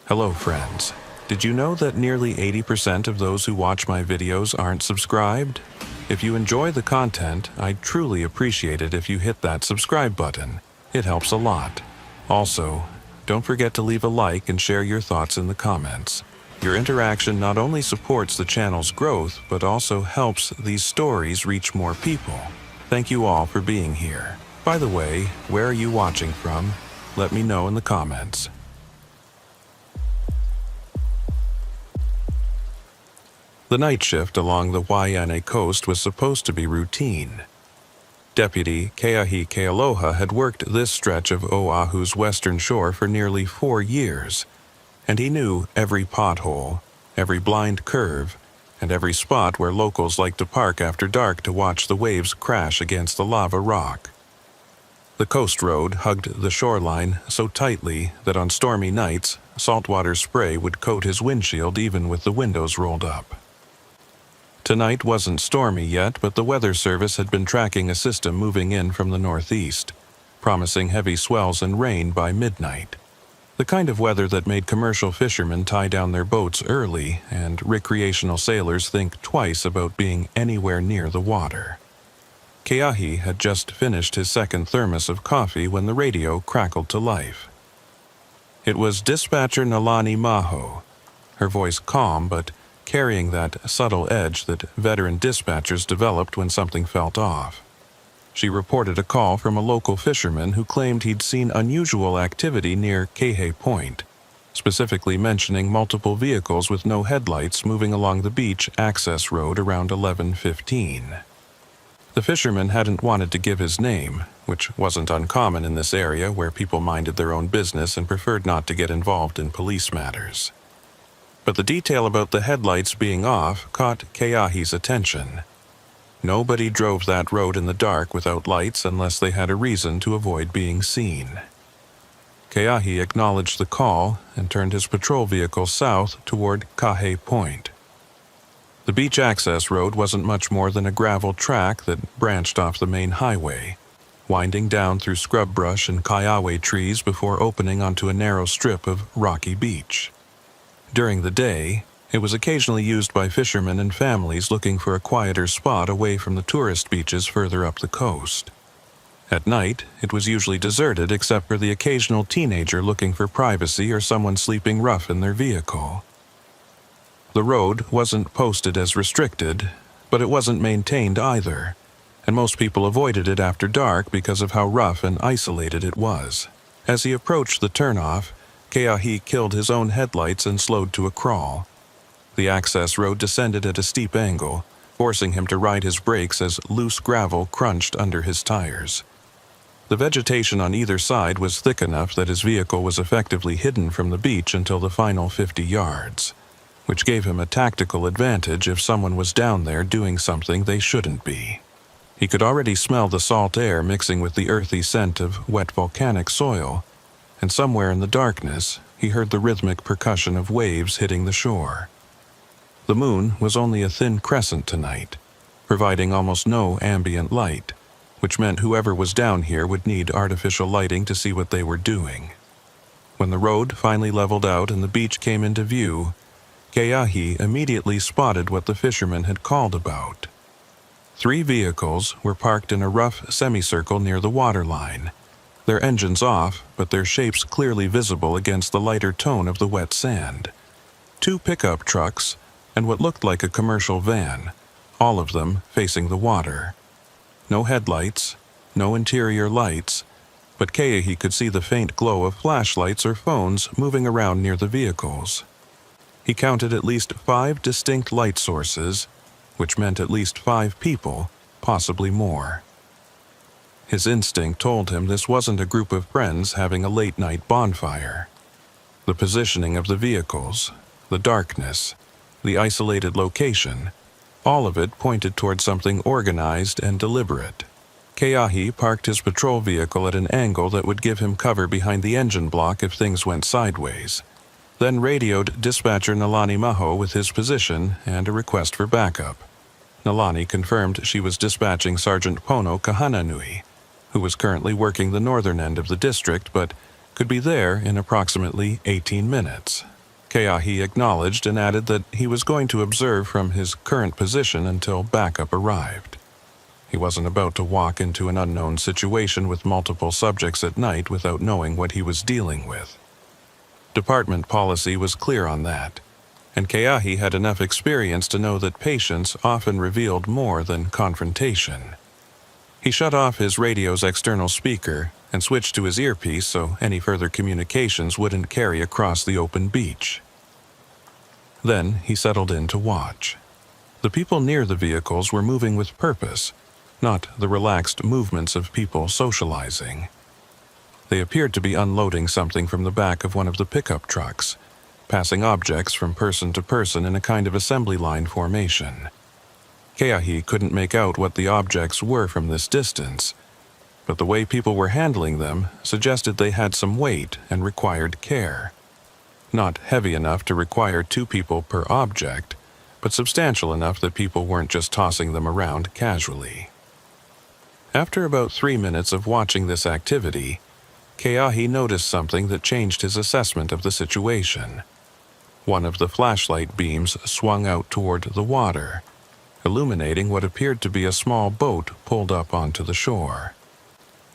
Hello friends. Did you know that nearly 80% of those who watch my videos aren't subscribed? If you enjoy the content, I'd truly appreciate it if you hit that subscribe button. It helps a lot. Also, don't forget to leave a like and share your thoughts in the comments. Your interaction not only supports the channel's growth, but also helps these stories reach more people. Thank you all for being here. By the way, where are you watching from? Let me know in the comments. The night shift along the Hawaiian coast was supposed to be routine. Deputy Keahi Kealoha had worked this stretch of Oahu's western shore for nearly 4 years, and he knew every pothole, every blind curve, and every spot where locals like to park after dark to watch the waves crash against the lava rock. The coast road hugged the shoreline so tightly that on stormy nights, saltwater spray would coat his windshield even with the windows rolled up. Tonight wasn't stormy yet, but the weather service had been tracking a system moving in from the northeast, promising heavy swells and rain by midnight. The kind of weather that made commercial fishermen tie down their boats early and recreational sailors think twice about being anywhere near the water. Keahi had just finished his second thermos of coffee when the radio crackled to life. It was Dispatcher Nalani Maho, her voice calm but carrying that subtle edge that veteran dispatchers developed when something felt off. She reported a call from a local fisherman who claimed he'd seen unusual activity near Kauai Point, specifically mentioning multiple vehicles with no headlights moving along the beach access road around 11:15. The fisherman hadn't wanted to give his name, which wasn't uncommon in this area where people minded their own business and preferred not to get involved in police matters. But the detail about the headlights being off caught Keahi's attention. Nobody drove that road in the dark without lights unless they had a reason to avoid being seen. Keahi acknowledged the call and turned his patrol vehicle south toward Kauai Point. The beach access road wasn't much more than a gravel track that branched off the main highway, winding down through scrub brush and kaiawe trees before opening onto a narrow strip of rocky beach. During the day, it was occasionally used by fishermen and families looking for a quieter spot away from the tourist beaches further up the coast. At night, it was usually deserted except for the occasional teenager looking for privacy or someone sleeping rough in their vehicle. The road wasn't posted as restricted, but it wasn't maintained either, and most people avoided it after dark because of how rough and isolated it was. As he approached the turnoff, Keahi killed his own headlights and slowed to a crawl. The access road descended at a steep angle, forcing him to ride his brakes as loose gravel crunched under his tires. The vegetation on either side was thick enough that his vehicle was effectively hidden from the beach until the final 50 yards, which gave him a tactical advantage if someone was down there doing something they shouldn't be. He could already smell the salt air mixing with the earthy scent of wet volcanic soil, and somewhere in the darkness, he heard the rhythmic percussion of waves hitting the shore. The moon was only a thin crescent tonight, providing almost no ambient light, which meant whoever was down here would need artificial lighting to see what they were doing. When the road finally leveled out and the beach came into view, Keahi immediately spotted what the fisherman had called about. 3 vehicles were parked in a rough semicircle near the waterline, their engines off, but their shapes clearly visible against the lighter tone of the wet sand. 2 pickup trucks and what looked like a commercial van, all of them facing the water. No headlights, no interior lights, but Keahi could see the faint glow of flashlights or phones moving around near the vehicles. He counted at least 5 distinct light sources, which meant at least 5 people, possibly more. His instinct told him this wasn't a group of friends having a late-night bonfire. The positioning of the vehicles, the darkness, the isolated location, all of it pointed toward something organized and deliberate. Keahi parked his patrol vehicle at an angle that would give him cover behind the engine block if things went sideways, then radioed Dispatcher Nalani Maho with his position and a request for backup. Nalani confirmed she was dispatching Sergeant Pono Kahananui, who was currently working the northern end of the district but could be there in approximately 18 minutes. Keahi acknowledged and added that he was going to observe from his current position until backup arrived. He wasn't about to walk into an unknown situation with multiple subjects at night without knowing what he was dealing with. Department policy was clear on that, and Keahi had enough experience to know that patience often revealed more than confrontation. He shut off his radio's external speaker and switched to his earpiece so any further communications wouldn't carry across the open beach. Then he settled in to watch. The people near the vehicles were moving with purpose, not the relaxed movements of people socializing. They appeared to be unloading something from the back of one of the pickup trucks, passing objects from person to person in a kind of assembly line formation. Keahi couldn't make out what the objects were from this distance, but the way people were handling them suggested they had some weight and required care. Not heavy enough to require 2 people per object, but substantial enough that people weren't just tossing them around casually. After about 3 minutes of watching this activity, Keahi noticed something that changed his assessment of the situation. One of the flashlight beams swung out toward the water, illuminating what appeared to be a small boat pulled up onto the shore.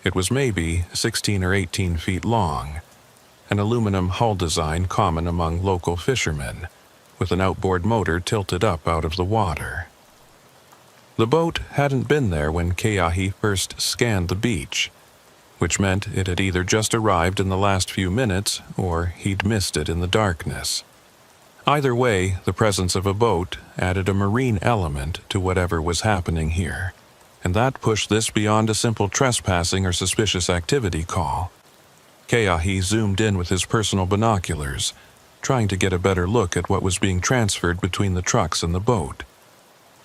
It was maybe 16 or 18 feet long, an aluminum hull design common among local fishermen, with an outboard motor tilted up out of the water. The boat hadn't been there when Keahi first scanned the beach, which meant it had either just arrived in the last few minutes or he'd missed it in the darkness. Either way, the presence of a boat added a marine element to whatever was happening here, and that pushed this beyond a simple trespassing or suspicious activity call. Keahi zoomed in with his personal binoculars, trying to get a better look at what was being transferred between the trucks and the boat.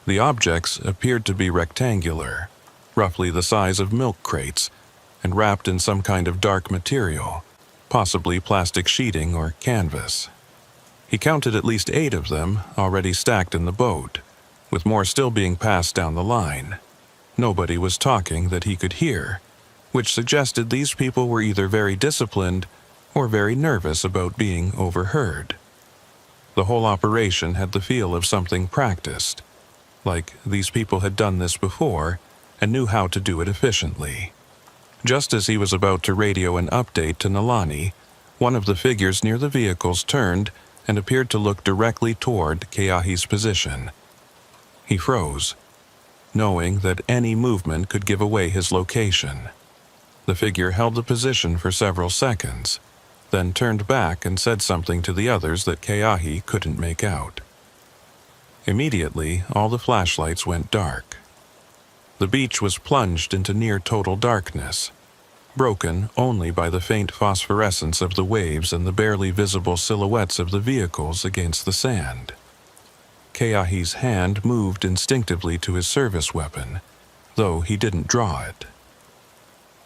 The objects appeared to be rectangular, roughly the size of milk crates, and wrapped in some kind of dark material, possibly plastic sheeting or canvas. He counted at least 8 of them already stacked in the boat, with more still being passed down the line. Nobody was talking that he could hear, which suggested these people were either very disciplined or very nervous about being overheard. The whole operation had the feel of something practiced, like these people had done this before and knew how to do it efficiently. Just as he was about to radio an update to Nalani, one of the figures near the vehicles turned and appeared to look directly toward Keahi's position. He froze, knowing that any movement could give away his location. The figure held the position for several seconds, then turned back and said something to the others that Keahi couldn't make out. Immediately, all the flashlights went dark. The beach was plunged into near total darkness, broken only by the faint phosphorescence of the waves and the barely visible silhouettes of the vehicles against the sand. Keahi's hand moved instinctively to his service weapon, though he didn't draw it.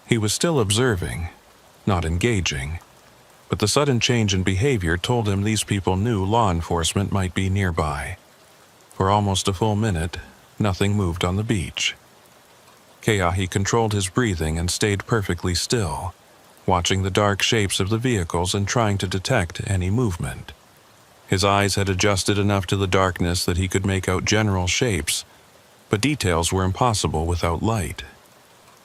He was still observing, not engaging, but the sudden change in behavior told him these people knew law enforcement might be nearby. For almost a full minute, nothing moved on the beach. Keahi controlled his breathing and stayed perfectly still, watching the dark shapes of the vehicles and trying to detect any movement. His eyes had adjusted enough to the darkness that he could make out general shapes, but details were impossible without light.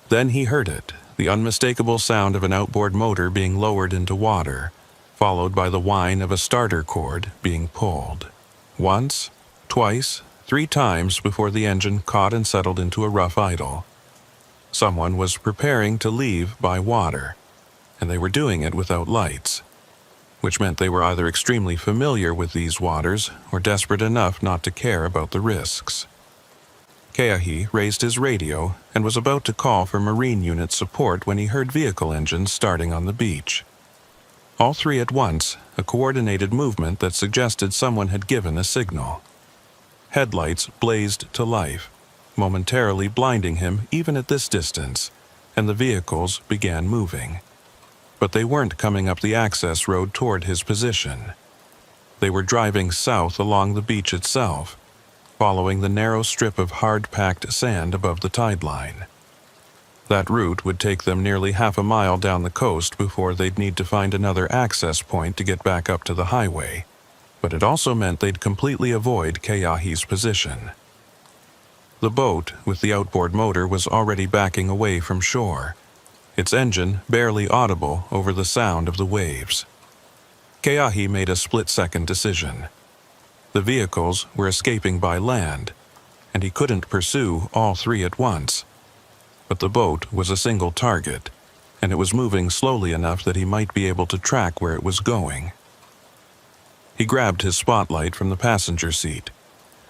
Then he heard it, the unmistakable sound of an outboard motor being lowered into water, followed by the whine of a starter cord being pulled. Once, twice, 3 times before the engine caught and settled into a rough idle. Someone was preparing to leave by water, and they were doing it without lights, which meant they were either extremely familiar with these waters or desperate enough not to care about the risks. Keahi raised his radio and was about to call for Marine unit support when he heard vehicle engines starting on the beach. All 3 at once, a coordinated movement that suggested someone had given a signal. Headlights blazed to life, momentarily blinding him even at this distance, and the vehicles began moving. But they weren't coming up the access road toward his position. They were driving south along the beach itself, following the narrow strip of hard-packed sand above the tide line. That route would take them nearly half a mile down the coast before they'd need to find another access point to get back up to the highway, but it also meant they'd completely avoid Keahi's position. The boat, with the outboard motor, was already backing away from shore, its engine barely audible over the sound of the waves. Keahi made a split-second decision. The vehicles were escaping by land, and he couldn't pursue all three at once. But the boat was a single target, and it was moving slowly enough that he might be able to track where it was going. He grabbed his spotlight from the passenger seat,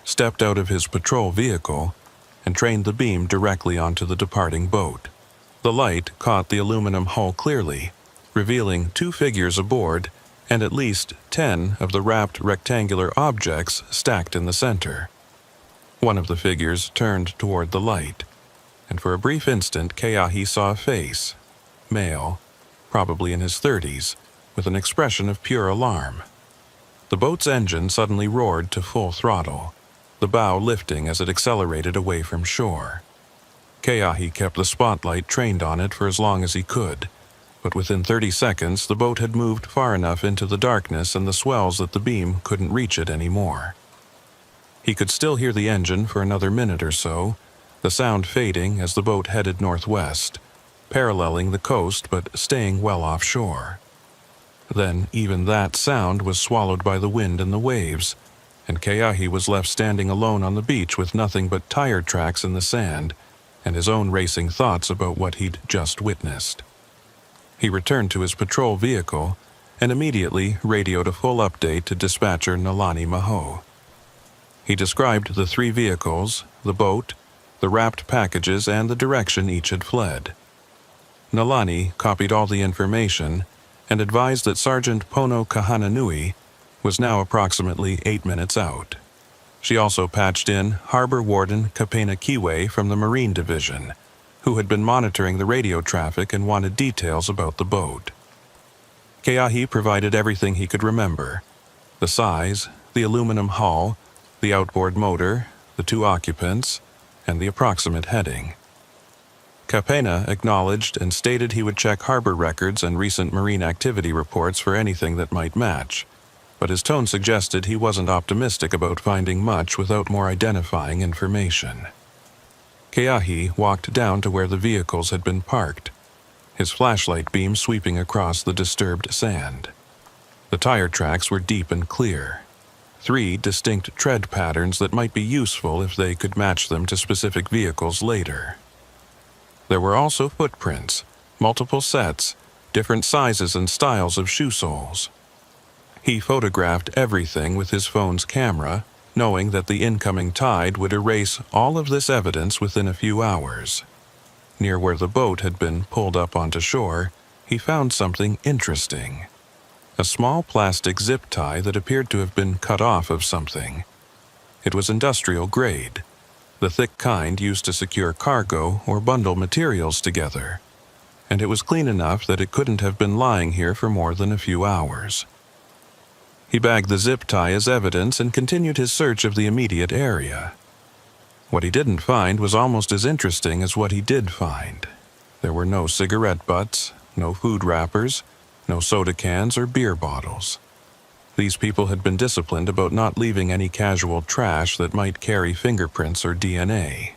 stepped out of his patrol vehicle, and trained the beam directly onto the departing boat. The light caught the aluminum hull clearly, revealing two figures aboard and at least 10 of the wrapped rectangular objects stacked in the center. One of the figures turned toward the light, and for a brief instant Keahi saw a face, male, probably in his 30s, with an expression of pure alarm. The boat's engine suddenly roared to full throttle, the bow lifting as it accelerated away from shore. Keahi kept the spotlight trained on it for as long as he could, but within 30 seconds the boat had moved far enough into the darkness and the swells that the beam couldn't reach it anymore. He could still hear the engine for another minute or so, the sound fading as the boat headed northwest, paralleling the coast but staying well offshore. Then even that sound was swallowed by the wind and the waves, and Keahi was left standing alone on the beach with nothing but tire tracks in the sand and his own racing thoughts about what he'd just witnessed. He returned to his patrol vehicle and immediately radioed a full update to dispatcher Nalani Maho. He described the three vehicles, the boat, the wrapped packages, and the direction each had fled. Nalani copied all the information and advised that Sergeant Pono Kahananui was now approximately 8 minutes out. She also patched in Harbor Warden Kapena Kiwe from the Marine Division, who had been monitoring the radio traffic and wanted details about the boat. Keahi provided everything he could remember: the size, the aluminum hull, the outboard motor, the two occupants, and the approximate heading. Kapena acknowledged and stated he would check harbor records and recent marine activity reports for anything that might match, but his tone suggested he wasn't optimistic about finding much without more identifying information. Keahi walked down to where the vehicles had been parked, his flashlight beam sweeping across the disturbed sand. The tire tracks were deep and clear, 3 distinct tread patterns that might be useful if they could match them to specific vehicles later. There were also footprints, multiple sets, different sizes and styles of shoe soles. He photographed everything with his phone's camera, knowing that the incoming tide would erase all of this evidence within a few hours. Near where the boat had been pulled up onto shore, he found something interesting. A small plastic zip tie that appeared to have been cut off of something. It was industrial grade, the thick kind used to secure cargo or bundle materials together, and it was clean enough that it couldn't have been lying here for more than a few hours. He bagged the zip tie as evidence and continued his search of the immediate area. What he didn't find was almost as interesting as what he did find. There were no cigarette butts, no food wrappers, no soda cans or beer bottles. These people had been disciplined about not leaving any casual trash that might carry fingerprints or DNA.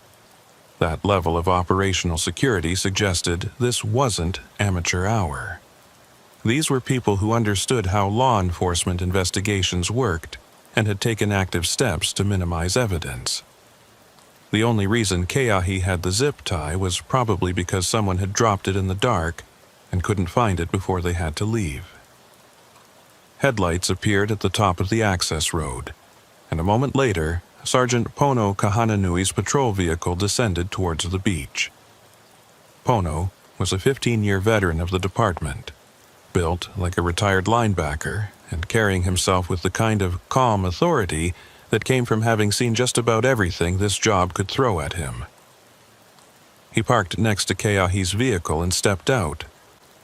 That level of operational security suggested this wasn't amateur hour. These were people who understood how law enforcement investigations worked and had taken active steps to minimize evidence. The only reason Keahi had the zip tie was probably because someone had dropped it in the dark and couldn't find it before they had to leave. Headlights appeared at the top of the access road, and a moment later, Sergeant Pono Kahananui's patrol vehicle descended towards the beach. Pono was a 15-year veteran of the department, built like a retired linebacker and carrying himself with the kind of calm authority that came from having seen just about everything this job could throw at him. He parked next to Keahi's vehicle and stepped out,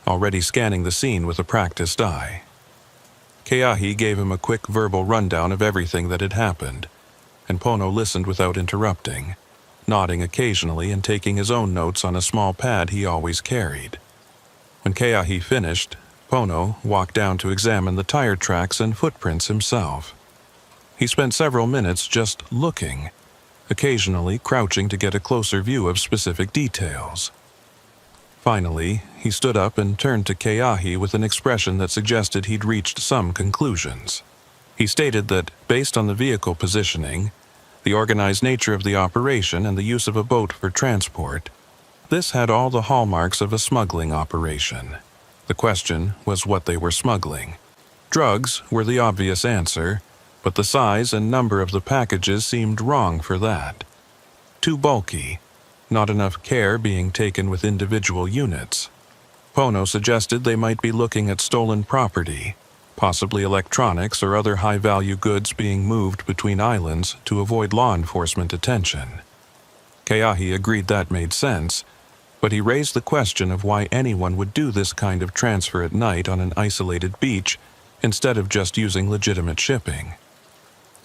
already scanning the scene with a practiced eye. Keahi gave him a quick verbal rundown of everything that had happened, and Pono listened without interrupting, nodding occasionally and taking his own notes on a small pad he always carried. When Keahi finished, Pono walked down to examine the tire tracks and footprints himself. He spent several minutes just looking, occasionally crouching to get a closer view of specific details. Finally, he stood up and turned to Keahi with an expression that suggested he'd reached some conclusions. He stated that, based on the vehicle positioning, the organized nature of the operation and the use of a boat for transport, this had all the hallmarks of a smuggling operation. The question was what they were smuggling. Drugs were the obvious answer, but the size and number of the packages seemed wrong for that. Too bulky, not enough care being taken with individual units. Pono suggested they might be looking at stolen property, possibly electronics or other high-value goods being moved between islands to avoid law enforcement attention. Keahi agreed that made sense, but he raised the question of why anyone would do this kind of transfer at night on an isolated beach instead of just using legitimate shipping.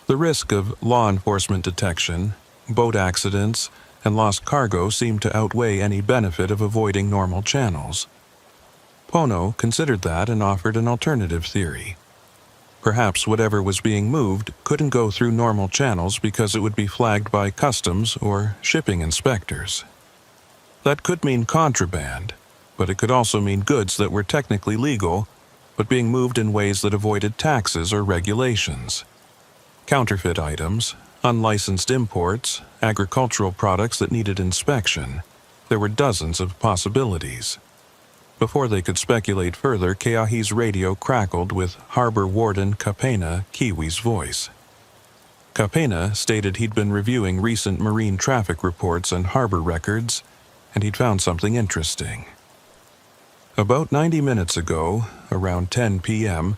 The risk of law enforcement detection, boat accidents, and lost cargo seemed to outweigh any benefit of avoiding normal channels. Pono considered that and offered an alternative theory. Perhaps whatever was being moved couldn't go through normal channels because it would be flagged by customs or shipping inspectors. That could mean contraband, but it could also mean goods that were technically legal, but being moved in ways that avoided taxes or regulations. Counterfeit items, unlicensed imports, agricultural products that needed inspection. There were dozens of possibilities. Before they could speculate further, Keahi's radio crackled with Harbor Warden Kapena Kiwi's voice. Kapena stated he'd been reviewing recent marine traffic reports and harbor records, and he'd found something interesting. About 90 minutes ago, around 10 p.m.,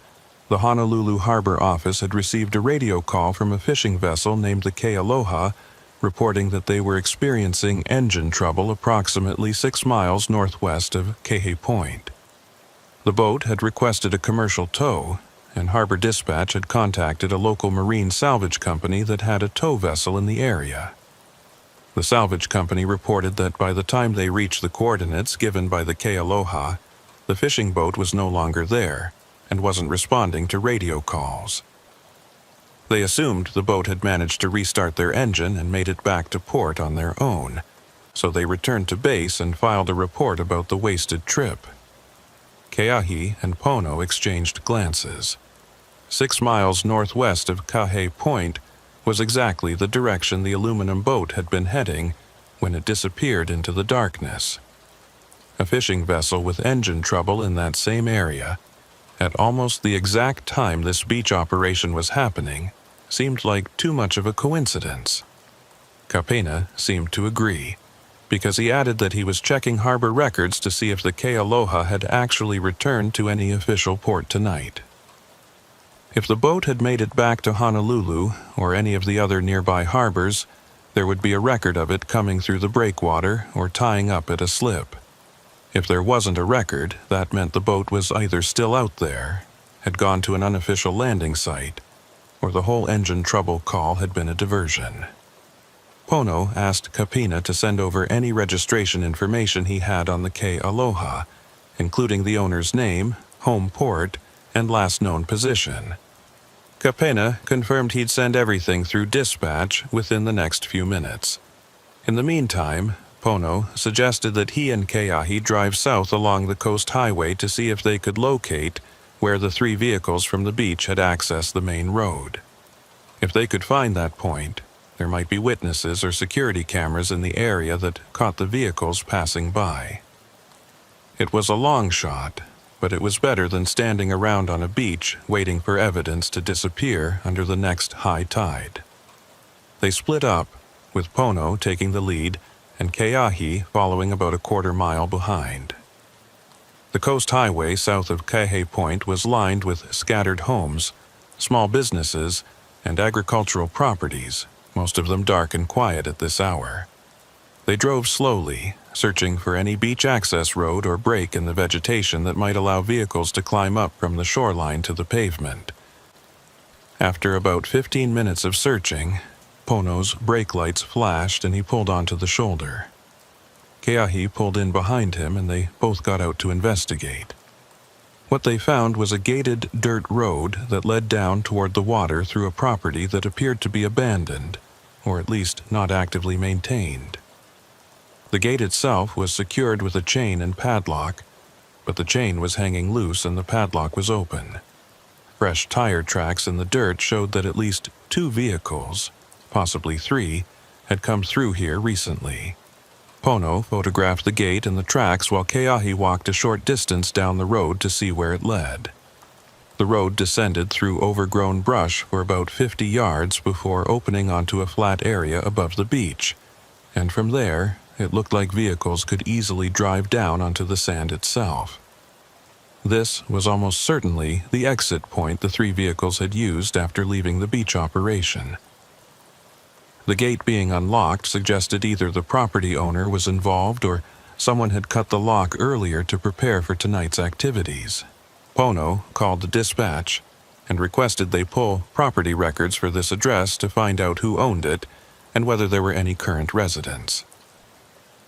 the Honolulu Harbor office had received a radio call from a fishing vessel named the Kealoha, reporting that they were experiencing engine trouble approximately 6 miles northwest of Kauai Point. The boat had requested a commercial tow, and Harbor Dispatch had contacted a local marine salvage company that had a tow vessel in the area. The salvage company reported that by the time they reached the coordinates given by the Kealoha, the fishing boat was no longer there and wasn't responding to radio calls. They assumed the boat had managed to restart their engine and made it back to port on their own, so they returned to base and filed a report about the wasted trip. Keahi and Pono exchanged glances. 6 miles northwest of Kauai Point was exactly the direction the aluminum boat had been heading when it disappeared into the darkness. A fishing vessel with engine trouble in that same area, at almost the exact time this beach operation was happening, seemed like too much of a coincidence. Kapena seemed to agree, because he added that he was checking harbor records to see if the Kealoha had actually returned to any official port tonight. If the boat had made it back to Honolulu or any of the other nearby harbors, there would be a record of it coming through the breakwater or tying up at a slip. If there wasn't a record, that meant the boat was either still out there, had gone to an unofficial landing site, or the whole engine trouble call had been a diversion. Pono asked Kapena to send over any registration information he had on the Kealoha, including the owner's name, home port, and last known position. Kapena confirmed he'd send everything through dispatch within the next few minutes. In the meantime, Pono suggested that he and Keahi drive south along the coast highway to see if they could locate where the 3 vehicles from the beach had accessed the main road. If they could find that point, there might be witnesses or security cameras in the area that caught the vehicles passing by. It was a long shot, but it was better than standing around on a beach waiting for evidence to disappear under the next high tide. They split up, with Pono taking the lead and Keahi following about a quarter-mile behind. The coast highway south of Kauai Point was lined with scattered homes, small businesses, and agricultural properties, most of them dark and quiet at this hour. They drove slowly, searching for any beach access road or break in the vegetation that might allow vehicles to climb up from the shoreline to the pavement. After about 15 minutes of searching, Pono's brake lights flashed and he pulled onto the shoulder. Keahi pulled in behind him and they both got out to investigate. What they found was a gated dirt road that led down toward the water through a property that appeared to be abandoned, or at least not actively maintained. The gate itself was secured with a chain and padlock, but the chain was hanging loose and the padlock was open. Fresh tire tracks in the dirt showed that at least 2 vehicles, possibly 3, had come through here recently. Pono photographed the gate and the tracks while Keahi walked a short distance down the road to see where it led. The road descended through overgrown brush for about 50 yards before opening onto a flat area above the beach, and from there, it looked like vehicles could easily drive down onto the sand itself. This was almost certainly the exit point the 3 vehicles had used after leaving the beach operation. The gate being unlocked suggested either the property owner was involved or someone had cut the lock earlier to prepare for tonight's activities. Pono called the dispatch and requested they pull property records for this address to find out who owned it and whether there were any current residents.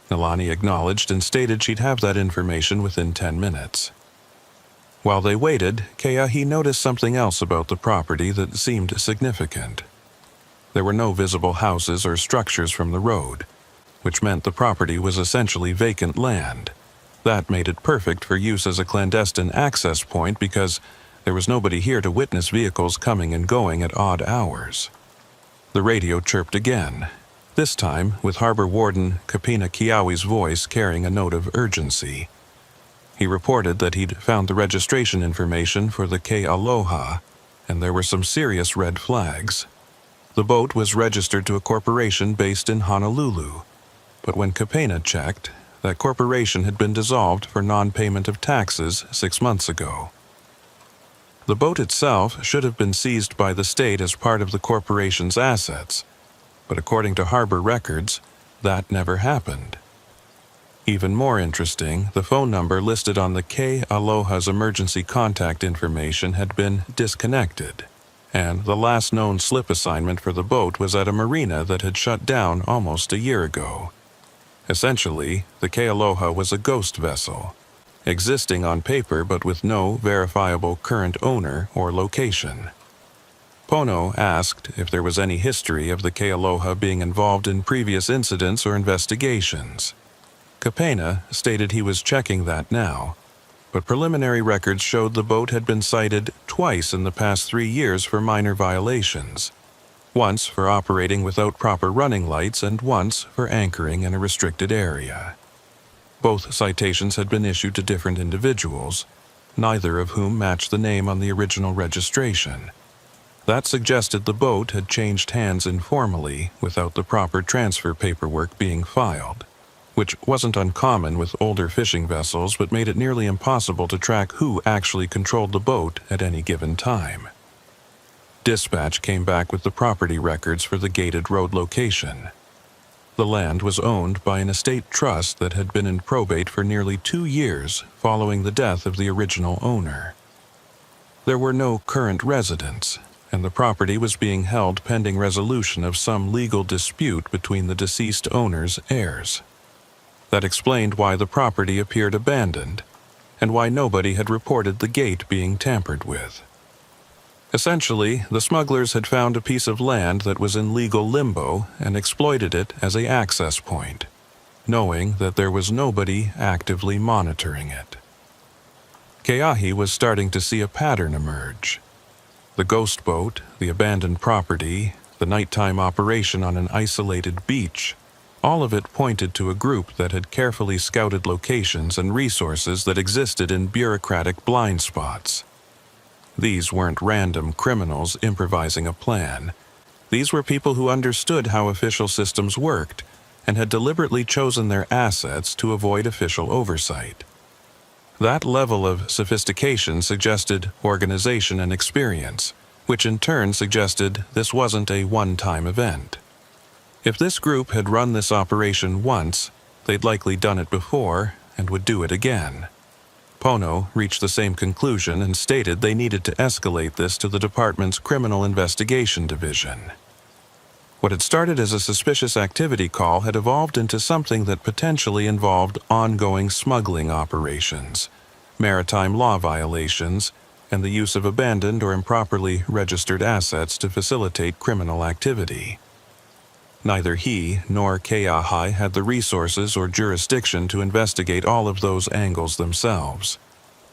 Nalani acknowledged and stated she'd have that information within 10 minutes. While they waited, Keahi noticed something else about the property that seemed significant. There were no visible houses or structures from the road, which meant the property was essentially vacant land. That made it perfect for use as a clandestine access point because there was nobody here to witness vehicles coming and going at odd hours. The radio chirped again, this time with Harbor Warden Kapina Kiawi's voice carrying a note of urgency. He reported that he'd found the registration information for the Ke Aloha, and there were some serious red flags. The boat was registered to a corporation based in Honolulu, but when Kapena checked, that corporation had been dissolved for non-payment of taxes 6 months ago. The boat itself should have been seized by the state as part of the corporation's assets, but according to harbor records, that never happened. Even more interesting, the phone number listed on the Ke Aloha's emergency contact information had been disconnected, and the last known slip assignment for the boat was at a marina that had shut down almost a year ago. Essentially, the Ke Aloha was a ghost vessel, existing on paper but with no verifiable current owner or location. Pono asked if there was any history of the Ke Aloha being involved in previous incidents or investigations. Kapena stated he was checking that now, but preliminary records showed the boat had been cited twice in the past 3 years for minor violations, once for operating without proper running lights and once for anchoring in a restricted area. Both citations had been issued to different individuals, neither of whom matched the name on the original registration. That suggested the boat had changed hands informally without the proper transfer paperwork being filed, which wasn't uncommon with older fishing vessels but made it nearly impossible to track who actually controlled the boat at any given time. Dispatch came back with the property records for the gated road location. The land was owned by an estate trust that had been in probate for nearly 2 years following the death of the original owner. There were no current residents, and the property was being held pending resolution of some legal dispute between the deceased owner's heirs. That explained why the property appeared abandoned, and why nobody had reported the gate being tampered with. Essentially, the smugglers had found a piece of land that was in legal limbo and exploited it as an access point, knowing that there was nobody actively monitoring it. Keahi was starting to see a pattern emerge. The ghost boat, the abandoned property, the nighttime operation on an isolated beach, all of it pointed to a group that had carefully scouted locations and resources that existed in bureaucratic blind spots. These weren't random criminals improvising a plan. These were people who understood how official systems worked and had deliberately chosen their assets to avoid official oversight. That level of sophistication suggested organization and experience, which in turn suggested this wasn't a one-time event. If this group had run this operation once, they'd likely done it before and would do it again. Pono reached the same conclusion and stated they needed to escalate this to the department's Criminal Investigation Division. What had started as a suspicious activity call had evolved into something that potentially involved ongoing smuggling operations, maritime law violations, and the use of abandoned or improperly registered assets to facilitate criminal activity. Neither he nor Kauai had the resources or jurisdiction to investigate all of those angles themselves.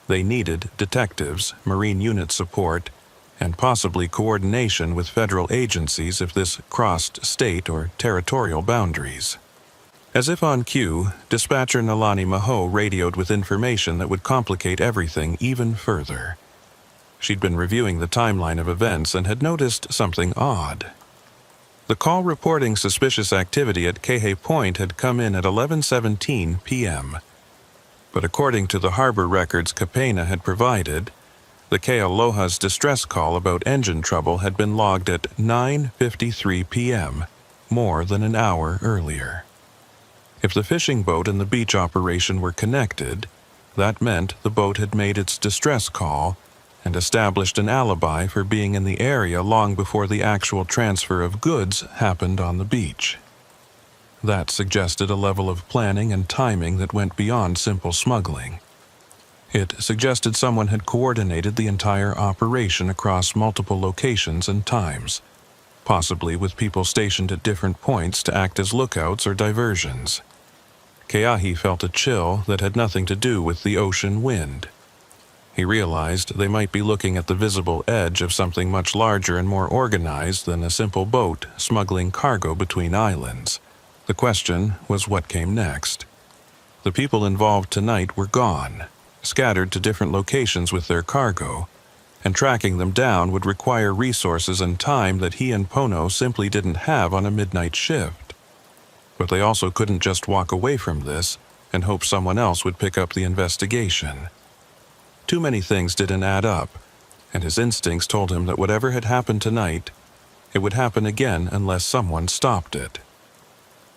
They needed detectives, Marine unit support, and possibly coordination with federal agencies if this crossed state or territorial boundaries. As if on cue, dispatcher Nalani Maho radioed with information that would complicate everything even further. She'd been reviewing the timeline of events and had noticed something odd. The call reporting suspicious activity at Kauai Point had come in at 11:17 p.m. But according to the harbor records Kapena had provided, the Kealoha's distress call about engine trouble had been logged at 9:53 p.m., more than an hour earlier. If the fishing boat and the beach operation were connected, that meant the boat had made its distress call and established an alibi for being in the area long before the actual transfer of goods happened on the beach. That suggested a level of planning and timing that went beyond simple smuggling. It suggested someone had coordinated the entire operation across multiple locations and times, possibly with people stationed at different points to act as lookouts or diversions. Keahi felt a chill that had nothing to do with the ocean wind. He realized they might be looking at the visible edge of something much larger and more organized than a simple boat smuggling cargo between islands. The question was what came next. The people involved tonight were gone, scattered to different locations with their cargo, and tracking them down would require resources and time that he and Pono simply didn't have on a midnight shift. But they also couldn't just walk away from this and hope someone else would pick up the investigation. Too many things didn't add up, and his instincts told him that whatever had happened tonight, it would happen again unless someone stopped it.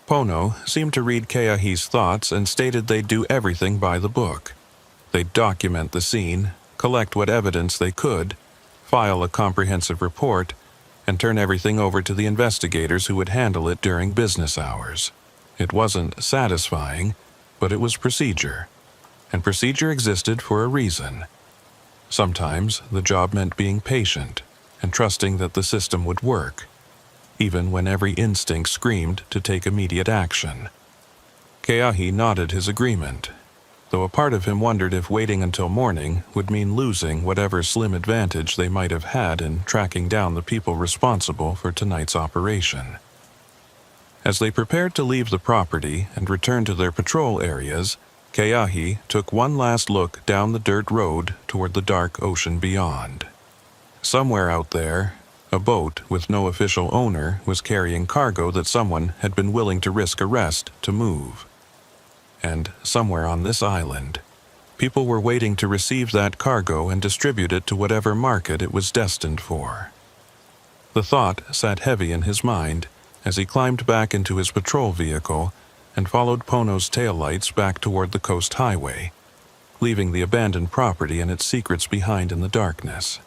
Pono seemed to read Keahi's thoughts and stated they'd do everything by the book. They'd document the scene, collect what evidence they could, file a comprehensive report, and turn everything over to the investigators who would handle it during business hours. It wasn't satisfying, but it was procedure. And procedure existed for a reason. Sometimes the job meant being patient and trusting that the system would work, even when every instinct screamed to take immediate action. Keahi nodded his agreement, though a part of him wondered if waiting until morning would mean losing whatever slim advantage they might have had in tracking down the people responsible for tonight's operation. As they prepared to leave the property and return to their patrol areas, Keahi took one last look down the dirt road toward the dark ocean beyond. Somewhere out there, a boat with no official owner was carrying cargo that someone had been willing to risk arrest to move. And somewhere on this island, people were waiting to receive that cargo and distribute it to whatever market it was destined for. The thought sat heavy in his mind as he climbed back into his patrol vehicle and followed Pono's taillights back toward the coast highway, leaving the abandoned property and its secrets behind in the darkness.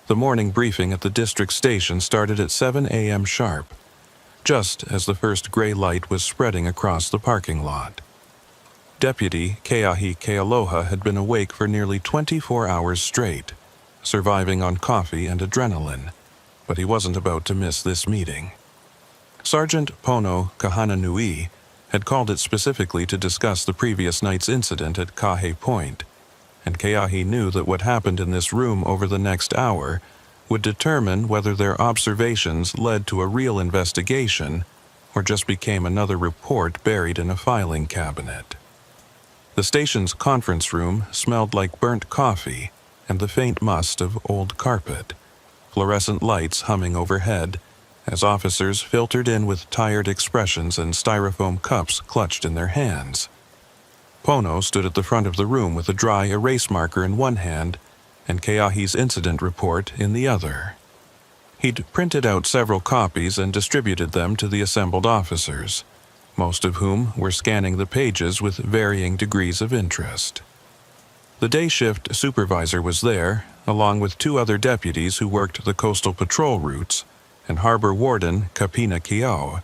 The morning briefing at the district station started at 7 a.m. sharp, just as the first gray light was spreading across the parking lot. Deputy Keahi Kealoha had been awake for nearly 24 hours straight, surviving on coffee and adrenaline, but he wasn't about to miss this meeting. Sergeant Pono Kahananui had called it specifically to discuss the previous night's incident at Kauai Point, and Keahi knew that what happened in this room over the next hour would determine whether their observations led to a real investigation or just became another report buried in a filing cabinet. The station's conference room smelled like burnt coffee and the faint must of old carpet, fluorescent lights humming overhead as officers filtered in with tired expressions and styrofoam cups clutched in their hands. Pono stood at the front of the room with a dry erase marker in one hand and Keahi's incident report in the other. He'd printed out several copies and distributed them to the assembled officers, most of whom were scanning the pages with varying degrees of interest. The day shift supervisor was there, along with two other deputies who worked the coastal patrol routes, and Harbor Warden Kapina Kiao,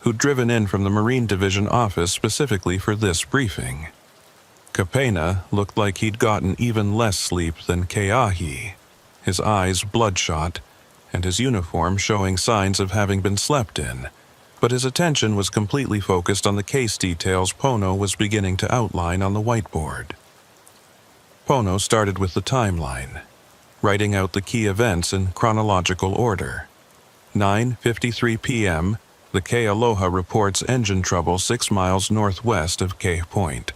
who'd driven in from the Marine Division office specifically for this briefing. Kapena looked like he'd gotten even less sleep than Keahi, his eyes bloodshot and his uniform showing signs of having been slept in, but his attention was completely focused on the case details Pono was beginning to outline on the whiteboard. Pono started with the timeline, writing out the key events in chronological order. 9:53 p.m., the Kealoha reports engine trouble 6 miles northwest of Key Point.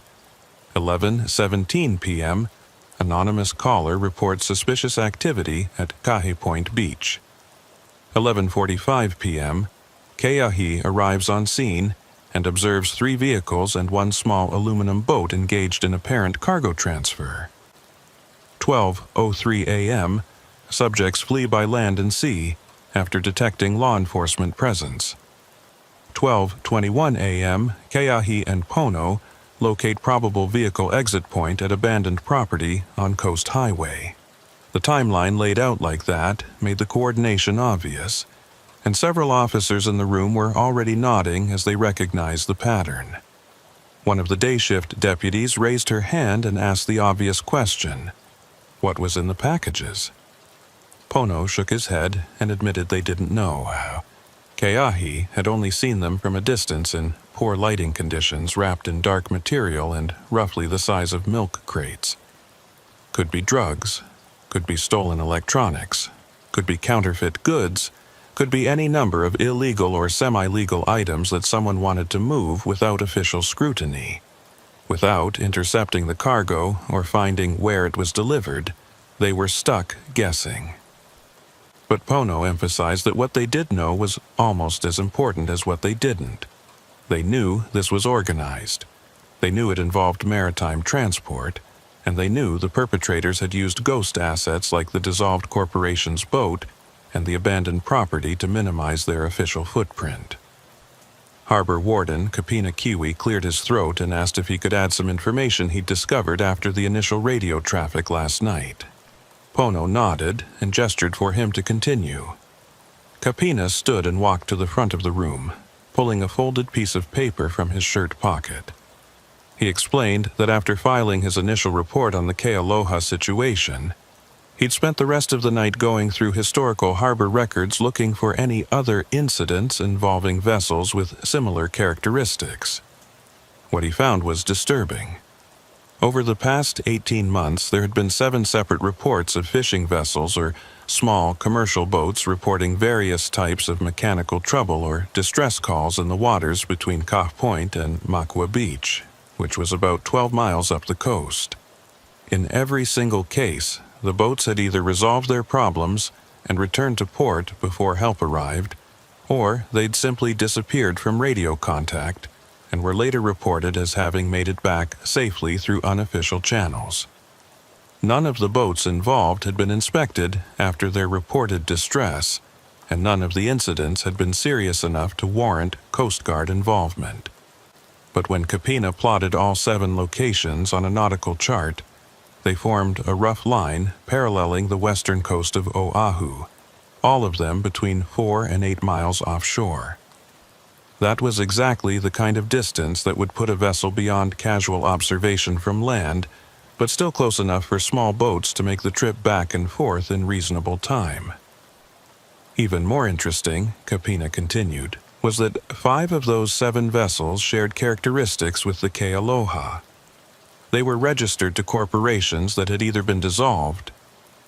11:17 p.m., anonymous caller reports suspicious activity at Kahi Point Beach. 11:45 p.m., Keahi arrives on scene and observes 3 vehicles and 1 small aluminum boat engaged in apparent cargo transfer. 12:03 a.m., subjects flee by land and sea after detecting law enforcement presence. 12:21 a.m., Keahi and Pono locate probable vehicle exit point at abandoned property on Coast Highway. The timeline laid out like that made the coordination obvious, and several officers in the room were already nodding as they recognized the pattern. One of the day shift deputies raised her hand and asked the obvious question: what was in the packages? Pono shook his head and admitted they didn't know. Keahi had only seen them from a distance in poor lighting conditions, wrapped in dark material and roughly the size of milk crates. Could be drugs, could be stolen electronics, could be counterfeit goods, could be any number of illegal or semi-legal items that someone wanted to move without official scrutiny. Without intercepting the cargo or finding where it was delivered, they were stuck guessing. But Pono emphasized that what they did know was almost as important as what they didn't. They knew this was organized. They knew it involved maritime transport, and they knew the perpetrators had used ghost assets like the dissolved corporation's boat and the abandoned property to minimize their official footprint. Harbor Warden Kapina Kiwi cleared his throat and asked if he could add some information he'd discovered after the initial radio traffic last night. Pono nodded and gestured for him to continue. Kapina stood and walked to the front of the room, pulling a folded piece of paper from his shirt pocket. He explained that after filing his initial report on the Kealoha situation, he'd spent the rest of the night going through historical harbor records looking for any other incidents involving vessels with similar characteristics. What he found was disturbing. Over the past 18 months, there had been 7 separate reports of fishing vessels or small commercial boats reporting various types of mechanical trouble or distress calls in the waters between Kah Point and Makua Beach, which was about 12 miles up the coast. In every single case, the boats had either resolved their problems and returned to port before help arrived, or they'd simply disappeared from radio contact and were later reported as having made it back safely through unofficial channels. None of the boats involved had been inspected after their reported distress, and none of the incidents had been serious enough to warrant Coast Guard involvement. But when Kapina plotted all 7 locations on a nautical chart, they formed a rough line paralleling the western coast of Oahu, all of them between 4 and 8 miles offshore. That was exactly the kind of distance that would put a vessel beyond casual observation from land, but still close enough for small boats to make the trip back and forth in reasonable time. Even more interesting, Kapina continued, was that 5 of those 7 vessels shared characteristics with the Kealoha. They were registered to corporations that had either been dissolved,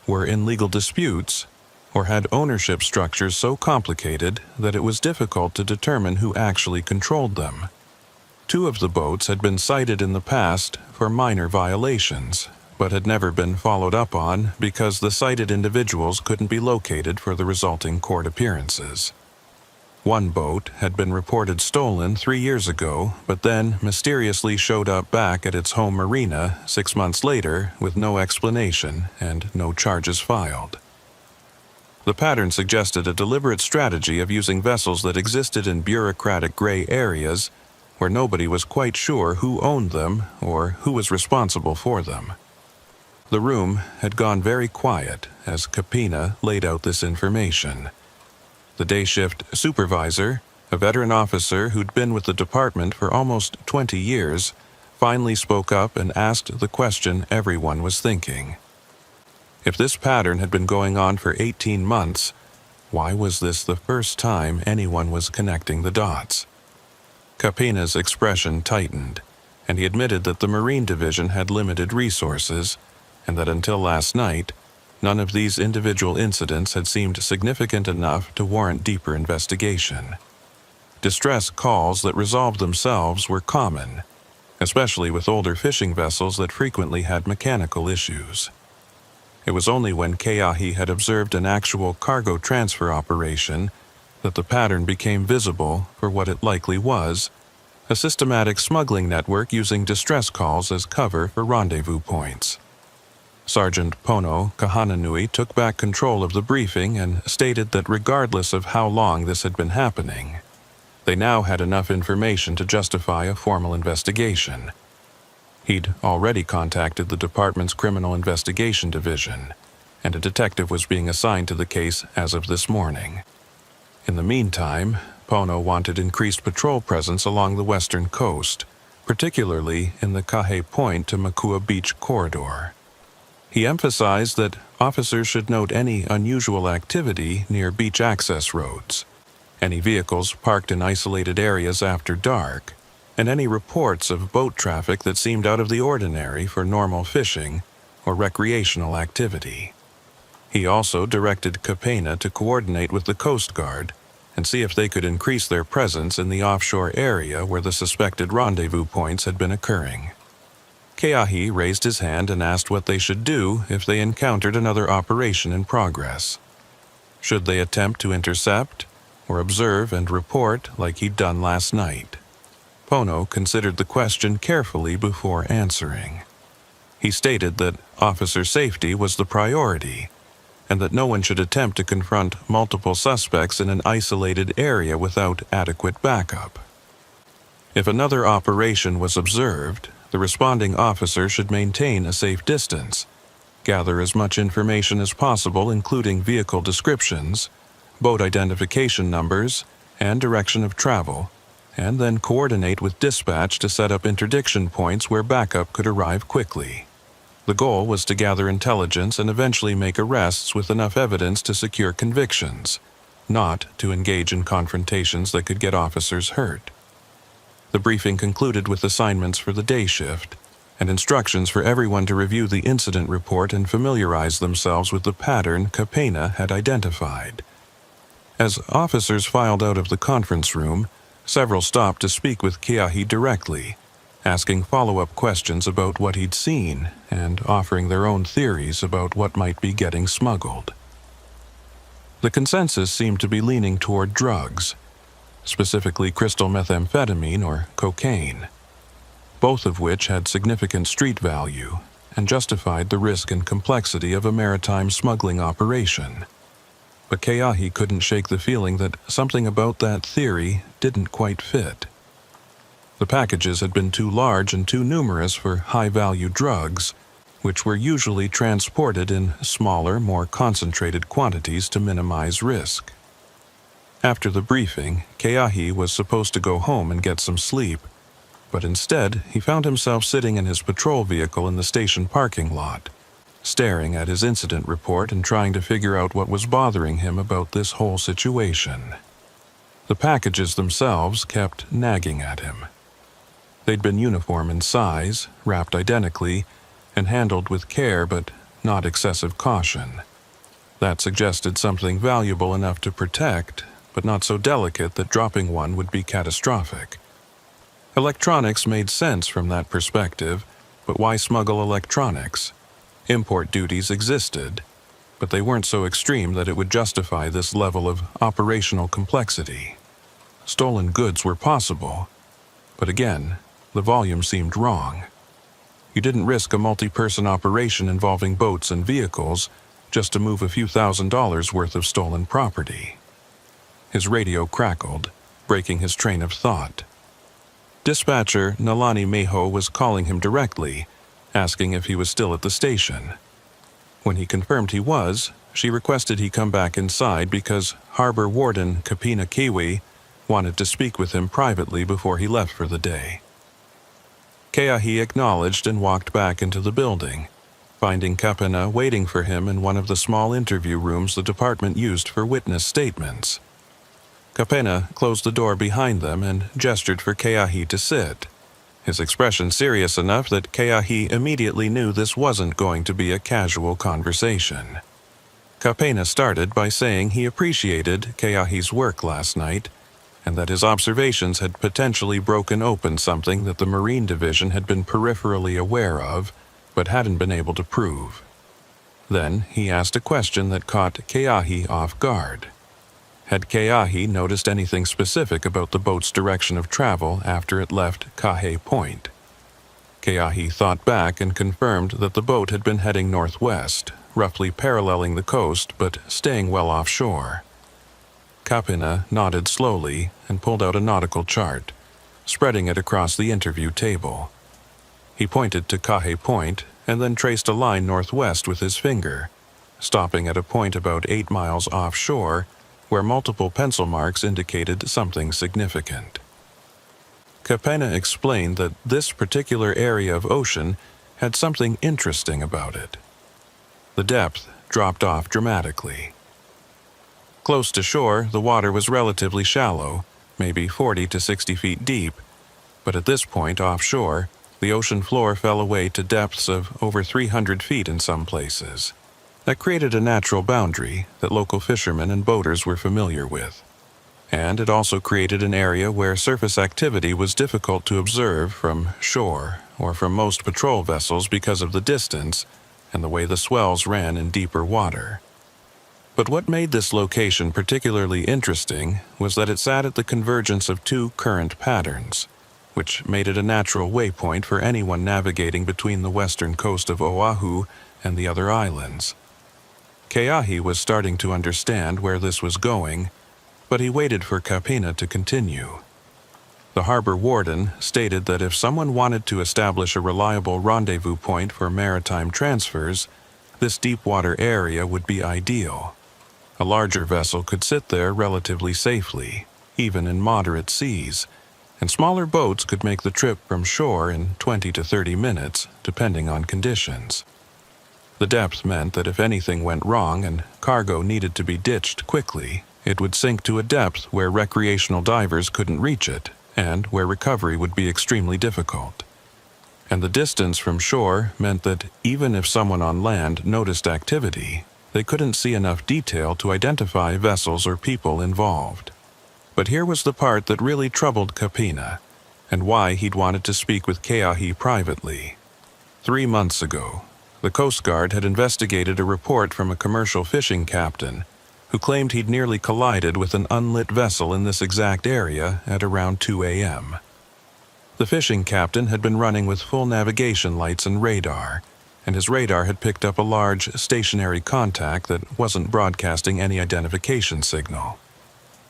were in legal disputes, or had ownership structures so complicated that it was difficult to determine who actually controlled them. 2 of the boats had been cited in the past for minor violations, but had never been followed up on because the cited individuals couldn't be located for the resulting court appearances. 1 boat had been reported stolen 3 years ago, but then mysteriously showed up back at its home marina 6 months later with no explanation and no charges filed. The pattern suggested a deliberate strategy of using vessels that existed in bureaucratic gray areas where nobody was quite sure who owned them or who was responsible for them. The room had gone very quiet as Kapina laid out this information. The day shift supervisor, a veteran officer who'd been with the department for almost 20 years, finally spoke up and asked the question everyone was thinking. If this pattern had been going on for 18 months, why was this the first time anyone was connecting the dots? Kapena's expression tightened, and he admitted that the Marine Division had limited resources, and that until last night, none of these individual incidents had seemed significant enough to warrant deeper investigation. Distress calls that resolved themselves were common, especially with older fishing vessels that frequently had mechanical issues. It was only when Keahi had observed an actual cargo transfer operation that the pattern became visible for what it likely was, a systematic smuggling network using distress calls as cover for rendezvous points. Sergeant Pono Kahananui took back control of the briefing and stated that regardless of how long this had been happening, they now had enough information to justify a formal investigation. He'd already contacted the department's Criminal Investigation Division, and a detective was being assigned to the case as of this morning. In the meantime, Pono wanted increased patrol presence along the western coast, particularly in the Kahe Point to Makua Beach corridor. He emphasized that officers should note any unusual activity near beach access roads, any vehicles parked in isolated areas after dark, and any reports of boat traffic that seemed out of the ordinary for normal fishing or recreational activity. He also directed Kapena to coordinate with the Coast Guard and see if they could increase their presence in the offshore area where the suspected rendezvous points had been occurring. Keahi raised his hand and asked what they should do if they encountered another operation in progress. Should they attempt to intercept or observe and report like he'd done last night? Pono considered the question carefully before answering. He stated that officer safety was the priority, and that no one should attempt to confront multiple suspects in an isolated area without adequate backup. If another operation was observed, the responding officer should maintain a safe distance, gather as much information as possible including vehicle descriptions, boat identification numbers, and direction of travel, and then coordinate with dispatch to set up interdiction points where backup could arrive quickly. The goal was to gather intelligence and eventually make arrests with enough evidence to secure convictions, not to engage in confrontations that could get officers hurt. The briefing concluded with assignments for the day shift and instructions for everyone to review the incident report and familiarize themselves with the pattern Kapena had identified. As officers filed out of the conference room, several stopped to speak with Keahi directly, asking follow-up questions about what he'd seen and offering their own theories about what might be getting smuggled. The consensus seemed to be leaning toward drugs, specifically crystal methamphetamine or cocaine, both of which had significant street value and justified the risk and complexity of a maritime smuggling operation. But Keahi couldn't shake the feeling that something about that theory didn't quite fit. The packages had been too large and too numerous for high-value drugs, which were usually transported in smaller, more concentrated quantities to minimize risk. After the briefing, Keahi was supposed to go home and get some sleep, but instead he found himself sitting in his patrol vehicle in the station parking lot, staring at his incident report and trying to figure out what was bothering him about this whole situation. The packages themselves kept nagging at him. They'd been uniform in size, wrapped identically, and handled with care but not excessive caution. That suggested something valuable enough to protect, but not so delicate that dropping one would be catastrophic. Electronics made sense from that perspective, but why smuggle electronics? Import duties existed, but they weren't so extreme that it would justify this level of operational complexity. Stolen goods were possible, but again, the volume seemed wrong. You didn't risk a multi-person operation involving boats and vehicles just to move a few $1,000s worth of stolen property. His radio crackled, breaking his train of thought. Dispatcher Nalani Meho was calling him directly, asking if he was still at the station. When he confirmed he was, she requested he come back inside because Harbor Warden Kapena Kiwi wanted to speak with him privately before he left for the day. Keahi acknowledged and walked back into the building, finding Kapena waiting for him in one of the small interview rooms the department used for witness statements. Kapena closed the door behind them and gestured for Keahi to sit, his expression serious enough that Keahi immediately knew this wasn't going to be a casual conversation. Kapena started by saying he appreciated Keahi's work last night, and that his observations had potentially broken open something that the Marine Division had been peripherally aware of, but hadn't been able to prove. Then he asked a question that caught Keahi off guard. Had Keahi noticed anything specific about the boat's direction of travel after it left Kahe Point? Keahi thought back and confirmed that the boat had been heading northwest, roughly paralleling the coast but staying well offshore. Kapena nodded slowly and pulled out a nautical chart, spreading it across the interview table. He pointed to Kahe Point and then traced a line northwest with his finger, stopping at a point about 8 miles offshore where multiple pencil marks indicated something significant. Kapena explained that this particular area of ocean had something interesting about it. The depth dropped off dramatically. Close to shore, the water was relatively shallow, maybe 40 to 60 feet deep, but at this point offshore, the ocean floor fell away to depths of over 300 feet in some places. That created a natural boundary that local fishermen and boaters were familiar with. And it also created an area where surface activity was difficult to observe from shore or from most patrol vessels because of the distance and the way the swells ran in deeper water. But what made this location particularly interesting was that it sat at the convergence of two current patterns, which made it a natural waypoint for anyone navigating between the western coast of Oahu and the other islands. Keahi was starting to understand where this was going, but he waited for Kapena to continue. The harbor warden stated that if someone wanted to establish a reliable rendezvous point for maritime transfers, this deep water area would be ideal. A larger vessel could sit there relatively safely, even in moderate seas, and smaller boats could make the trip from shore in 20 to 30 minutes, depending on conditions. The depth meant that if anything went wrong and cargo needed to be ditched quickly, it would sink to a depth where recreational divers couldn't reach it, and where recovery would be extremely difficult. And the distance from shore meant that even if someone on land noticed activity, they couldn't see enough detail to identify vessels or people involved. But here was the part that really troubled Kapena, and why he'd wanted to speak with Keahi privately. 3 months ago, the Coast Guard had investigated a report from a commercial fishing captain who claimed he'd nearly collided with an unlit vessel in this exact area at around 2 a.m. The fishing captain had been running with full navigation lights and radar, and his radar had picked up a large stationary contact that wasn't broadcasting any identification signal.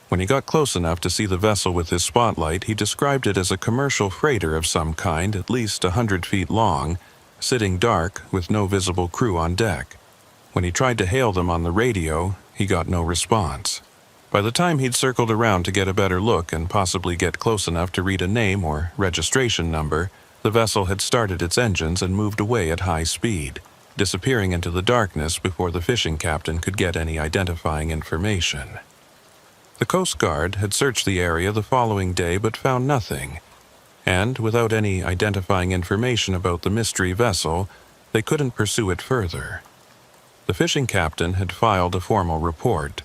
When he got close enough to see the vessel with his spotlight, he described it as a commercial freighter of some kind, at least 100 feet long, sitting dark with no visible crew on deck. When he tried to hail them on the radio, he got no response. By the time he'd circled around to get a better look and possibly get close enough to read a name or registration number, the vessel had started its engines and moved away at high speed, disappearing into the darkness before the fishing captain could get any identifying information. The Coast Guard had searched the area the following day but found nothing, and without any identifying information about the mystery vessel, they couldn't pursue it further. The fishing captain had filed a formal report,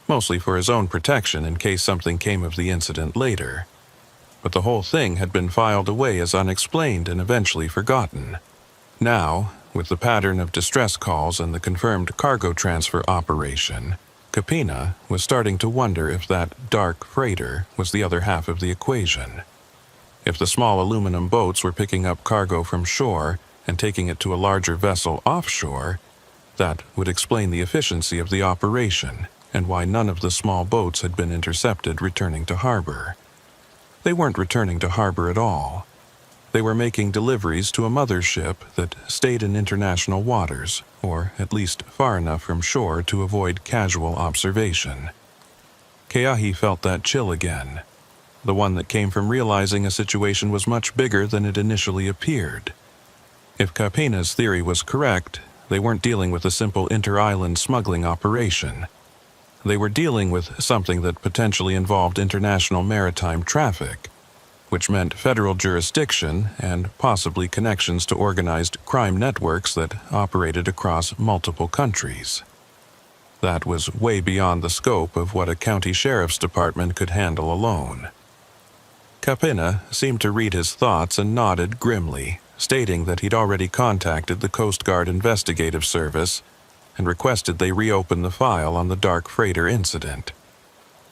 mostly for his own protection in case something came of the incident later. But the whole thing had been filed away as unexplained and eventually forgotten. Now, with the pattern of distress calls and the confirmed cargo transfer operation, Kapena was starting to wonder if that dark freighter was the other half of the equation. If the small aluminum boats were picking up cargo from shore and taking it to a larger vessel offshore, that would explain the efficiency of the operation and why none of the small boats had been intercepted returning to harbor. They weren't returning to harbor at all. They were making deliveries to a mother ship that stayed in international waters, or at least far enough from shore to avoid casual observation. Keahi felt that chill again. the one that came from realizing a situation was much bigger than it initially appeared. If Kapena's theory was correct, they weren't dealing with a simple inter-island smuggling operation. They were dealing with something that potentially involved international maritime traffic, which meant federal jurisdiction and possibly connections to organized crime networks that operated across multiple countries. That was way beyond the scope of what a county sheriff's department could handle alone. Kapena seemed to read his thoughts and nodded grimly, stating that he'd already contacted the Coast Guard Investigative Service and requested they reopen the file on the dark freighter incident.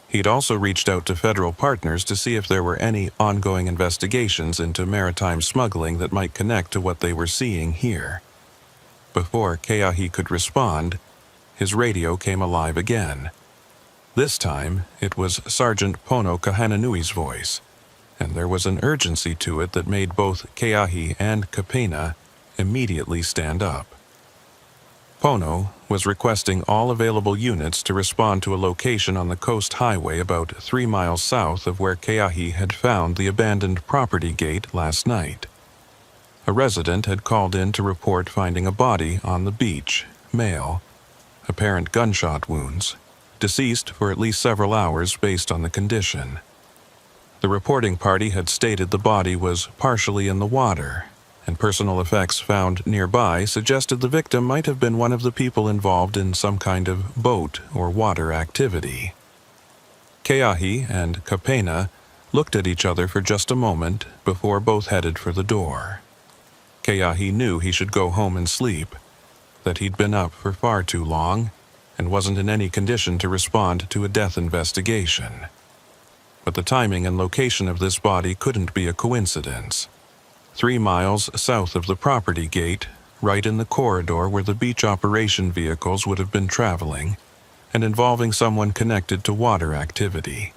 He'd also reached out to federal partners to see if there were any ongoing investigations into maritime smuggling that might connect to what they were seeing here. Before Keahi could respond, his radio came alive again. This time, it was Sergeant Pono Kahananui's voice, and there was an urgency to it that made both Keahi and Kapena immediately stand up. Pono was requesting all available units to respond to a location on the coast highway about 3 miles south of where Keahi had found the abandoned property gate last night. A resident had called in to report finding a body on the beach, male, apparent gunshot wounds, deceased for at least several hours based on the condition. The reporting party had stated the body was partially in the water, and personal effects found nearby suggested the victim might have been one of the people involved in some kind of boat or water activity. Keahi and Kapena looked at each other for just a moment before both headed for the door. Keahi knew he should go home and sleep, that he'd been up for far too long and wasn't in any condition to respond to a death investigation. But the timing and location of this body couldn't be a coincidence. 3 miles south of the property gate, right in the corridor where the beach operation vehicles would have been traveling, and involving someone connected to water activity.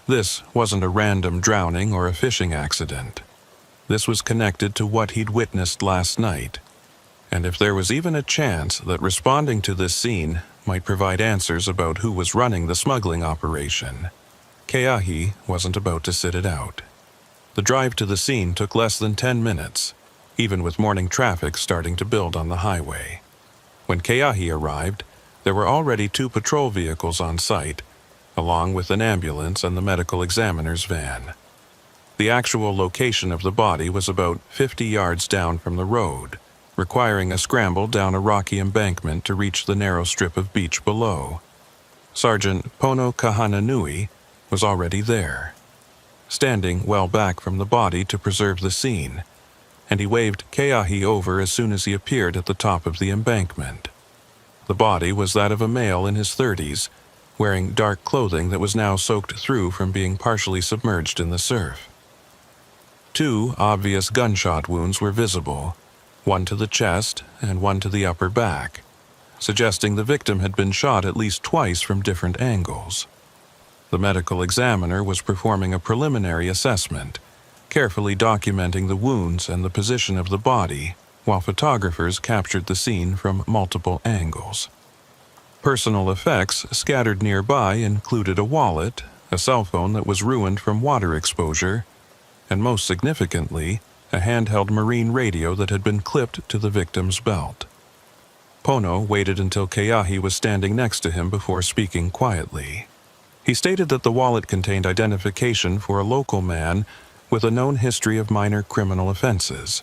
This wasn't a random drowning or a fishing accident. This was connected to what he'd witnessed last night, and if there was even a chance that responding to this scene might provide answers about who was running the smuggling operation, Keahi wasn't about to sit it out. The drive to the scene took less than 10 minutes, even with morning traffic starting to build on the highway. When Keahi arrived, there were already 2 patrol vehicles on site, along with an ambulance and the medical examiner's van. The actual location of the body was about 50 yards down from the road, requiring a scramble down a rocky embankment to reach the narrow strip of beach below. Sergeant Pono Kahananui was already there, standing well back from the body to preserve the scene, and he waved Keahi over as soon as he appeared at the top of the embankment. The body was that of a male in his 30s, wearing dark clothing that was now soaked through from being partially submerged in the surf. 2 obvious gunshot wounds were visible, one to the chest and one to the upper back, suggesting the victim had been shot at least twice from different angles. The medical examiner was performing a preliminary assessment, carefully documenting the wounds and the position of the body, while photographers captured the scene from multiple angles. Personal effects scattered nearby included a wallet, a cell phone that was ruined from water exposure, and most significantly, a handheld marine radio that had been clipped to the victim's belt. Pono waited until Keahi was standing next to him before speaking quietly. He stated that the wallet contained identification for a local man with a known history of minor criminal offenses,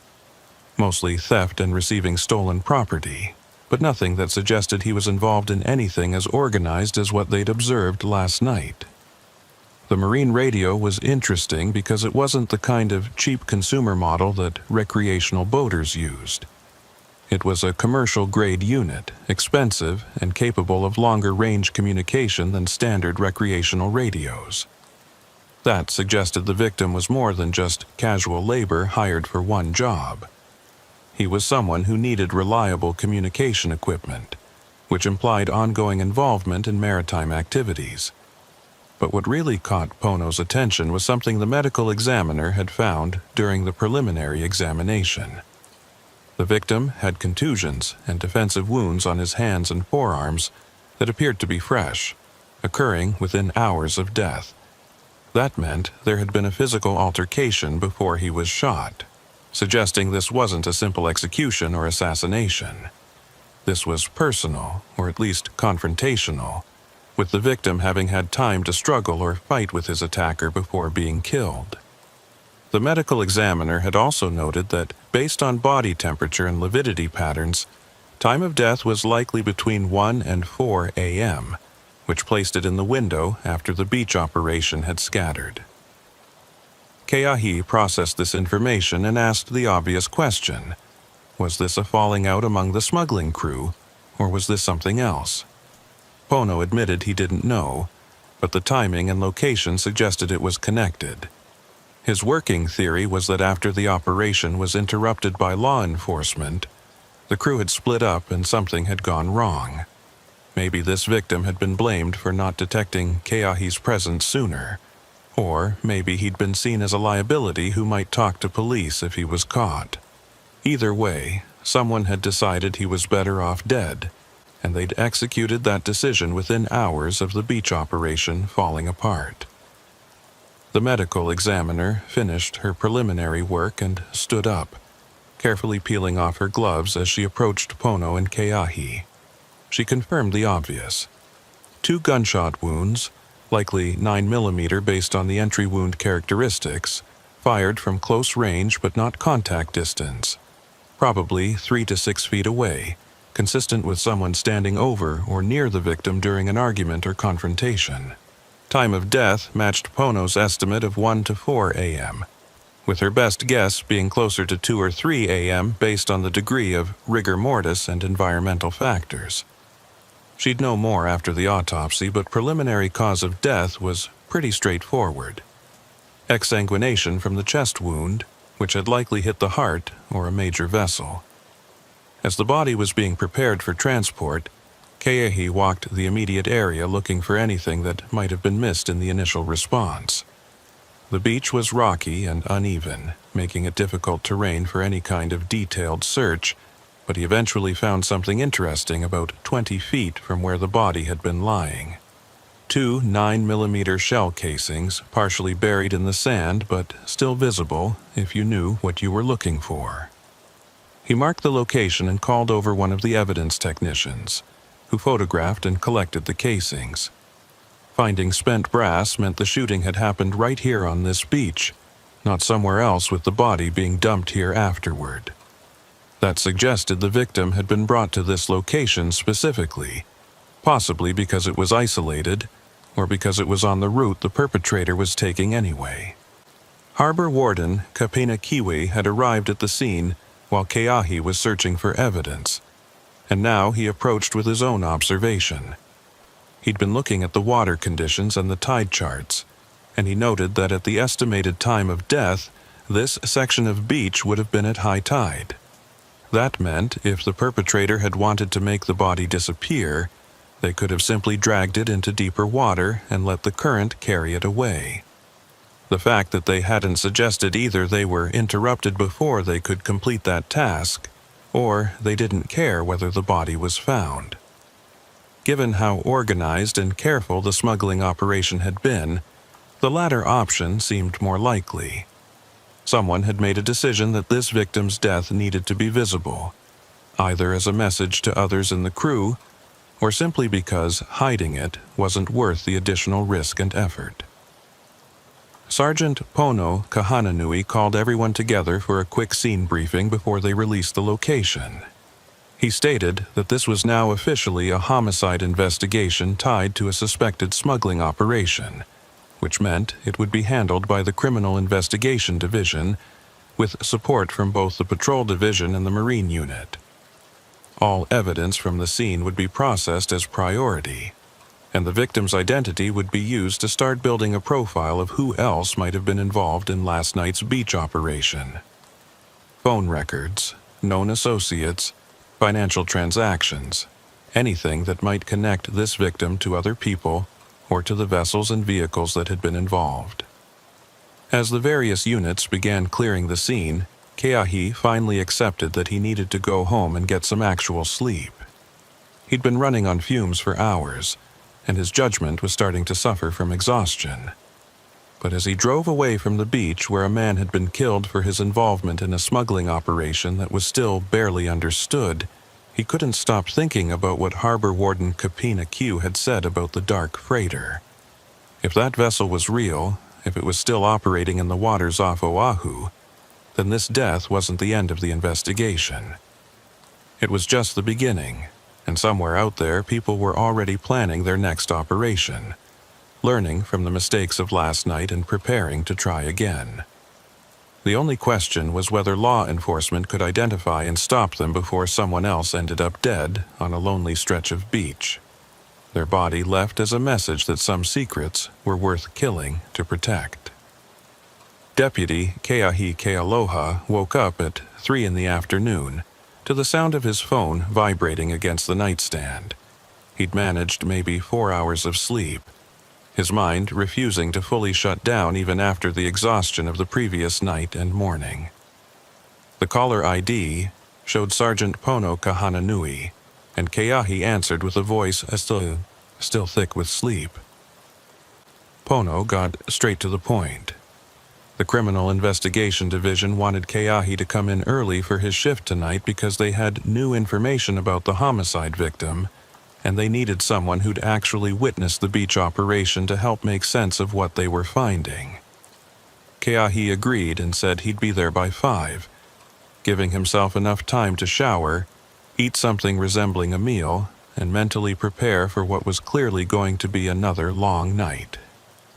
mostly theft and receiving stolen property, but nothing that suggested he was involved in anything as organized as what they'd observed last night. The marine radio was interesting because it wasn't the kind of cheap consumer model that recreational boaters used. It was a commercial-grade unit, expensive and capable of longer-range communication than standard recreational radios. That suggested the victim was more than just casual labor hired for one job. He was someone who needed reliable communication equipment, which implied ongoing involvement in maritime activities. But what really caught Pono's attention was something the medical examiner had found during the preliminary examination. The victim had contusions and defensive wounds on his hands and forearms that appeared to be fresh, occurring within hours of death. That meant there had been a physical altercation before he was shot, suggesting this wasn't a simple execution or assassination. This was personal, or at least confrontational, with the victim having had time to struggle or fight with his attacker before being killed. The medical examiner had also noted that, based on body temperature and lividity patterns, time of death was likely between 1 and 4 a.m., which placed it in the window after the beach operation had scattered. Keahi processed this information and asked the obvious question: was this a falling out among the smuggling crew, or was this something else? Pono admitted he didn't know, but the timing and location suggested it was connected. His working theory was that after the operation was interrupted by law enforcement, the crew had split up and something had gone wrong. Maybe this victim had been blamed for not detecting Keahi's presence sooner, or maybe he'd been seen as a liability who might talk to police if he was caught. Either way, someone had decided he was better off dead, and they'd executed that decision within hours of the beach operation falling apart. The medical examiner finished her preliminary work and stood up, carefully peeling off her gloves as she approached Pono and Keahi. She confirmed the obvious. 2 gunshot wounds, likely 9mm based on the entry wound characteristics, fired from close range but not contact distance, probably 3 to 6 feet away, consistent with someone standing over or near the victim during an argument or confrontation. Time of death matched Pono's estimate of 1 to 4 a.m., with her best guess being closer to 2 or 3 a.m. based on the degree of rigor mortis and environmental factors. She'd know more after the autopsy, but preliminary cause of death was pretty straightforward. Exsanguination from the chest wound, which had likely hit the heart or a major vessel. As the body was being prepared for transport, Keahi walked the immediate area looking for anything that might have been missed in the initial response. The beach was rocky and uneven, making it difficult terrain for any kind of detailed search, but he eventually found something interesting about 20 feet from where the body had been lying. 2 9mm shell casings, partially buried in the sand but still visible if you knew what you were looking for. He marked the location and called over one of the evidence technicians, who photographed and collected the casings. Finding spent brass meant the shooting had happened right here on this beach, not somewhere else with the body being dumped here afterward. That suggested the victim had been brought to this location specifically, possibly because it was isolated, or because it was on the route the perpetrator was taking anyway. Harbor Warden Kapina Kiwi had arrived at the scene while Keahi was searching for evidence, and now he approached with his own observation. He'd been looking at the water conditions and the tide charts, and he noted that at the estimated time of death, this section of beach would have been at high tide. That meant if the perpetrator had wanted to make the body disappear, they could have simply dragged it into deeper water and let the current carry it away. The fact that they hadn't suggested either they were interrupted before they could complete that task, or they didn't care whether the body was found. Given how organized and careful the smuggling operation had been, the latter option seemed more likely. Someone had made a decision that this victim's death needed to be visible, either as a message to others in the crew, or simply because hiding it wasn't worth the additional risk and effort. Sergeant Pono Kahananui called everyone together for a quick scene briefing before they released the location. He stated that this was now officially a homicide investigation tied to a suspected smuggling operation, which meant it would be handled by the Criminal Investigation Division, with support from both the Patrol Division and the Marine Unit. All evidence from the scene would be processed as priority, and the victim's identity would be used to start building a profile of who else might have been involved in last night's beach operation. Phone records, known associates, financial transactions, anything that might connect this victim to other people or to the vessels and vehicles that had been involved. As the various units began clearing the scene, Keahi finally accepted that he needed to go home and get some actual sleep. He'd been running on fumes for hours, and his judgment was starting to suffer from exhaustion. But as he drove away from the beach where a man had been killed for his involvement in a smuggling operation that was still barely understood, he couldn't stop thinking about what Harbor Warden Kapina Q had said about the dark freighter. If that vessel was real, if it was still operating in the waters off Oahu, then this death wasn't the end of the investigation. It was just the beginning, and somewhere out there people were already planning their next operation, learning from the mistakes of last night and preparing to try again. The only question was whether law enforcement could identify and stop them before someone else ended up dead on a lonely stretch of beach, their body left as a message that some secrets were worth killing to protect. Deputy Keahi Kealoha woke up at 3 in the afternoon to the sound of his phone vibrating against the nightstand. He'd managed maybe 4 hours of sleep, his mind refusing to fully shut down even after the exhaustion of the previous night and morning. The caller ID showed Sergeant Pono Kahananui, and Keahi answered with a voice still thick with sleep. Pono got straight to the point. The Criminal Investigation Division wanted Keahi to come in early for his shift tonight because they had new information about the homicide victim, and they needed someone who'd actually witnessed the beach operation to help make sense of what they were finding. Keahi agreed and said he'd be there by 5, giving himself enough time to shower, eat something resembling a meal, and mentally prepare for what was clearly going to be another long night.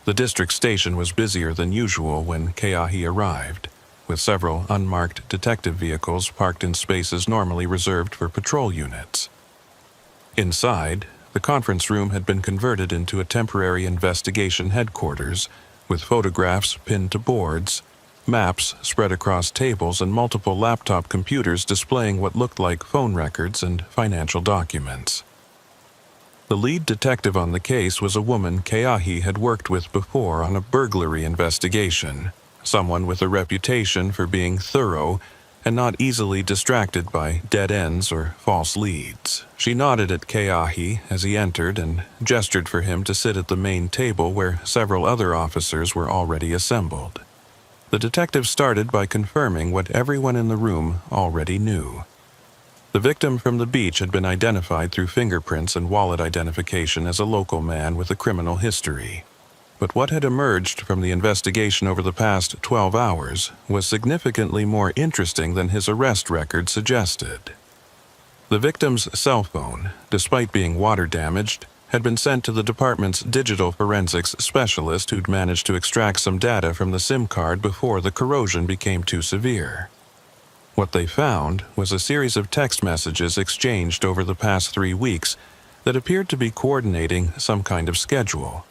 The district station was busier than usual when Keahi arrived, with several unmarked detective vehicles parked in spaces normally reserved for patrol units. Inside, the conference room had been converted into a temporary investigation headquarters, with photographs pinned to boards, maps spread across tables, and multiple laptop computers displaying what looked like phone records and financial documents. The lead detective on the case was a woman Keahi had worked with before on a burglary investigation, someone with a reputation for being thorough and not easily distracted by dead ends or false leads. She nodded at Keahi as he entered and gestured for him to sit at the main table where several other officers were already assembled. The detective started by confirming what everyone in the room already knew. The victim from the beach had been identified through fingerprints and wallet identification as a local man with a criminal history. But what had emerged from the investigation over the past 12 hours was significantly more interesting than his arrest record suggested. The victim's cell phone, despite being water damaged, had been sent to the department's digital forensics specialist who'd managed to extract some data from the SIM card before the corrosion became too severe. What they found was a series of text messages exchanged over the past 3 weeks that appeared to be coordinating some kind of schedule,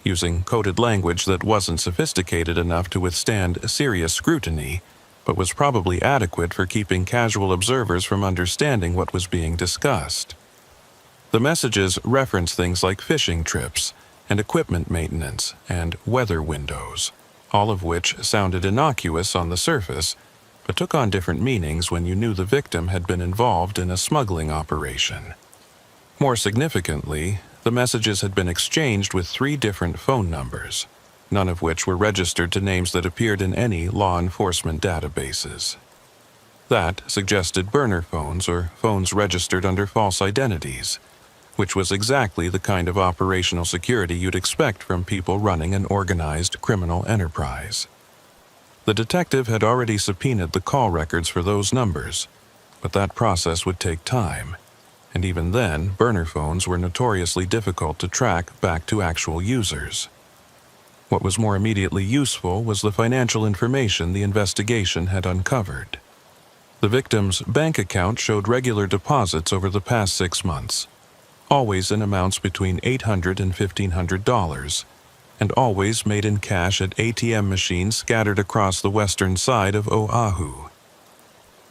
using coded language that wasn't sophisticated enough to withstand serious scrutiny, but was probably adequate for keeping casual observers from understanding what was being discussed. The messages referenced things like fishing trips and equipment maintenance and weather windows, all of which sounded innocuous on the surface, but took on different meanings when you knew the victim had been involved in a smuggling operation. More significantly, the messages had been exchanged with 3 different phone numbers, none of which were registered to names that appeared in any law enforcement databases. That suggested burner phones or phones registered under false identities, which was exactly the kind of operational security you'd expect from people running an organized criminal enterprise. The detective had already subpoenaed the call records for those numbers, but that process would take time, and even then, burner phones were notoriously difficult to track back to actual users. What was more immediately useful was the financial information the investigation had uncovered. The victim's bank account showed regular deposits over the past 6 months, always in amounts between $800 and $1,500, and always made in cash at ATM machines scattered across the western side of Oahu.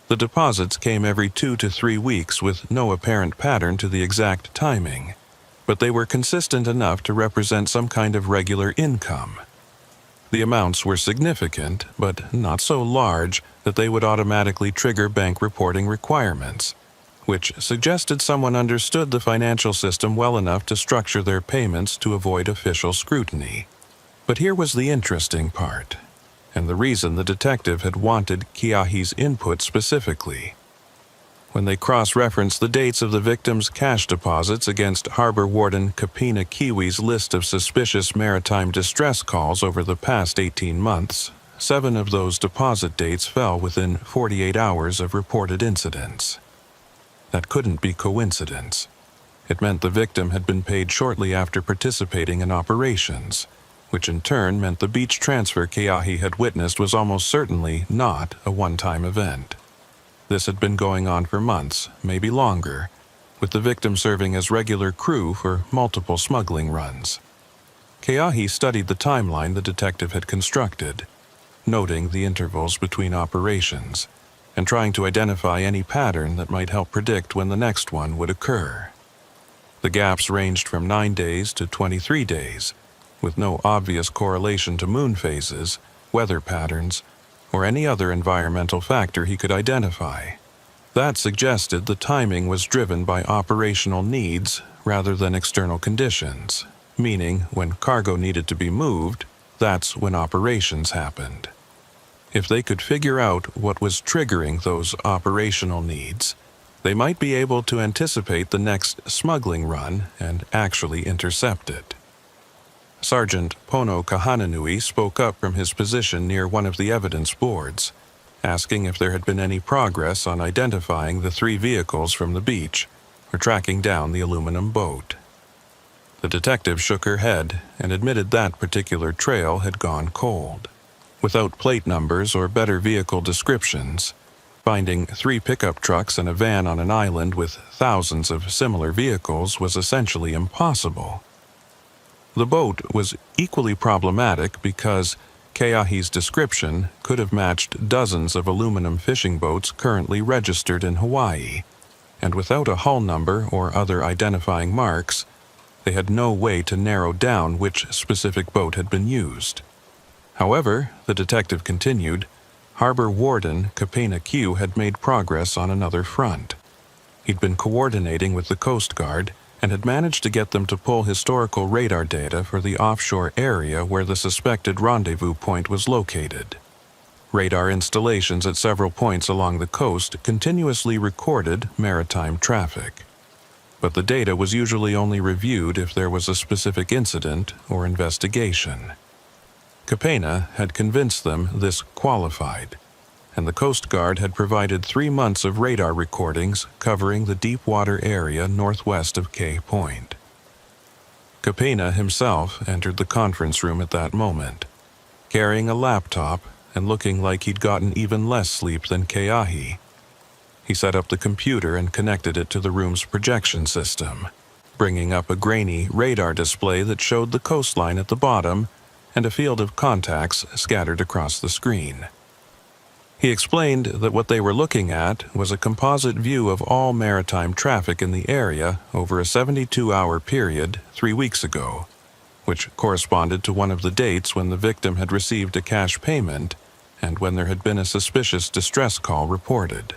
The deposits came every 2 to 3 weeks with no apparent pattern to the exact timing, but they were consistent enough to represent some kind of regular income. The amounts were significant, but not so large that they would automatically trigger bank reporting requirements, which suggested someone understood the financial system well enough to structure their payments to avoid official scrutiny. But here was the interesting part, and the reason the detective had wanted Keahi's input specifically. When they cross-referenced the dates of the victims' cash deposits against Harbor Warden Kapina Kiwi's list of suspicious maritime distress calls over the past 18 months, 7 of those deposit dates fell within 48 hours of reported incidents. That couldn't be coincidence. It meant the victim had been paid shortly after participating in operations, which in turn meant the beach transfer Keahi had witnessed was almost certainly not a one-time event. This had been going on for months, maybe longer, with the victim serving as regular crew for multiple smuggling runs. Keahi studied the timeline the detective had constructed, noting the intervals between operations, and trying to identify any pattern that might help predict when the next one would occur. The gaps ranged from 9 days to 23 days, with no obvious correlation to moon phases, weather patterns, or any other environmental factor he could identify. That suggested the timing was driven by operational needs rather than external conditions, meaning when cargo needed to be moved, that's when operations happened. If they could figure out what was triggering those operational needs, they might be able to anticipate the next smuggling run and actually intercept it. Sergeant Pono Kahananui spoke up from his position near one of the evidence boards, asking if there had been any progress on identifying the 3 vehicles from the beach or tracking down the aluminum boat. The detective shook her head and admitted that particular trail had gone cold. Without plate numbers or better vehicle descriptions, finding 3 pickup trucks and a van on an island with thousands of similar vehicles was essentially impossible. The boat was equally problematic because Keahi's description could have matched dozens of aluminum fishing boats currently registered in Hawaii, and without a hull number or other identifying marks, they had no way to narrow down which specific boat had been used. However, the detective continued, Harbor Warden Kapina Q had made progress on another front. He'd been coordinating with the Coast Guard and had managed to get them to pull historical radar data for the offshore area where the suspected rendezvous point was located. Radar installations at several points along the coast continuously recorded maritime traffic, but the data was usually only reviewed if there was a specific incident or investigation. Kapena had convinced them this qualified, and the Coast Guard had provided 3 months of radar recordings covering the deep water area northwest of Key Point. Kapena himself entered the conference room at that moment, carrying a laptop and looking like he'd gotten even less sleep than Keahi. He set up the computer and connected it to the room's projection system, bringing up a grainy radar display that showed the coastline at the bottom and a field of contacts scattered across the screen. He explained that what they were looking at was a composite view of all maritime traffic in the area over a 72-hour period 3 weeks ago, which corresponded to one of the dates when the victim had received a cash payment and when there had been a suspicious distress call reported.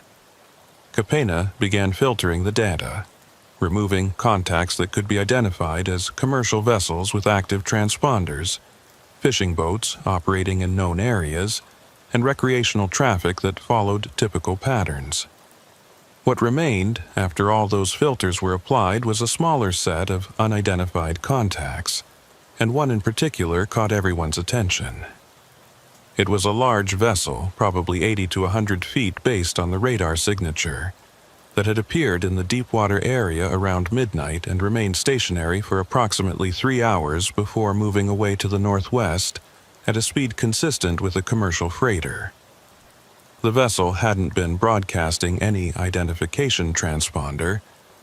Kapena began filtering the data, removing contacts that could be identified as commercial vessels with active transponders, fishing boats operating in known areas, and recreational traffic that followed typical patterns. What remained, after all those filters were applied, was a smaller set of unidentified contacts, and one in particular caught everyone's attention. It was a large vessel, probably 80 to 100 feet based on the radar signature, that had appeared in the deep water area around midnight and remained stationary for approximately 3 hours before moving away to the northwest at a speed consistent with a commercial freighter. The vessel hadn't been broadcasting any identification transponder,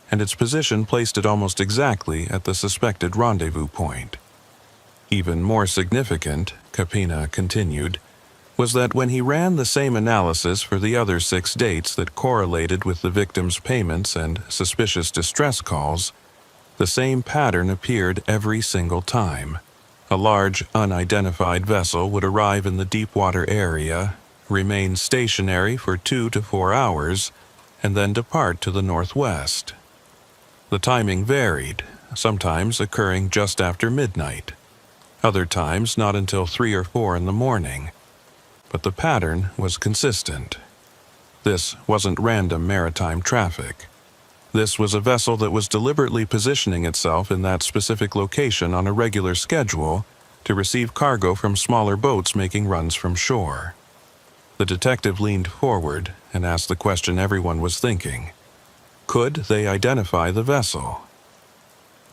and its position placed it almost exactly at the suspected rendezvous point. Even more significant, Kapina continued, was that when he ran the same analysis for the other 6 dates that correlated with the victim's payments and suspicious distress calls, the same pattern appeared every single time. A large, unidentified vessel would arrive in the deep water area, remain stationary for 2 to 4 hours, and then depart to the northwest. The timing varied, sometimes occurring just after midnight. Other times not until 3 or 4 in the morning. But the pattern was consistent. This wasn't random maritime traffic. This was a vessel that was deliberately positioning itself in that specific location on a regular schedule to receive cargo from smaller boats making runs from shore. The detective leaned forward and asked the question everyone was thinking. Could they identify the vessel?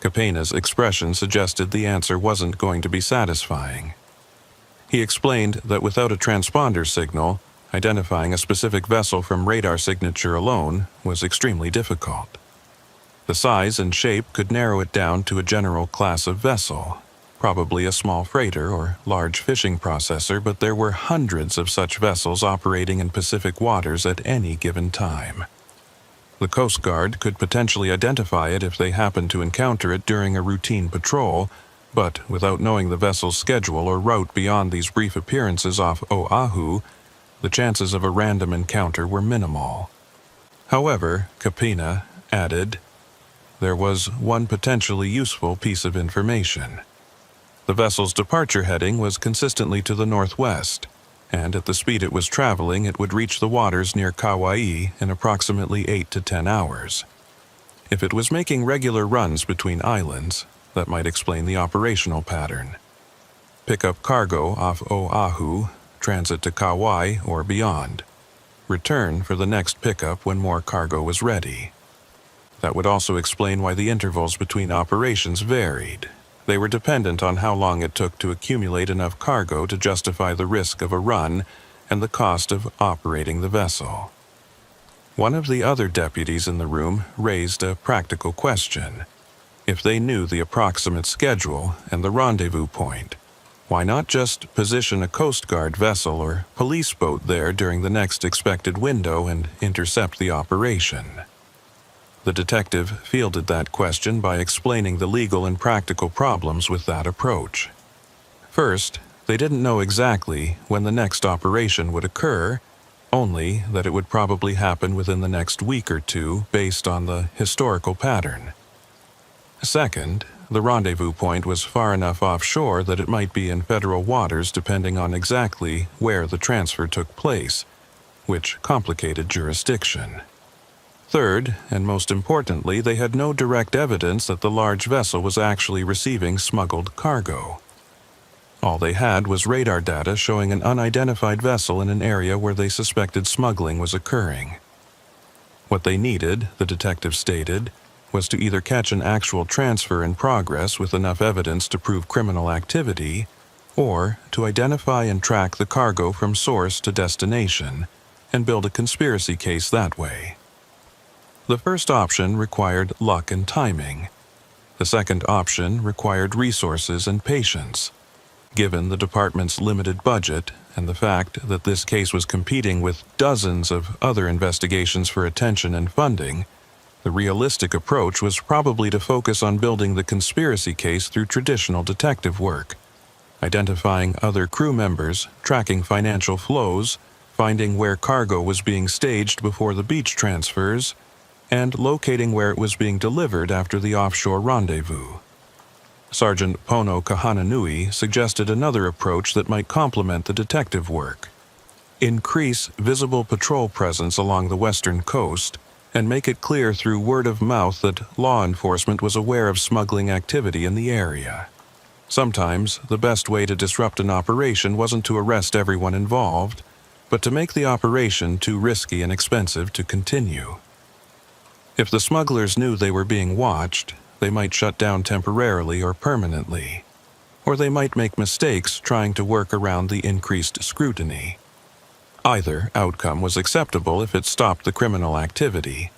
Kapena's expression suggested the answer wasn't going to be satisfying. He explained that without a transponder signal, identifying a specific vessel from radar signature alone was extremely difficult. The size and shape could narrow it down to a general class of vessel, probably a small freighter or large fishing processor, but there were hundreds of such vessels operating in Pacific waters at any given time. The Coast Guard could potentially identify it if they happened to encounter it during a routine patrol, but without knowing the vessel's schedule or route beyond these brief appearances off Oahu, the chances of a random encounter were minimal. However, Kapena added, there was one potentially useful piece of information. The vessel's departure heading was consistently to the northwest, and at the speed it was traveling, it would reach the waters near Kauai in approximately 8 to 10 hours. If it was making regular runs between islands, that might explain the operational pattern. Pick up cargo off Oahu, transit to Kauai or beyond. Return for the next pickup when more cargo was ready. That would also explain why the intervals between operations varied. They were dependent on how long it took to accumulate enough cargo to justify the risk of a run and the cost of operating the vessel. One of the other deputies in the room raised a practical question. If they knew the approximate schedule and the rendezvous point, why not just position a Coast Guard vessel or police boat there during the next expected window and intercept the operation? The detective fielded that question by explaining the legal and practical problems with that approach. First, they didn't know exactly when the next operation would occur, only that it would probably happen within the next week or two based on the historical pattern. Second, the rendezvous point was far enough offshore that it might be in federal waters depending on exactly where the transfer took place, which complicated jurisdiction. Third, and most importantly, they had no direct evidence that the large vessel was actually receiving smuggled cargo. All they had was radar data showing an unidentified vessel in an area where they suspected smuggling was occurring. What they needed, the detective stated, was to either catch an actual transfer in progress with enough evidence to prove criminal activity, or to identify and track the cargo from source to destination and build a conspiracy case that way. The first option required luck and timing. The second option required resources and patience. Given the department's limited budget and the fact that this case was competing with dozens of other investigations for attention and funding, the realistic approach was probably to focus on building the conspiracy case through traditional detective work, identifying other crew members, tracking financial flows, finding where cargo was being staged before the beach transfers, and locating where it was being delivered after the offshore rendezvous. Sergeant Pono Kahananui suggested another approach that might complement the detective work. Increase visible patrol presence along the western coast and make it clear through word of mouth that law enforcement was aware of smuggling activity in the area. Sometimes, the best way to disrupt an operation wasn't to arrest everyone involved, but to make the operation too risky and expensive to continue. If the smugglers knew they were being watched, they might shut down temporarily or permanently, or they might make mistakes trying to work around the increased scrutiny. Either outcome was acceptable if it stopped the criminal activity,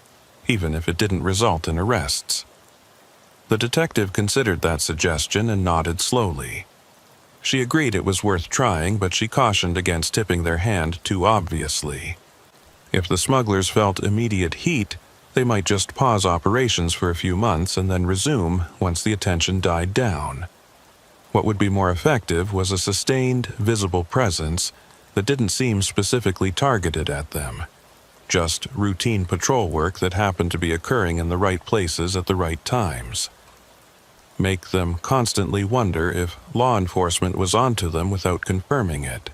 even if it didn't result in arrests. The detective considered that suggestion and nodded slowly. She agreed it was worth trying, but she cautioned against tipping their hand too obviously. If the smugglers felt immediate heat, they might just pause operations for a few months and then resume once the attention died down. What would be more effective was a sustained, visible presence that didn't seem specifically targeted at them, just routine patrol work that happened to be occurring in the right places at the right times. make them constantly wonder if law enforcement was onto them without confirming it,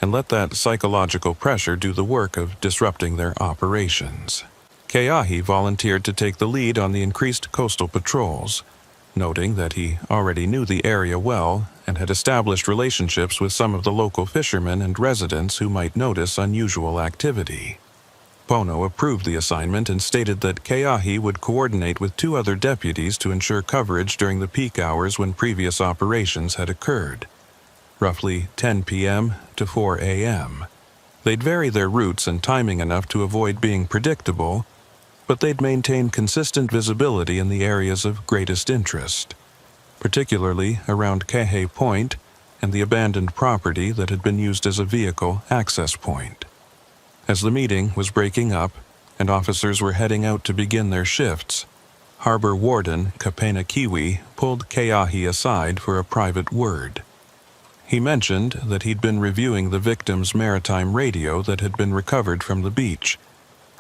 and let that psychological pressure do the work of disrupting their operations. Keahi volunteered to take the lead on the increased coastal patrols, noting that he already knew the area well and had established relationships with some of the local fishermen and residents who might notice unusual activity. Pono approved the assignment and stated that Keahi would coordinate with 2 other deputies to ensure coverage during the peak hours when previous operations had occurred, roughly 10 p.m. to 4 a.m. They'd vary their routes and timing enough to avoid being predictable, but they'd maintain consistent visibility in the areas of greatest interest, particularly around Kehe Point and the abandoned property that had been used as a vehicle access point. As the meeting was breaking up and officers were heading out to begin their shifts, Harbor Warden Kapena Kiwi pulled Keahi aside for a private word. He mentioned that he'd been reviewing the victim's maritime radio that had been recovered from the beach,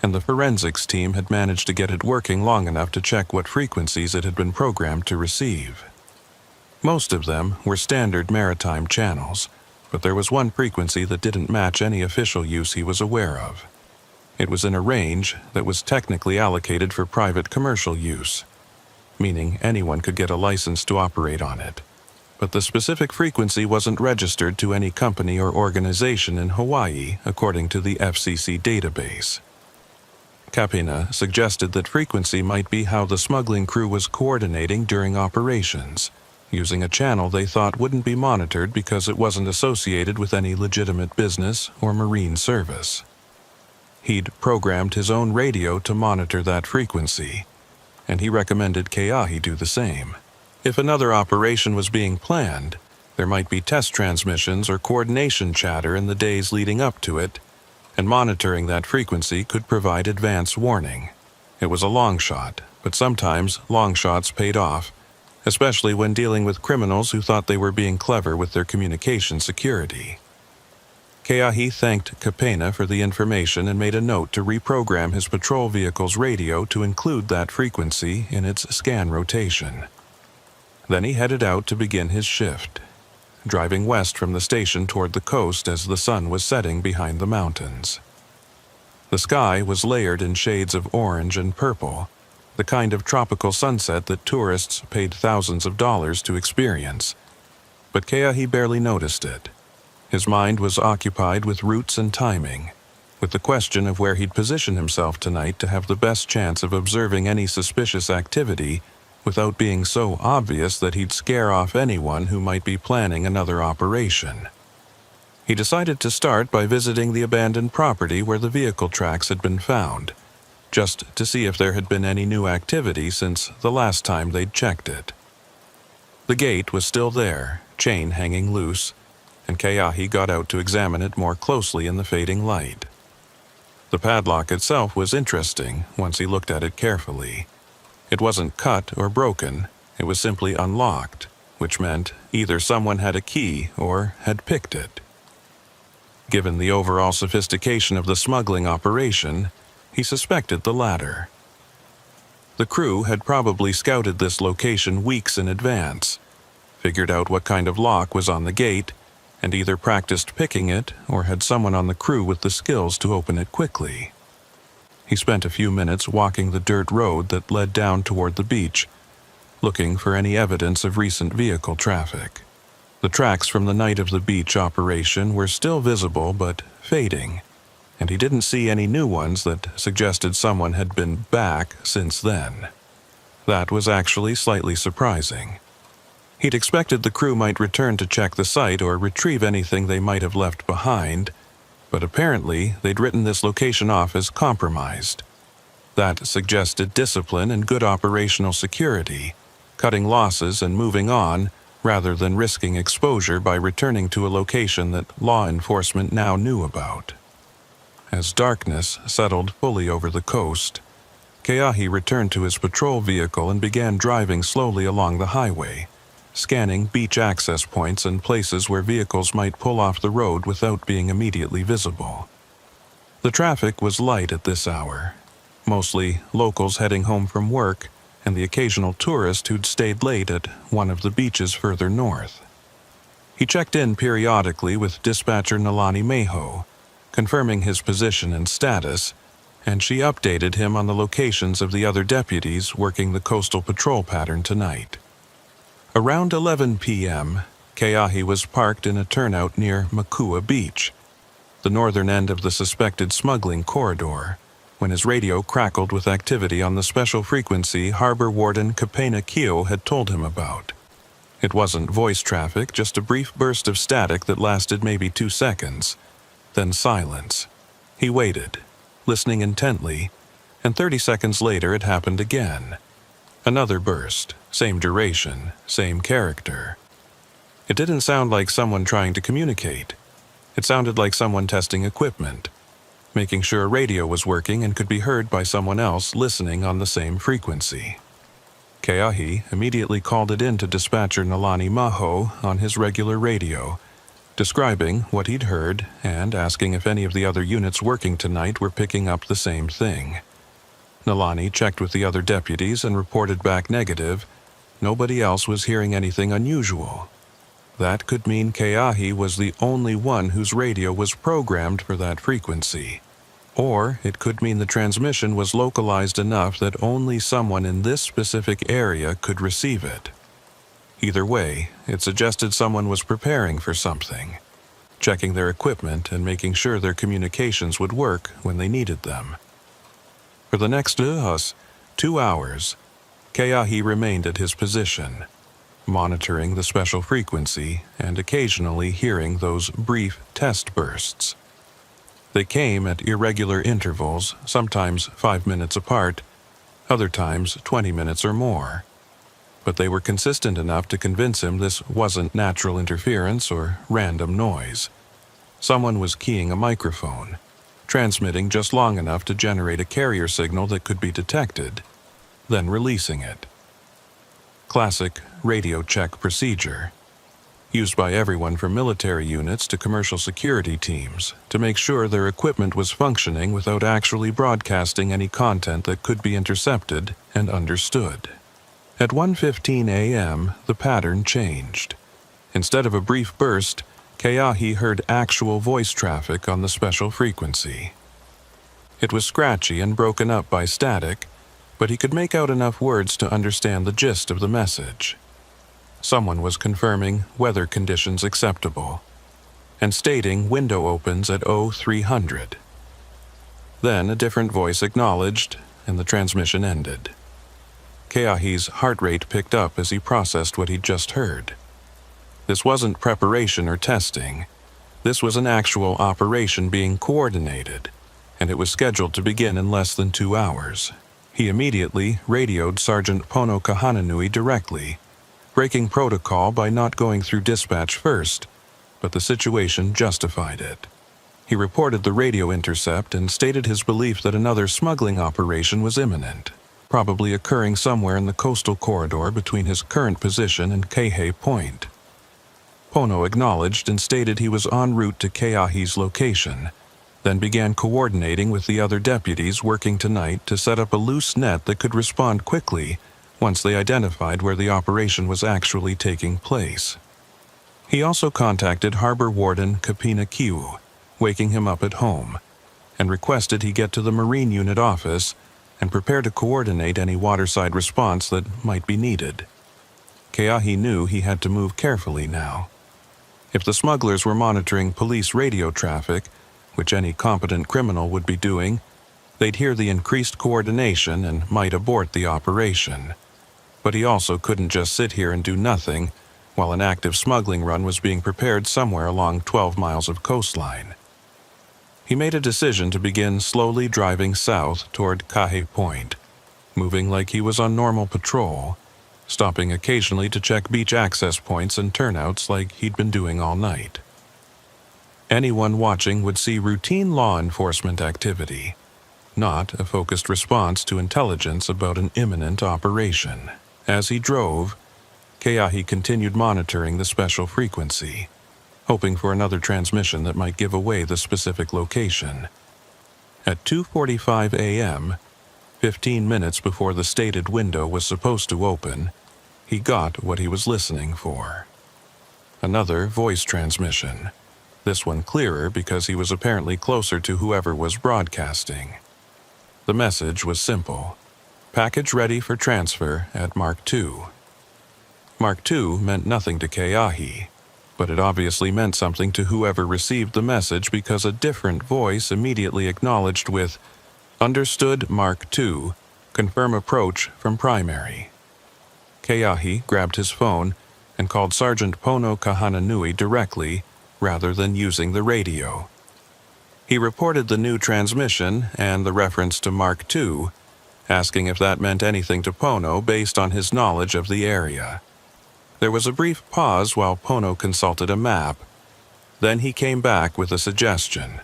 and the forensics team had managed to get it working long enough to check what frequencies it had been programmed to receive. Most of them were standard maritime channels, but there was one frequency that didn't match any official use he was aware of. It was in a range that was technically allocated for private commercial use, meaning anyone could get a license to operate on it. But the specific frequency wasn't registered to any company or organization in Hawaii according to the FCC database. Kapena suggested that frequency might be how the smuggling crew was coordinating during operations, using a channel they thought wouldn't be monitored because it wasn't associated with any legitimate business or marine service. He'd programmed his own radio to monitor that frequency, and he recommended Keahi do the same. If another operation was being planned, there might be test transmissions or coordination chatter in the days leading up to it, and monitoring that frequency could provide advance warning. It was a long shot, but sometimes long shots paid off, especially when dealing with criminals who thought they were being clever with their communication security. Keahi thanked Kapena for the information and made a note to reprogram his patrol vehicle's radio to include that frequency in its scan rotation. Then he headed out to begin his shift, driving west from the station toward the coast as the sun was setting behind the mountains. The sky was layered in shades of orange and purple, the kind of tropical sunset that tourists paid thousands of dollars to experience. But Keahi barely noticed it. His mind was occupied with routes and timing, with the question of where he'd position himself tonight to have the best chance of observing any suspicious activity without being so obvious that he'd scare off anyone who might be planning another operation. He decided to start by visiting the abandoned property where the vehicle tracks had been found, just to see if there had been any new activity since the last time they'd checked it. The gate was still there, chain hanging loose, and Keahi got out to examine it more closely in the fading light. The padlock itself was interesting once he looked at it carefully. It wasn't cut or broken, it was simply unlocked, which meant either someone had a key or had picked it. Given the overall sophistication of the smuggling operation, he suspected the latter. The crew had probably scouted this location weeks in advance, figured out what kind of lock was on the gate, and either practiced picking it or had someone on the crew with the skills to open it quickly. He spent a few minutes walking the dirt road that led down toward the beach, looking for any evidence of recent vehicle traffic. The tracks from the night of the beach operation were still visible but fading, and he didn't see any new ones that suggested someone had been back since then. That was actually slightly surprising. He'd expected the crew might return to check the site or retrieve anything they might have left behind, but apparently they'd written this location off as compromised. That suggested discipline and good operational security, cutting losses and moving on, rather than risking exposure by returning to a location that law enforcement now knew about. As darkness settled fully over the coast, Keahi returned to his patrol vehicle and began driving slowly along the highway, scanning beach access points and places where vehicles might pull off the road without being immediately visible. The traffic was light at this hour, mostly locals heading home from work and the occasional tourist who'd stayed late at one of the beaches further north. He checked in periodically with dispatcher Nalani Meho, confirming his position and status, and she updated him on the locations of the other deputies working the coastal patrol pattern tonight. Around 11 p.m., Keahi was parked in a turnout near Makua Beach, the northern end of the suspected smuggling corridor, when his radio crackled with activity on the special frequency Harbor Warden Kapena Kio had told him about. It wasn't voice traffic, just a brief burst of static that lasted maybe 2 seconds, then silence. He waited, listening intently, and 30 seconds later it happened again. Another burst, same duration, same character. It didn't sound like someone trying to communicate. It sounded like someone testing equipment, making sure a radio was working and could be heard by someone else listening on the same frequency. Keahi immediately called it in to dispatcher Nalani Maho on his regular radio, describing what he'd heard and asking if any of the other units working tonight were picking up the same thing. Nalani checked with the other deputies and reported back negative. Nobody else was hearing anything unusual. That could mean Keahi was the only one whose radio was programmed for that frequency. Or it could mean the transmission was localized enough that only someone in this specific area could receive it. Either way, it suggested someone was preparing for something, checking their equipment and making sure their communications would work when they needed them. For the next 2 hours, Keahi remained at his position, monitoring the special frequency and occasionally hearing those brief test bursts. They came at irregular intervals, sometimes 5 minutes apart, other times 20 minutes or more. But they were consistent enough to convince him this wasn't natural interference or random noise. Someone was keying a microphone, transmitting just long enough to generate a carrier signal that could be detected, then releasing it. Classic radio check procedure, used by everyone from military units to commercial security teams to make sure their equipment was functioning without actually broadcasting any content that could be intercepted and understood. At 1:15 a.m., the pattern changed. Instead of a brief burst, Keahi heard actual voice traffic on the special frequency. It was scratchy and broken up by static, but he could make out enough words to understand the gist of the message. Someone was confirming weather conditions acceptable, and stating window opens at 0300. Then a different voice acknowledged, and the transmission ended. Keahi's heart rate picked up as he processed what he'd just heard. This wasn't preparation or testing. This was an actual operation being coordinated, and it was scheduled to begin in less than 2 hours. He immediately radioed Sergeant Pono Kahananui directly, breaking protocol by not going through dispatch first, but the situation justified it. He reported the radio intercept and stated his belief that another smuggling operation was imminent, probably occurring somewhere in the coastal corridor between his current position and Kihei Point. Pono acknowledged and stated he was en route to Keahi's location, then began coordinating with the other deputies working tonight to set up a loose net that could respond quickly once they identified where the operation was actually taking place. He also contacted Harbor Warden Kapena Kiu, waking him up at home, and requested he get to the Marine Unit office and prepare to coordinate any waterside response that might be needed. Keahi knew he had to move carefully now. If the smugglers were monitoring police radio traffic, which any competent criminal would be doing, they'd hear the increased coordination and might abort the operation. But he also couldn't just sit here and do nothing while an active smuggling run was being prepared somewhere along 12 miles of coastline. He made a decision to begin slowly driving south toward Kihei Point, moving like he was on normal patrol, stopping occasionally to check beach access points and turnouts like he'd been doing all night. Anyone watching would see routine law enforcement activity, not a focused response to intelligence about an imminent operation. As he drove, Keahi continued monitoring the special frequency, hoping for another transmission that might give away the specific location. At 2:45 a.m., 15 minutes before the stated window was supposed to open, he got what he was listening for. Another voice transmission, this one clearer because he was apparently closer to whoever was broadcasting. The message was simple: package ready for transfer at Mark II. Mark II meant nothing to Keahi, but it obviously meant something to whoever received the message because a different voice immediately acknowledged with, "Understood, Mark II. Confirm approach from primary." Keahi grabbed his phone and called Sergeant Pono Kahananui directly, rather than using the radio. He reported the new transmission and the reference to Mark II, asking if that meant anything to Pono based on his knowledge of the area. There was a brief pause while Pono consulted a map. Then he came back with a suggestion.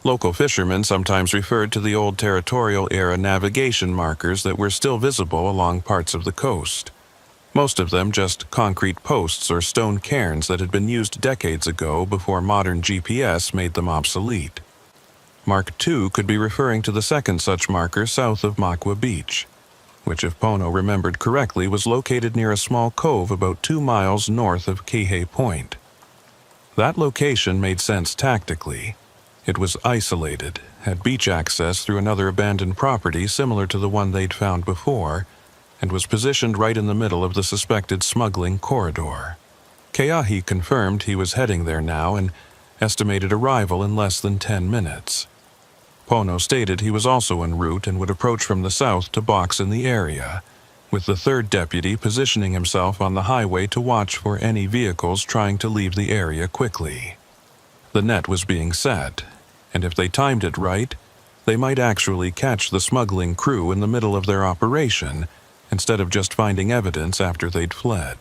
Local fishermen sometimes referred to the old territorial-era navigation markers that were still visible along parts of the coast. Most of them just concrete posts or stone cairns that had been used decades ago before modern GPS made them obsolete. Mark II could be referring to the second such marker south of Makua Beach, which, if Pono remembered correctly, was located near a small cove about 2 miles north of Kihei Point. That location made sense tactically. It was isolated, had beach access through another abandoned property similar to the one they'd found before, and was positioned right in the middle of the suspected smuggling corridor. Keahi confirmed he was heading there now and estimated arrival in less than 10 minutes. Pono stated he was also en route and would approach from the south to box in the area, with the third deputy positioning himself on the highway to watch for any vehicles trying to leave the area quickly. The net was being set, and if they timed it right, they might actually catch the smuggling crew in the middle of their operation, instead of just finding evidence after they'd fled.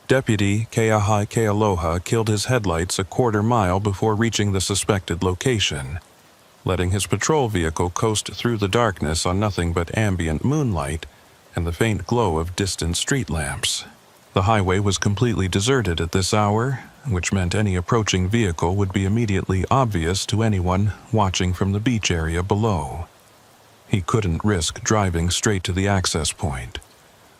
Deputy Keahi Kealoha killed his headlights a quarter-mile before reaching the suspected location, letting his patrol vehicle coast through the darkness on nothing but ambient moonlight and the faint glow of distant street lamps. The highway was completely deserted at this hour, which meant any approaching vehicle would be immediately obvious to anyone watching from the beach area below. He couldn't risk driving straight to the access point,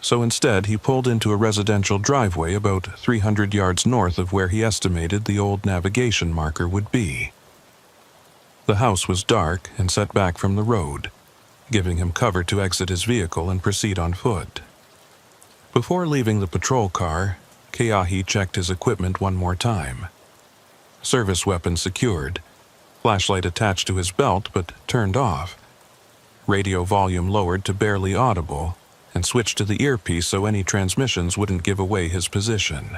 so instead he pulled into a residential driveway about 300 yards north of where he estimated the old navigation marker would be. The house was dark and set back from the road, giving him cover to exit his vehicle and proceed on foot. Before leaving the patrol car, Keahi checked his equipment one more time. Service weapon secured, flashlight attached to his belt but turned off, radio volume lowered to barely audible, and switched to the earpiece so any transmissions wouldn't give away his position.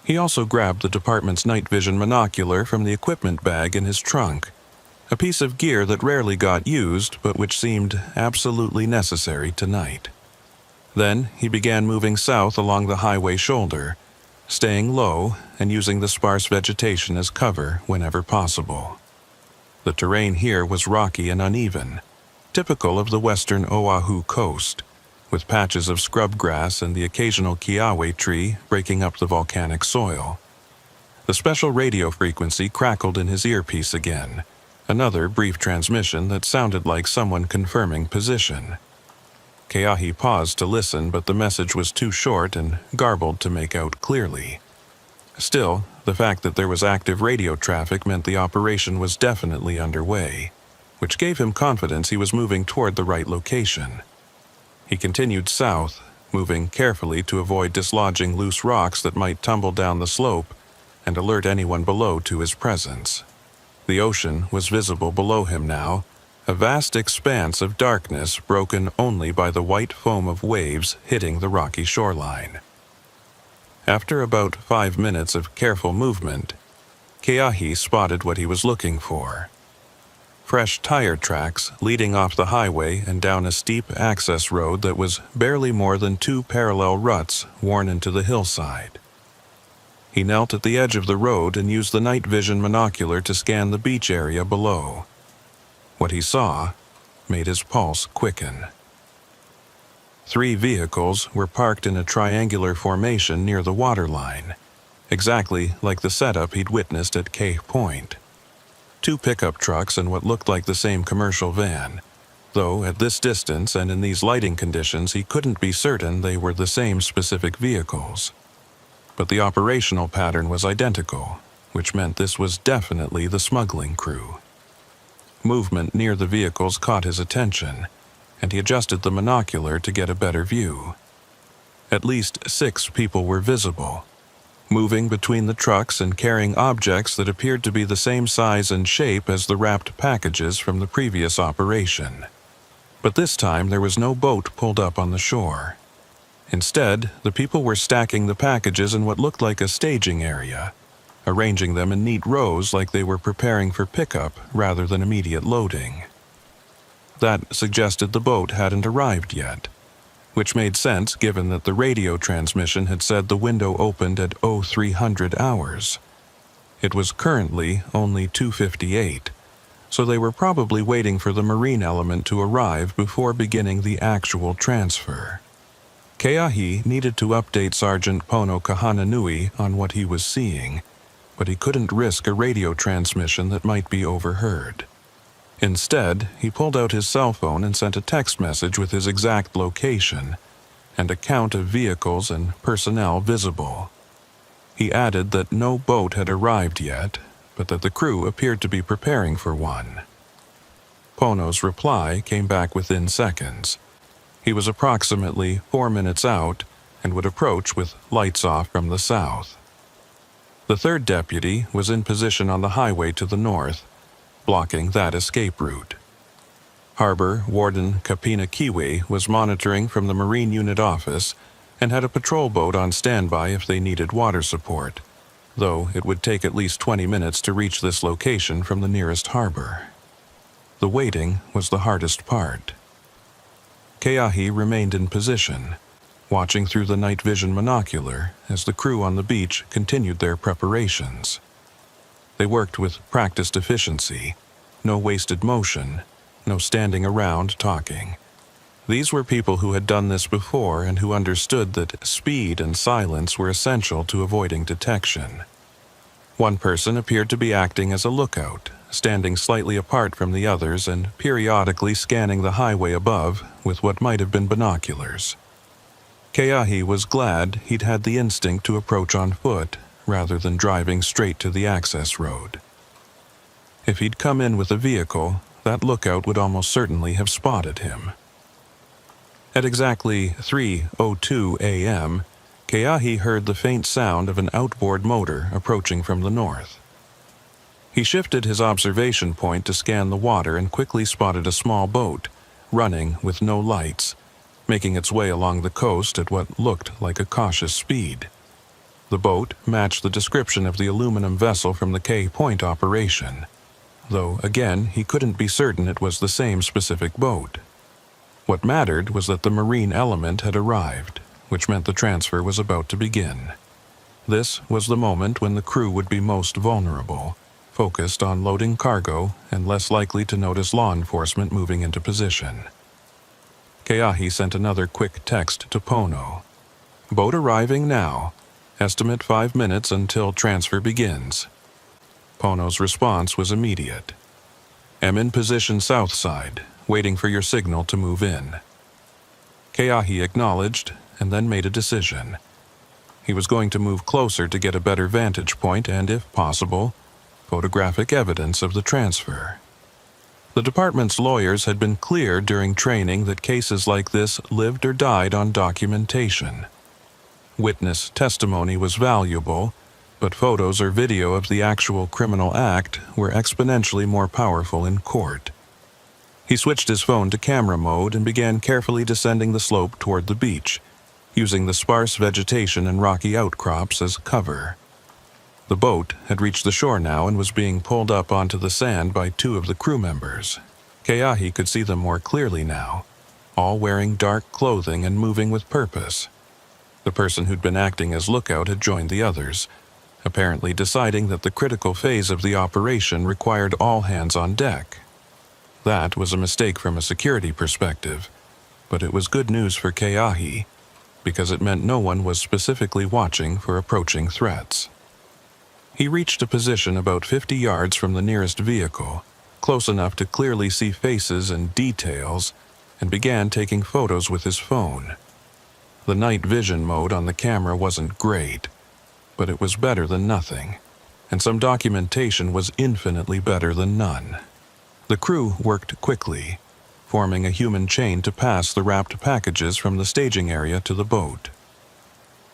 He also grabbed the department's night vision monocular from the equipment bag in his trunk, a piece of gear that rarely got used but which seemed absolutely necessary tonight. Then he began moving south along the highway shoulder, staying low and using the sparse vegetation as cover whenever possible. The terrain here was rocky and uneven, typical of the western Oahu coast, with patches of scrub grass and the occasional kiawe tree breaking up the volcanic soil. The special radio frequency crackled in his earpiece again, another brief transmission that sounded like someone confirming position. Keahi paused to listen, but the message was too short and garbled to make out clearly. Still, the fact that there was active radio traffic meant the operation was definitely underway, which gave him confidence he was moving toward the right location. He continued south, moving carefully to avoid dislodging loose rocks that might tumble down the slope and alert anyone below to his presence. The ocean was visible below him now, a vast expanse of darkness broken only by the white foam of waves hitting the rocky shoreline. After about 5 minutes of careful movement, Keahi spotted what he was looking for. Fresh tire tracks leading off the highway and down a steep access road that was barely more than 2 parallel ruts worn into the hillside. He knelt at the edge of the road and used the night vision monocular to scan the beach area below. What he saw made his pulse quicken. 3 vehicles were parked in a triangular formation near the waterline, exactly like the setup he'd witnessed at Kihei Point. 2 pickup trucks and what looked like the same commercial van, though at this distance and in these lighting conditions he couldn't be certain they were the same specific vehicles. But the operational pattern was identical, which meant this was definitely the smuggling crew. Movement near the vehicles caught his attention, and he adjusted the monocular to get a better view. At least 6 people were visible, moving between the trucks and carrying objects that appeared to be the same size and shape as the wrapped packages from the previous operation. But this time there was no boat pulled up on the shore. Instead, the people were stacking the packages in what looked like a staging area, arranging them in neat rows like they were preparing for pickup rather than immediate loading. That suggested the boat hadn't arrived yet, which made sense given that the radio transmission had said the window opened at 0300 hours. It was currently only 2:58, so they were probably waiting for the marine element to arrive before beginning the actual transfer. Keahi needed to update Sergeant Pono Kahananui on what he was seeing, but he couldn't risk a radio transmission that might be overheard. Instead, he pulled out his cell phone and sent a text message with his exact location and a count of vehicles and personnel visible. He added that no boat had arrived yet, but that the crew appeared to be preparing for one. Pono's reply came back within seconds. He was approximately 4 minutes out and would approach with lights off from the south. The third deputy was in position on the highway to the north, blocking that escape route. Harbor Warden Kapina Kiwi was monitoring from the Marine Unit office and had a patrol boat on standby if they needed water support, though it would take at least 20 minutes to reach this location from the nearest harbor. The waiting was the hardest part. Keahi remained in position, watching through the night vision monocular as the crew on the beach continued their preparations. They worked with practiced efficiency, no wasted motion, no standing around talking. These were people who had done this before and who understood that speed and silence were essential to avoiding detection. One person appeared to be acting as a lookout, standing slightly apart from the others and periodically scanning the highway above with what might have been binoculars. Keahi was glad he'd had the instinct to approach on foot rather than driving straight to the access road. If he'd come in with a vehicle, that lookout would almost certainly have spotted him. At exactly 3:02 a.m., Keahi heard the faint sound of an outboard motor approaching from the north. He shifted his observation point to scan the water and quickly spotted a small boat, running with no lights, making its way along the coast at what looked like a cautious speed. The boat matched the description of the aluminum vessel from the K Point operation, though again he couldn't be certain it was the same specific boat. What mattered was that the marine element had arrived, which meant the transfer was about to begin. This was the moment when the crew would be most vulnerable, focused on loading cargo and less likely to notice law enforcement moving into position. Keahi sent another quick text to Pono. "Boat arriving now. Estimate 5 minutes until transfer begins." Pono's response was immediate. "Am in position south side, waiting for your signal to move in." Keahi acknowledged and then made a decision. He was going to move closer to get a better vantage point and, if possible, photographic evidence of the transfer. The department's lawyers had been clear during training that cases like this lived or died on documentation. Witness testimony was valuable, but photos or video of the actual criminal act were exponentially more powerful in court. He switched his phone to camera mode and began carefully descending the slope toward the beach, using the sparse vegetation and rocky outcrops as cover. The boat had reached the shore now and was being pulled up onto the sand by 2 of the crew members. Keahi could see them more clearly now, all wearing dark clothing and moving with purpose. The person who'd been acting as lookout had joined the others, apparently deciding that the critical phase of the operation required all hands on deck. That was a mistake from a security perspective, but it was good news for Keahi, because it meant no one was specifically watching for approaching threats. He reached a position about 50 yards from the nearest vehicle, close enough to clearly see faces and details, and began taking photos with his phone. The night vision mode on the camera wasn't great, but it was better than nothing, and some documentation was infinitely better than none. The crew worked quickly, forming a human chain to pass the wrapped packages from the staging area to the boat.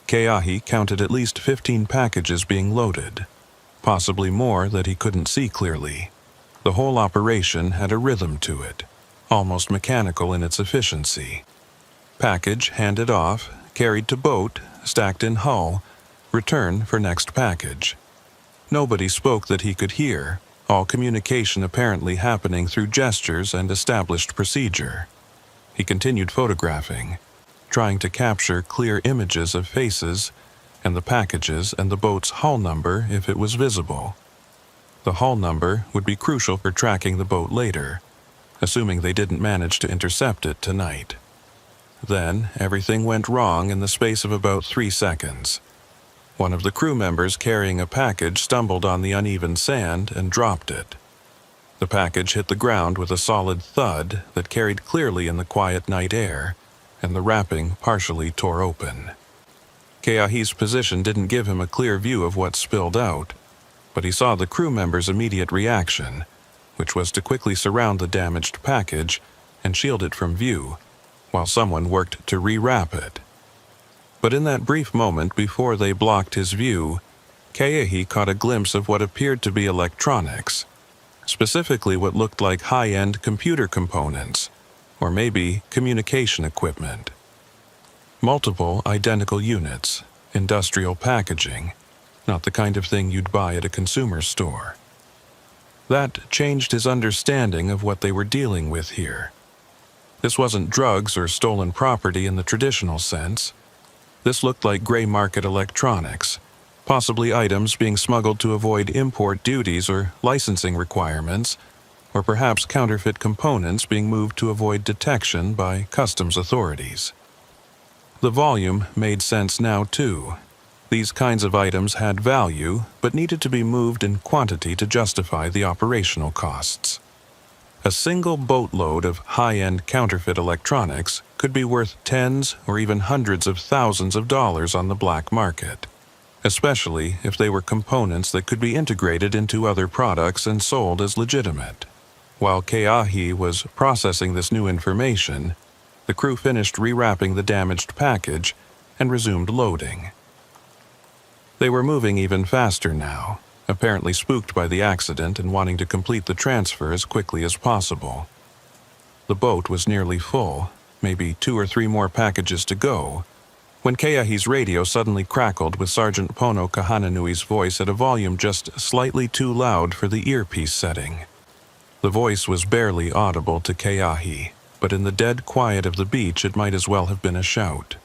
Keahi counted at least 15 packages being loaded, possibly more that he couldn't see clearly. The whole operation had a rhythm to it, almost mechanical in its efficiency. Package handed off, carried to boat, stacked in hull, return for next package. Nobody spoke that he could hear, all communication apparently happening through gestures and established procedure. He continued photographing, trying to capture clear images of faces and the packages and the boat's hull number if it was visible. The hull number would be crucial for tracking the boat later, assuming they didn't manage to intercept it tonight. Then, everything went wrong in the space of about 3 seconds. One of the crew members carrying a package stumbled on the uneven sand and dropped it. The package hit the ground with a solid thud that carried clearly in the quiet night air, and the wrapping partially tore open. Keahi's position didn't give him a clear view of what spilled out, but he saw the crew member's immediate reaction, which was to quickly surround the damaged package and shield it from view, while someone worked to rewrap it. But in that brief moment before they blocked his view, Keahi caught a glimpse of what appeared to be electronics, specifically what looked like high-end computer components, or maybe communication equipment. Multiple identical units, industrial packaging, not the kind of thing you'd buy at a consumer store. That changed his understanding of what they were dealing with here. This wasn't drugs or stolen property in the traditional sense. This looked like gray market electronics, possibly items being smuggled to avoid import duties or licensing requirements, or perhaps counterfeit components being moved to avoid detection by customs authorities. The volume made sense now too. These kinds of items had value, but needed to be moved in quantity to justify the operational costs. A single boatload of high-end counterfeit electronics could be worth tens or even hundreds of thousands of dollars on the black market, especially if they were components that could be integrated into other products and sold as legitimate. While Keahi was processing this new information, the crew finished rewrapping the damaged package and resumed loading. They were moving even faster now, apparently spooked by the accident and wanting to complete the transfer as quickly as possible. The boat was nearly full, maybe 2 or 3 more packages to go, when Keahi's radio suddenly crackled with Sergeant Pono Kahananui's voice at a volume just slightly too loud for the earpiece setting. The voice was barely audible to Keahi, but in the dead quiet of the beach it might as well have been a shout.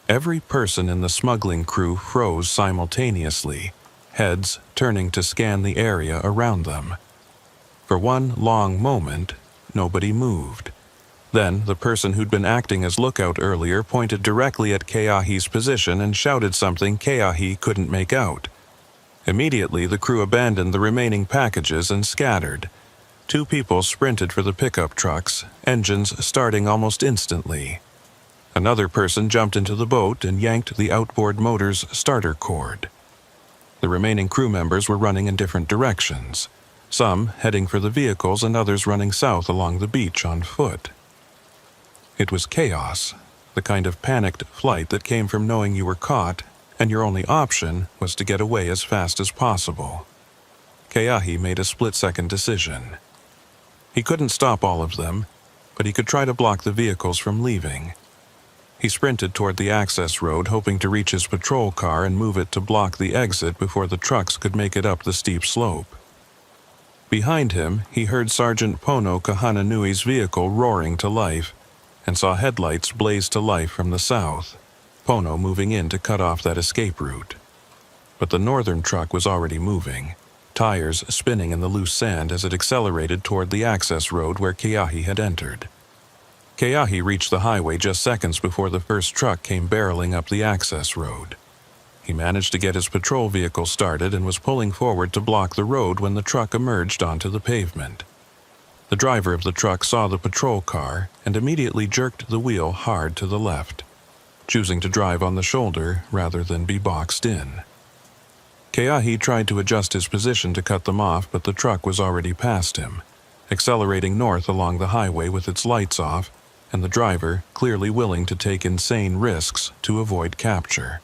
Every person in the smuggling crew froze simultaneously, heads turning to scan the area around them. For one long moment, nobody moved. Then the person who'd been acting as lookout earlier pointed directly at Keahi's position and shouted something Keahi couldn't make out. Immediately, the crew abandoned the remaining packages and scattered. 2 people sprinted for the pickup trucks, engines starting almost instantly. Another person jumped into the boat and yanked the outboard motor's starter cord. The remaining crew members were running in different directions, some heading for the vehicles and others running south along the beach on foot. It was chaos, the kind of panicked flight that came from knowing you were caught, and your only option was to get away as fast as possible. Keahi made a split-second decision. He couldn't stop all of them, but he could try to block the vehicles from leaving. He sprinted toward the access road, hoping to reach his patrol car and move it to block the exit before the trucks could make it up the steep slope. Behind him, he heard Sergeant Pono Kahananui's vehicle roaring to life and saw headlights blaze to life from the south, Pono moving in to cut off that escape route. But the northern truck was already moving, tires spinning in the loose sand as it accelerated toward the access road where Keahi had entered. Keahi reached the highway just seconds before the first truck came barreling up the access road. He managed to get his patrol vehicle started and was pulling forward to block the road when the truck emerged onto the pavement. The driver of the truck saw the patrol car and immediately jerked the wheel hard to the left, choosing to drive on the shoulder rather than be boxed in. Keahi tried to adjust his position to cut them off, but the truck was already past him, accelerating north along the highway with its lights off, and the driver clearly willing to take insane risks to avoid capture.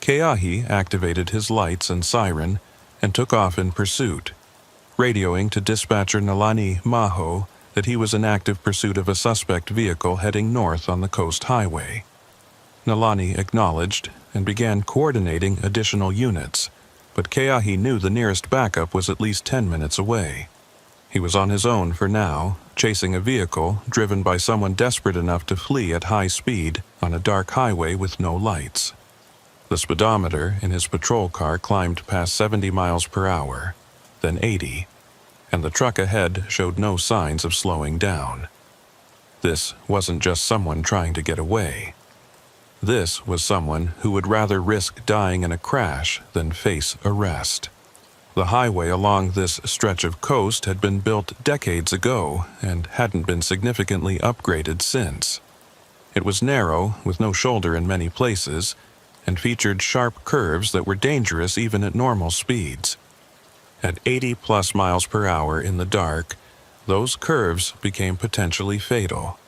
Keahi activated his lights and siren and took off in pursuit, radioing to dispatcher Nalani Maho that he was in active pursuit of a suspect vehicle heading north on the coast highway. Nalani acknowledged and began coordinating additional units, but Keahi knew the nearest backup was at least 10 minutes away. He was on his own for now, chasing a vehicle driven by someone desperate enough to flee at high speed on a dark highway with no lights. The speedometer in his patrol car climbed past 70 miles per hour, then 80, and the truck ahead showed no signs of slowing down. This wasn't just someone trying to get away. This was someone who would rather risk dying in a crash than face arrest. The highway along this stretch of coast had been built decades ago and hadn't been significantly upgraded since. It was narrow, with no shoulder in many places, and featured sharp curves that were dangerous even at normal speeds. At 80+ miles per hour in the dark, those curves became potentially fatal.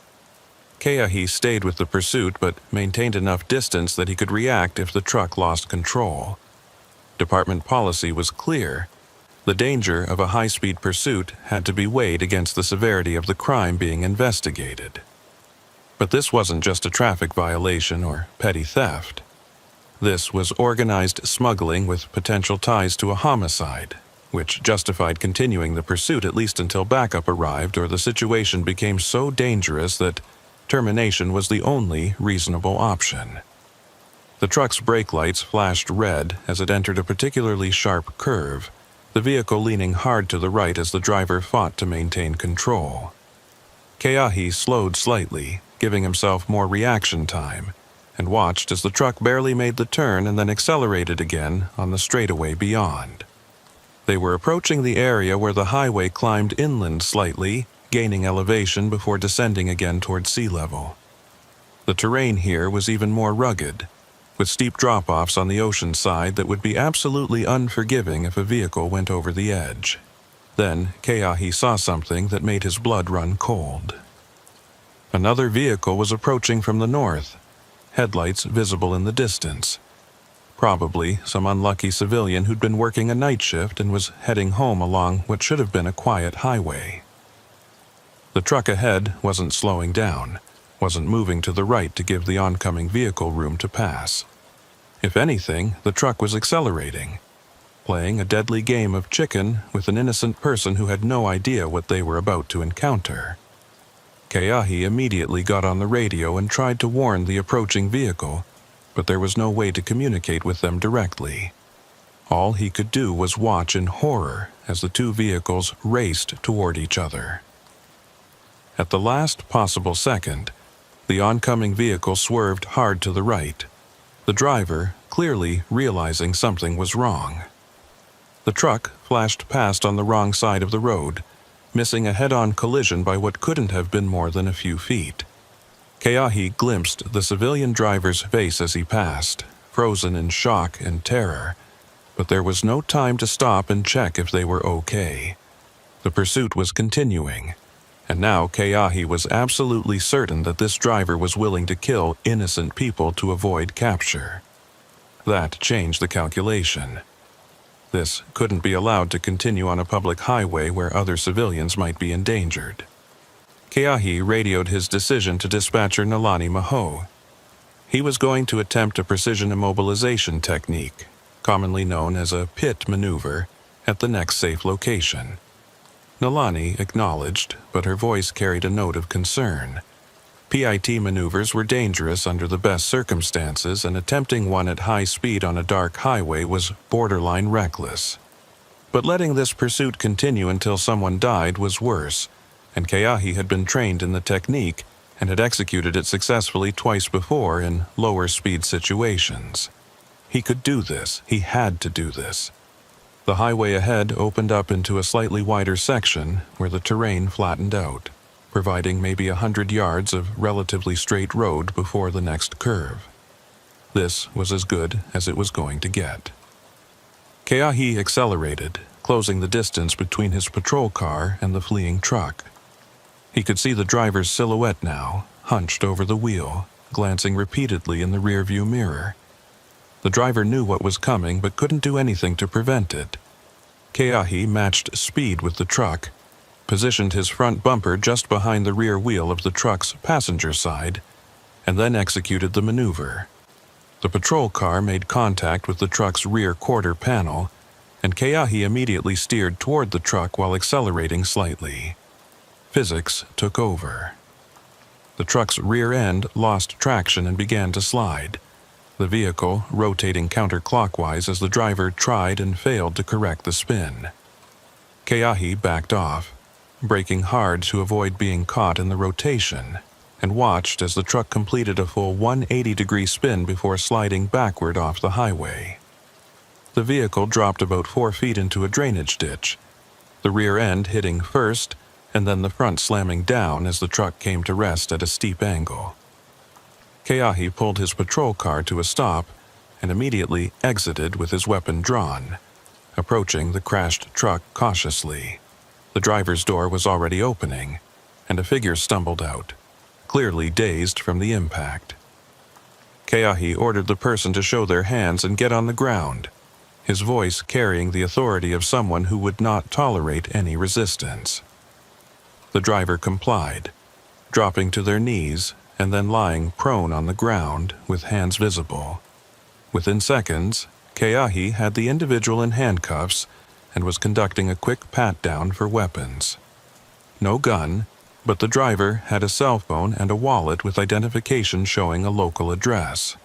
Keahi stayed with the pursuit but maintained enough distance that he could react if the truck lost control. Department policy was clear. The danger of a high-speed pursuit had to be weighed against the severity of the crime being investigated. But this wasn't just a traffic violation or petty theft. This was organized smuggling with potential ties to a homicide, which justified continuing the pursuit at least until backup arrived or the situation became so dangerous that termination was the only reasonable option. The truck's brake lights flashed red as it entered a particularly sharp curve, the vehicle leaning hard to the right as the driver fought to maintain control. Keahi slowed slightly, giving himself more reaction time, and watched as the truck barely made the turn and then accelerated again on the straightaway beyond. They were approaching the area where the highway climbed inland slightly, gaining elevation before descending again toward sea level. The terrain here was even more rugged, with steep drop-offs on the ocean side that would be absolutely unforgiving if a vehicle went over the edge. Then Keahi saw something that made his blood run cold. Another vehicle was approaching from the north, headlights visible in the distance. Probably some unlucky civilian who'd been working a night shift and was heading home along what should have been a quiet highway. The truck ahead wasn't slowing down, wasn't moving to the right to give the oncoming vehicle room to pass. If anything, the truck was accelerating, playing a deadly game of chicken with an innocent person who had no idea what they were about to encounter. Keahi immediately got on the radio and tried to warn the approaching vehicle, but there was no way to communicate with them directly. All he could do was watch in horror as the two vehicles raced toward each other. At the last possible second, the oncoming vehicle swerved hard to the right, the driver clearly realizing something was wrong. The truck flashed past on the wrong side of the road, missing a head-on collision by what couldn't have been more than a few feet. Keahi glimpsed the civilian driver's face as he passed, frozen in shock and terror, but there was no time to stop and check if they were okay. The pursuit was continuing, and now Keahi was absolutely certain that this driver was willing to kill innocent people to avoid capture. That changed the calculation. This couldn't be allowed to continue on a public highway where other civilians might be endangered. Keahi radioed his decision to dispatcher Nalani Maho. He was going to attempt a precision immobilization technique, commonly known as a pit maneuver, at the next safe location. Nalani acknowledged, but her voice carried a note of concern. PIT maneuvers were dangerous under the best circumstances, and attempting one at high speed on a dark highway was borderline reckless. But letting this pursuit continue until someone died was worse, and Keahi had been trained in the technique and had executed it successfully twice before in lower speed situations. He could do this. He had to do this. The highway ahead opened up into a slightly wider section where the terrain flattened out, providing maybe 100 yards of relatively straight road before the next curve. This was as good as it was going to get. Keahi accelerated, closing the distance between his patrol car and the fleeing truck. He could see the driver's silhouette now, hunched over the wheel, glancing repeatedly in the rearview mirror. The driver knew what was coming but couldn't do anything to prevent it. Keahi matched speed with the truck, positioned his front bumper just behind the rear wheel of the truck's passenger side, and then executed the maneuver. The patrol car made contact with the truck's rear quarter panel, and Keahi immediately steered toward the truck while accelerating slightly. Physics took over. The truck's rear end lost traction and began to slide, the vehicle rotating counterclockwise as the driver tried and failed to correct the spin. Keahi backed off, braking hard to avoid being caught in the rotation, and watched as the truck completed a full 180-degree spin before sliding backward off the highway. The vehicle dropped about 4 feet into a drainage ditch, the rear end hitting first and then the front slamming down as the truck came to rest at a steep angle. Keahi pulled his patrol car to a stop and immediately exited with his weapon drawn, approaching the crashed truck cautiously. The driver's door was already opening, and a figure stumbled out, clearly dazed from the impact. Keahi ordered the person to show their hands and get on the ground, his voice carrying the authority of someone who would not tolerate any resistance. The driver complied, dropping to their knees and then lying prone on the ground with hands visible. Within seconds, Keahi had the individual in handcuffs and was conducting a quick pat-down for weapons. No gun, but the driver had a cell phone and a wallet with identification showing a local address.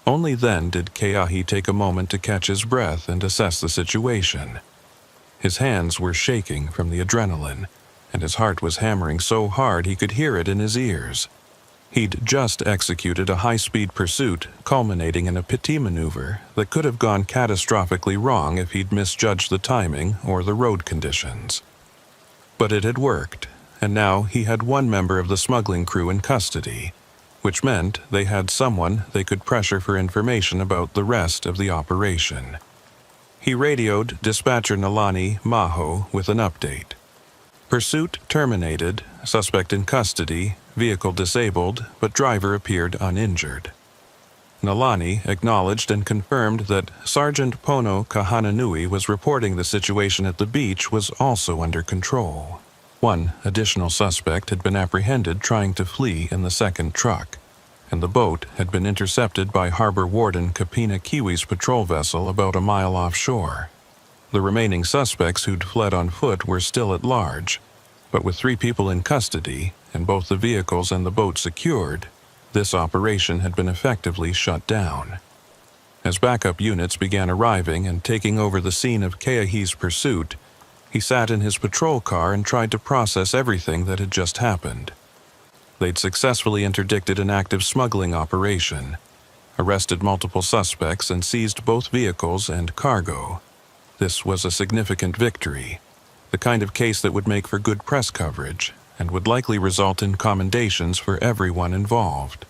Only then did Keahi take a moment to catch his breath and assess the situation. His hands were shaking from the adrenaline, and his heart was hammering so hard he could hear it in his ears. He'd just executed a high-speed pursuit culminating in a pity maneuver that could have gone catastrophically wrong if he'd misjudged the timing or the road conditions. But it had worked, and now he had one member of the smuggling crew in custody, which meant they had someone they could pressure for information about the rest of the operation. He radioed dispatcher Nalani Maho with an update. Pursuit terminated, suspect in custody, vehicle disabled, but driver appeared uninjured. Nalani acknowledged and confirmed that Sergeant Pono Kahananui was reporting the situation at the beach was also under control. One additional suspect had been apprehended trying to flee in the second truck, and the boat had been intercepted by Harbor Warden Kapina Kiwi's patrol vessel about a mile offshore. The remaining suspects who'd fled on foot were still at large, but with 3 people in custody and both the vehicles and the boat secured, this operation had been effectively shut down. As backup units began arriving and taking over the scene of Keahi's pursuit, he sat in his patrol car and tried to process everything that had just happened. They'd successfully interdicted an active smuggling operation, arrested multiple suspects, and seized both vehicles and cargo. This was a significant victory, the kind of case that would make for good press coverage and would likely result in commendations for everyone involved.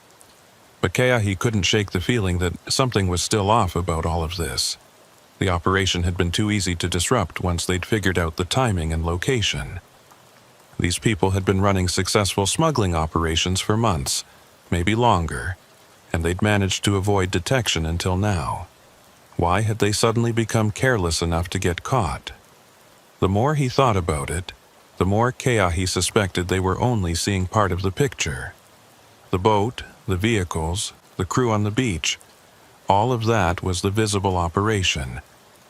But Keahi couldn't shake the feeling that something was still off about all of this. The operation had been too easy to disrupt once they'd figured out the timing and location. These people had been running successful smuggling operations for months, maybe longer, and they'd managed to avoid detection until now. Why had they suddenly become careless enough to get caught? The more he thought about it, the more Keahi suspected they were only seeing part of the picture. The boat, the vehicles, the crew on the beach, all of that was the visible operation,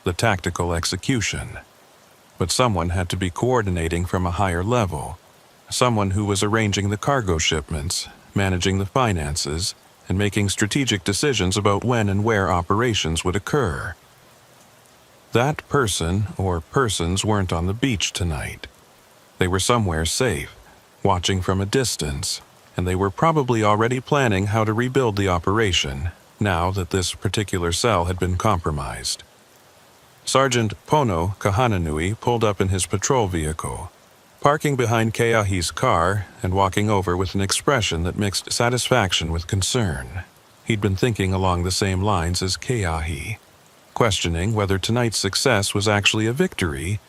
the tactical execution. But someone had to be coordinating from a higher level, someone who was arranging the cargo shipments, managing the finances, and making strategic decisions about when and where operations would occur. That person or persons weren't on the beach tonight. They were somewhere safe, watching from a distance, and they were probably already planning how to rebuild the operation now that this particular cell had been compromised. Sergeant Pono Kahananui pulled up in his patrol vehicle, parking behind Keahi's car and walking over with an expression that mixed satisfaction with concern. He'd been thinking along the same lines as Keahi, questioning whether tonight's success was actually a victory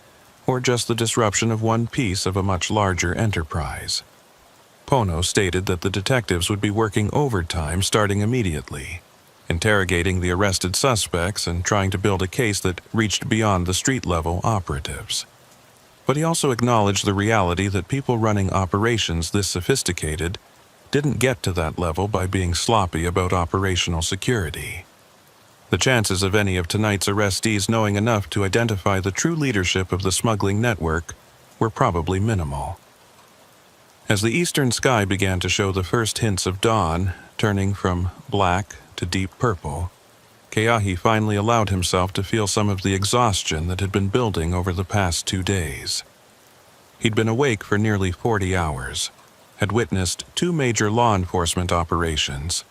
or just the disruption of one piece of a much larger enterprise. Pono stated that the detectives would be working overtime starting immediately, interrogating the arrested suspects and trying to build a case that reached beyond the street-level operatives. But he also acknowledged the reality that people running operations this sophisticated didn't get to that level by being sloppy about operational security. The chances of any of tonight's arrestees knowing enough to identify the true leadership of the smuggling network were probably minimal. As the eastern sky began to show the first hints of dawn, turning from black to deep purple, Keahi finally allowed himself to feel some of the exhaustion that had been building over the past 2 days. He'd been awake for nearly 40 hours, had witnessed 2 major law enforcement operations,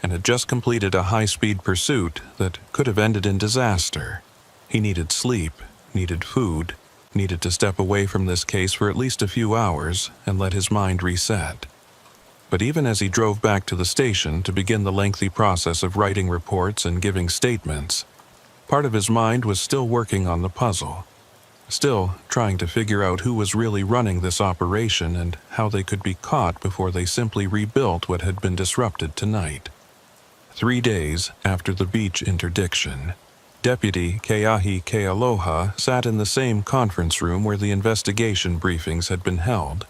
and had just completed a high-speed pursuit that could have ended in disaster. He needed sleep, needed food, needed to step away from this case for at least a few hours and let his mind reset. But even as he drove back to the station to begin the lengthy process of writing reports and giving statements, part of his mind was still working on the puzzle, still trying to figure out who was really running this operation and how they could be caught before they simply rebuilt what had been disrupted tonight. 3 days after the beach interdiction, Deputy Keahi Kealoha sat in the same conference room where the investigation briefings had been held,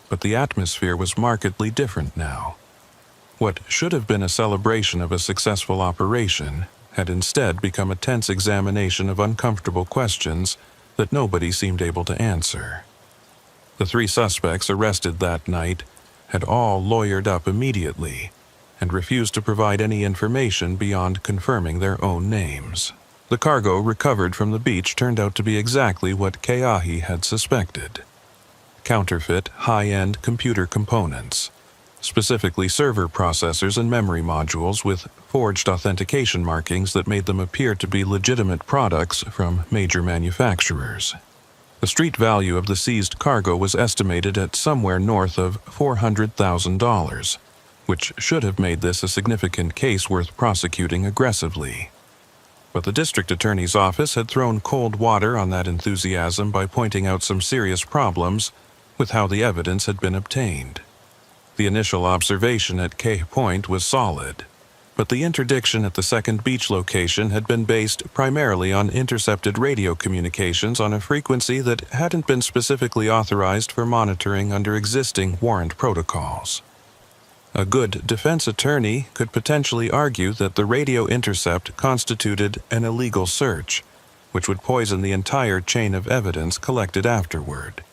but the atmosphere was markedly different now. What should have been a celebration of a successful operation had instead become a tense examination of uncomfortable questions that nobody seemed able to answer. The 3 suspects arrested that night had all lawyered up immediately and refused to provide any information beyond confirming their own names. The cargo recovered from the beach turned out to be exactly what Keahi had suspected: counterfeit, high-end computer components, specifically server processors and memory modules with forged authentication markings that made them appear to be legitimate products from major manufacturers. The street value of the seized cargo was estimated at somewhere north of $400,000, which should have made this a significant case worth prosecuting aggressively. But the district attorney's office had thrown cold water on that enthusiasm by pointing out some serious problems with how the evidence had been obtained. The initial observation at Cay Point was solid, but the interdiction at the second beach location had been based primarily on intercepted radio communications on a frequency that hadn't been specifically authorized for monitoring under existing warrant protocols. A good defense attorney could potentially argue that the radio intercept constituted an illegal search, which would poison the entire chain of evidence collected afterward.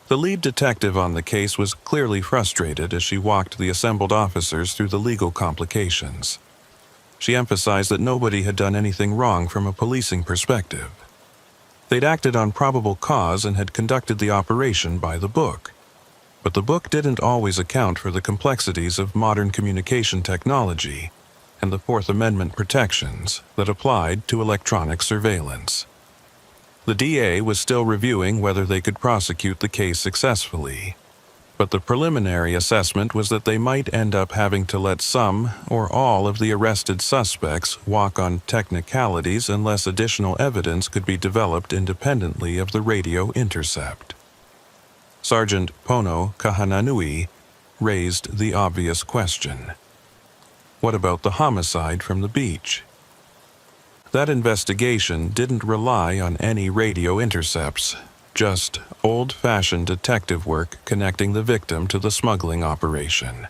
The lead detective on the case was clearly frustrated as she walked the assembled officers through the legal complications. She emphasized that nobody had done anything wrong from a policing perspective. They'd acted on probable cause and had conducted the operation by the book. But the book didn't always account for the complexities of modern communication technology and the Fourth Amendment protections that applied to electronic surveillance. The DA was still reviewing whether they could prosecute the case successfully, but the preliminary assessment was that they might end up having to let some or all of the arrested suspects walk on technicalities unless additional evidence could be developed independently of the radio intercept. Sergeant Pono Kahananui raised the obvious question. What about the homicide from the beach? That investigation didn't rely on any radio intercepts, just old-fashioned detective work connecting the victim to the smuggling operation.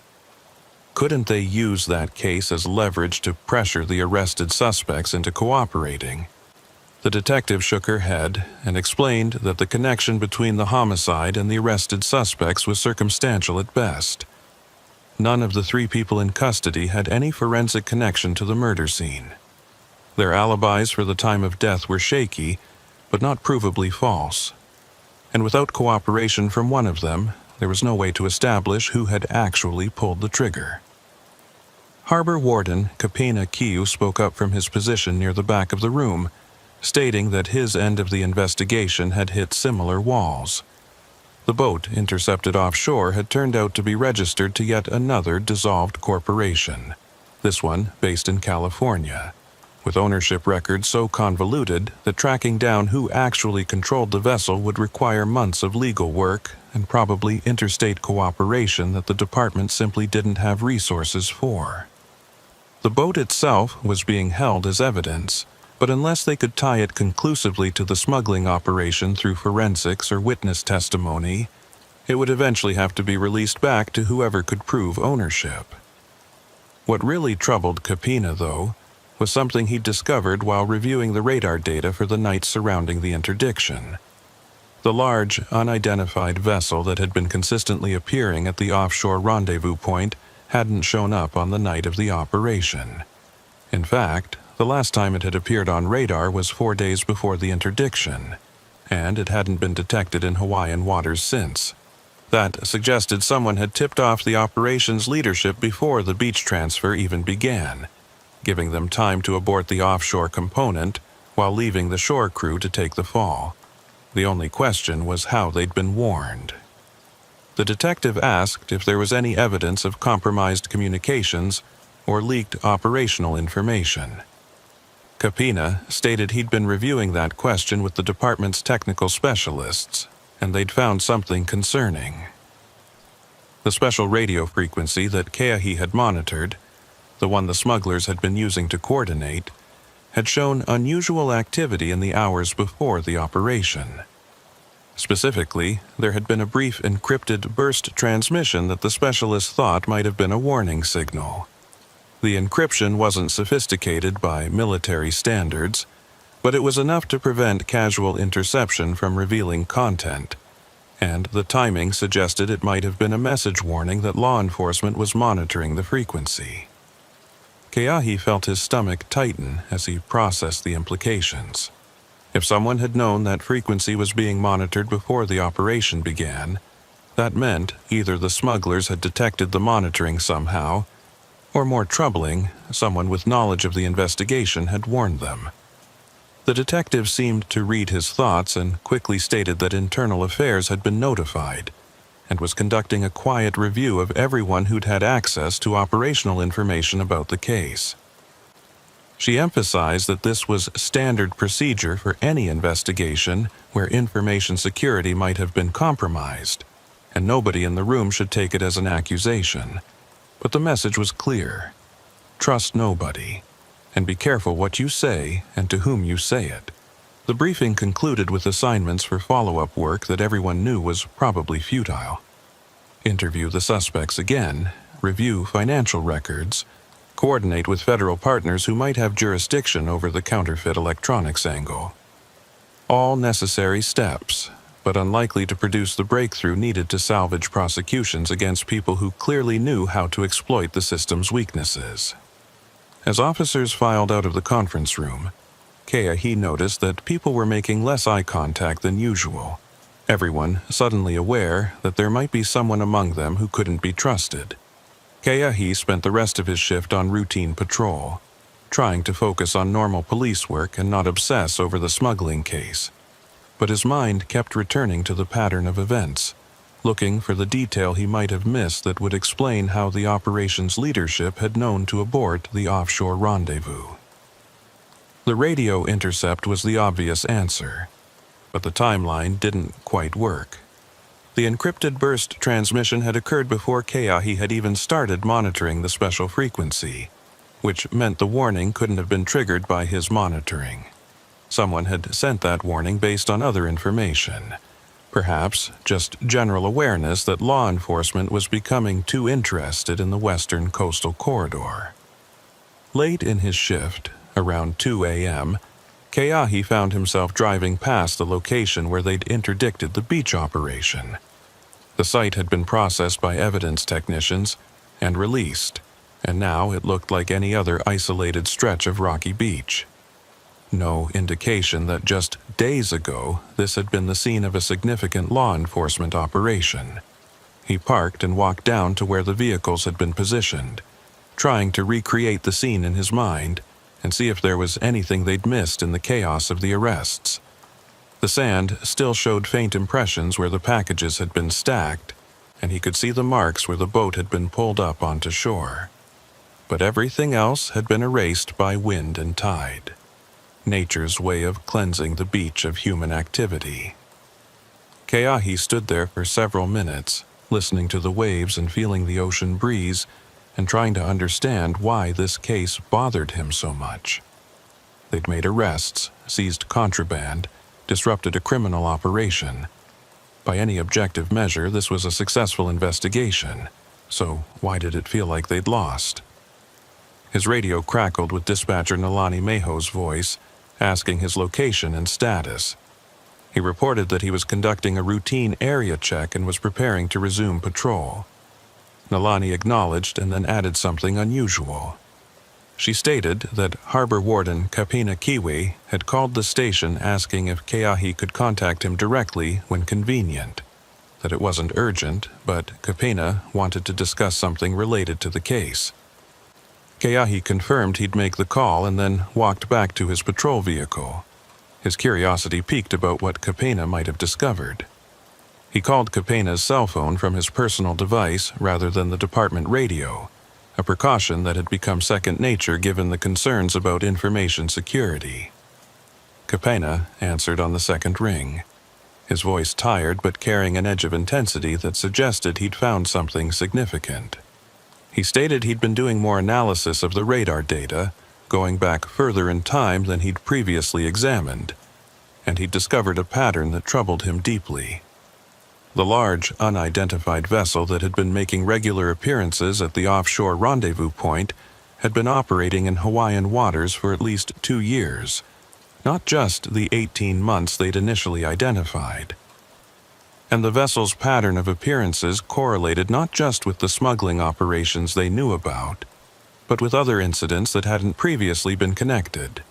Couldn't they use that case as leverage to pressure the arrested suspects into cooperating? The detective shook her head and explained that the connection between the homicide and the arrested suspects was circumstantial at best. None of the 3 people in custody had any forensic connection to the murder scene. Their alibis for the time of death were shaky, but not provably false. And without cooperation from one of them, there was no way to establish who had actually pulled the trigger. Harbor Warden Kapena Kiu spoke up from his position near the back of the room, stating that his end of the investigation had hit similar walls. The boat intercepted offshore had turned out to be registered to yet another dissolved corporation, this one based in California, with ownership records so convoluted that tracking down who actually controlled the vessel would require months of legal work and probably interstate cooperation that the department simply didn't have resources for. The boat itself was being held as evidence, but unless they could tie it conclusively to the smuggling operation through forensics or witness testimony, it would eventually have to be released back to whoever could prove ownership. What really troubled Kapina, though, was something he discovered while reviewing the radar data for the night surrounding the interdiction. The large, unidentified vessel that had been consistently appearing at the offshore rendezvous point hadn't shown up on the night of the operation. In fact, the last time it had appeared on radar was 4 days before the interdiction, and it hadn't been detected in Hawaiian waters since. That suggested someone had tipped off the operation's leadership before the beach transfer even began, giving them time to abort the offshore component while leaving the shore crew to take the fall. The only question was how they'd been warned. The detective asked if there was any evidence of compromised communications or leaked operational information. Kapina stated he'd been reviewing that question with the department's technical specialists, and they'd found something concerning. The special radio frequency that Kauai had monitored, the one the smugglers had been using to coordinate, had shown unusual activity in the hours before the operation. Specifically, there had been a brief encrypted burst transmission that the specialists thought might have been a warning signal. The encryption wasn't sophisticated by military standards, but it was enough to prevent casual interception from revealing content, and the timing suggested it might have been a message warning that law enforcement was monitoring the frequency. Kauai felt his stomach tighten as he processed the implications. If someone had known that frequency was being monitored before the operation began, that meant either the smugglers had detected the monitoring somehow, or more troubling, someone with knowledge of the investigation had warned them. The detective seemed to read his thoughts and quickly stated that Internal Affairs had been notified and was conducting a quiet review of everyone who'd had access to operational information about the case. She emphasized that this was standard procedure for any investigation where information security might have been compromised, and nobody in the room should take it as an accusation. But the message was clear. Trust nobody, and be careful what you say and to whom you say it. The briefing concluded with assignments for follow-up work that everyone knew was probably futile. Interview the suspects again, review financial records, coordinate with federal partners who might have jurisdiction over the counterfeit electronics angle. All necessary steps, but unlikely to produce the breakthrough needed to salvage prosecutions against people who clearly knew how to exploit the system's weaknesses. As officers filed out of the conference room, Kauai noticed that people were making less eye contact than usual, everyone suddenly aware that there might be someone among them who couldn't be trusted. Kauai spent the rest of his shift on routine patrol, trying to focus on normal police work and not obsess over the smuggling case. But his mind kept returning to the pattern of events, looking for the detail he might have missed that would explain how the operation's leadership had known to abort the offshore rendezvous. The radio intercept was the obvious answer, but the timeline didn't quite work. The encrypted burst transmission had occurred before Kauai had even started monitoring the special frequency, which meant the warning couldn't have been triggered by his monitoring. Someone had sent that warning based on other information, perhaps just general awareness that law enforcement was becoming too interested in the western coastal corridor. Late in his shift, around 2 a.m., Kauai found himself driving past the location where they'd interdicted the beach operation. The site had been processed by evidence technicians and released, and now it looked like any other isolated stretch of rocky beach. No indication that just days ago this had been the scene of a significant law enforcement operation. He parked and walked down to where the vehicles had been positioned, trying to recreate the scene in his mind and see if there was anything they'd missed in the chaos of the arrests. The sand still showed faint impressions where the packages had been stacked, and he could see the marks where the boat had been pulled up onto shore. But everything else had been erased by wind and tide, nature's way of cleansing the beach of human activity. Keahi stood there for several minutes, listening to the waves and feeling the ocean breeze, and trying to understand why this case bothered him so much. They'd made arrests, seized contraband, disrupted a criminal operation. By any objective measure, this was a successful investigation, so why did it feel like they'd lost? His radio crackled with dispatcher Nalani Meho's voice, asking his location and status. He reported that he was conducting a routine area check and was preparing to resume patrol. Nalani acknowledged and then added something unusual. She stated that Harbor Warden Kapina Kiwi had called the station asking if Keahi could contact him directly when convenient, that it wasn't urgent, but Kapina wanted to discuss something related to the case. Keahi confirmed he'd make the call and then walked back to his patrol vehicle. His curiosity piqued about what Kapina might have discovered. He called Kapina's cell phone from his personal device rather than the department radio, a precaution that had become second nature given the concerns about information security. Kapina answered on the second ring, his voice tired but carrying an edge of intensity that suggested he'd found something significant. He stated he'd been doing more analysis of the radar data, going back further in time than he'd previously examined, and he'd discovered a pattern that troubled him deeply. The large, unidentified vessel that had been making regular appearances at the offshore rendezvous point had been operating in Hawaiian waters for at least 2 years, not just the 18 months they'd initially identified. And the vessel's pattern of appearances correlated not just with the smuggling operations they knew about, but with other incidents that hadn't previously been connected.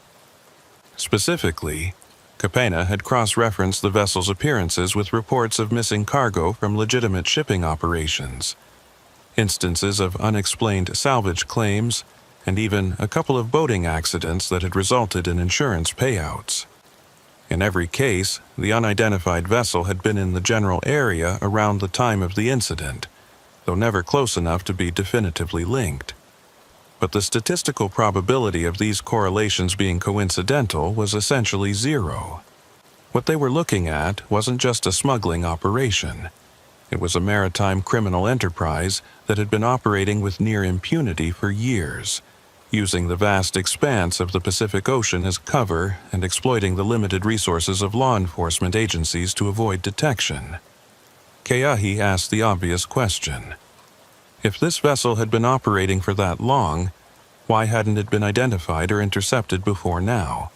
Specifically, Kapena had cross-referenced the vessel's appearances with reports of missing cargo from legitimate shipping operations, instances of unexplained salvage claims, and even a couple of boating accidents that had resulted in insurance payouts. In every case, the unidentified vessel had been in the general area around the time of the incident, though never close enough to be definitively linked. But the statistical probability of these correlations being coincidental was essentially zero. What they were looking at wasn't just a smuggling operation. It was a maritime criminal enterprise that had been operating with near impunity for years, using the vast expanse of the Pacific Ocean as cover and exploiting the limited resources of law enforcement agencies to avoid detection. Keahi asked the obvious question. If this vessel had been operating for that long, why hadn't it been identified or intercepted before now?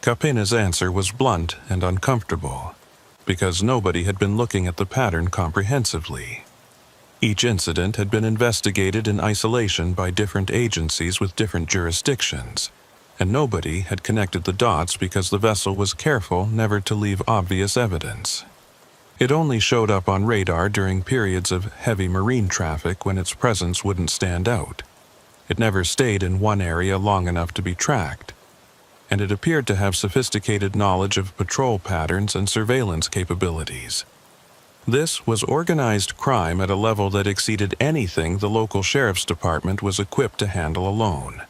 Kapena's answer was blunt and uncomfortable, because nobody had been looking at the pattern comprehensively. Each incident had been investigated in isolation by different agencies with different jurisdictions, and nobody had connected the dots because the vessel was careful never to leave obvious evidence. It only showed up on radar during periods of heavy marine traffic when its presence wouldn't stand out. It never stayed in one area long enough to be tracked, and it appeared to have sophisticated knowledge of patrol patterns and surveillance capabilities. This was organized crime at a level that exceeded anything the local sheriff's department was equipped to handle alone.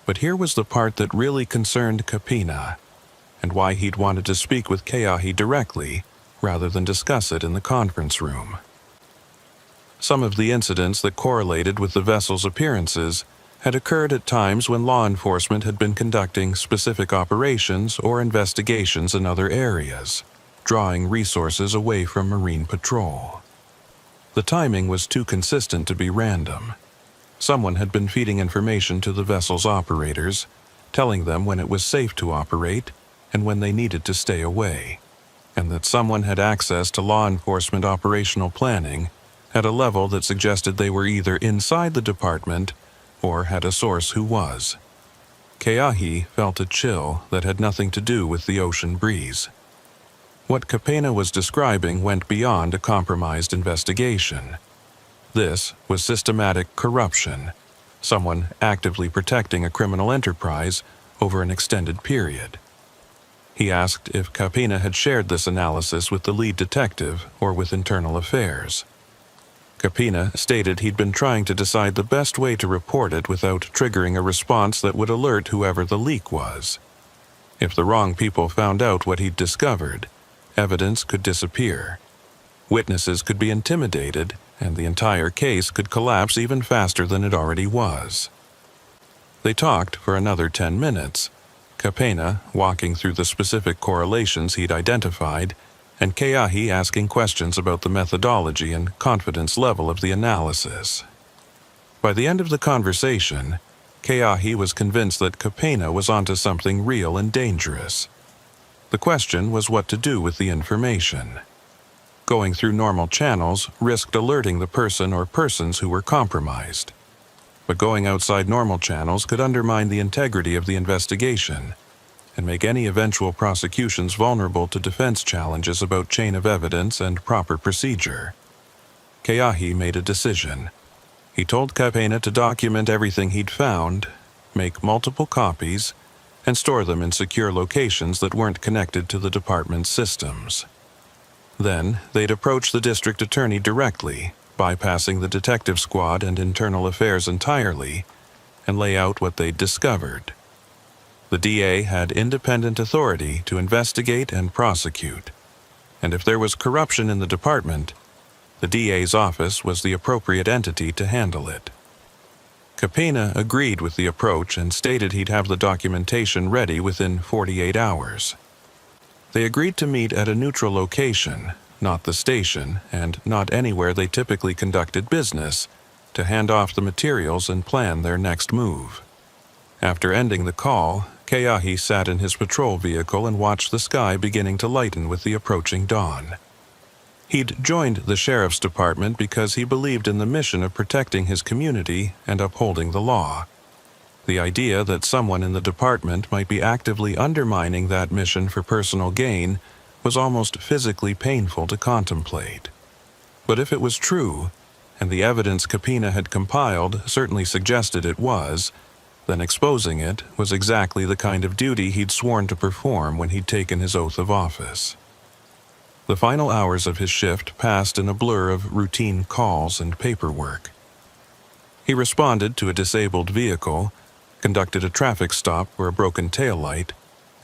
But here was the part that really concerned Kapina, and why he'd wanted to speak with Keahi directly rather than discuss it in the conference room. Some of the incidents that correlated with the vessel's appearances had occurred at times when law enforcement had been conducting specific operations or investigations in other areas, drawing resources away from marine patrol. The timing was too consistent to be random. Someone had been feeding information to the vessel's operators, telling them when it was safe to operate and when they needed to stay away, and that someone had access to law enforcement operational planning at a level that suggested they were either inside the department or had a source who was. Keahi felt a chill that had nothing to do with the ocean breeze. What Kapena was describing went beyond a compromised investigation. This was systematic corruption, someone actively protecting a criminal enterprise over an extended period. He asked if Kapina had shared this analysis with the lead detective or with internal affairs. Kapina stated he'd been trying to decide the best way to report it without triggering a response that would alert whoever the leak was. If the wrong people found out what he'd discovered, evidence could disappear. Witnesses could be intimidated, and the entire case could collapse even faster than it already was. They talked for another 10 minutes, Kapena walking through the specific correlations he'd identified, and Keahi asking questions about the methodology and confidence level of the analysis. By the end of the conversation, Keahi was convinced that Kapena was onto something real and dangerous. The question was what to do with the information. Going through normal channels risked alerting the person or persons who were compromised. But going outside normal channels could undermine the integrity of the investigation and make any eventual prosecutions vulnerable to defense challenges about chain of evidence and proper procedure. Keahi made a decision. He told Kapena to document everything he'd found, make multiple copies, and store them in secure locations that weren't connected to the department's systems. Then, they'd approach the district attorney directly, bypassing the detective squad and internal affairs entirely, and lay out what they'd discovered. The DA had independent authority to investigate and prosecute, and if there was corruption in the department, the DA's office was the appropriate entity to handle it. Kapena agreed with the approach and stated he'd have the documentation ready within 48 hours. They agreed to meet at a neutral location, not the station, and not anywhere they typically conducted business, to hand off the materials and plan their next move. After ending the call, Keahi sat in his patrol vehicle and watched the sky beginning to lighten with the approaching dawn. He'd joined the sheriff's department because he believed in the mission of protecting his community and upholding the law. The idea that someone in the department might be actively undermining that mission for personal gain was almost physically painful to contemplate. But if it was true, and the evidence Kapena had compiled certainly suggested it was, then exposing it was exactly the kind of duty he'd sworn to perform when he'd taken his oath of office. The final hours of his shift passed in a blur of routine calls and paperwork. He responded to a disabled vehicle, conducted a traffic stop for a broken taillight,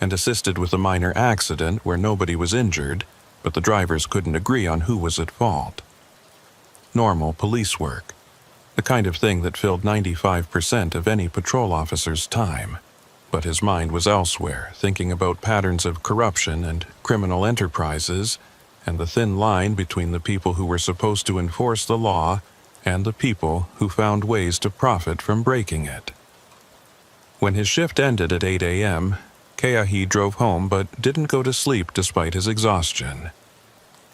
and assisted with a minor accident where nobody was injured, but the drivers couldn't agree on who was at fault. Normal police work, the kind of thing that filled 95% of any patrol officer's time. But his mind was elsewhere, thinking about patterns of corruption and criminal enterprises, and the thin line between the people who were supposed to enforce the law and the people who found ways to profit from breaking it. When his shift ended at 8 a.m., Keahi drove home but didn't go to sleep despite his exhaustion.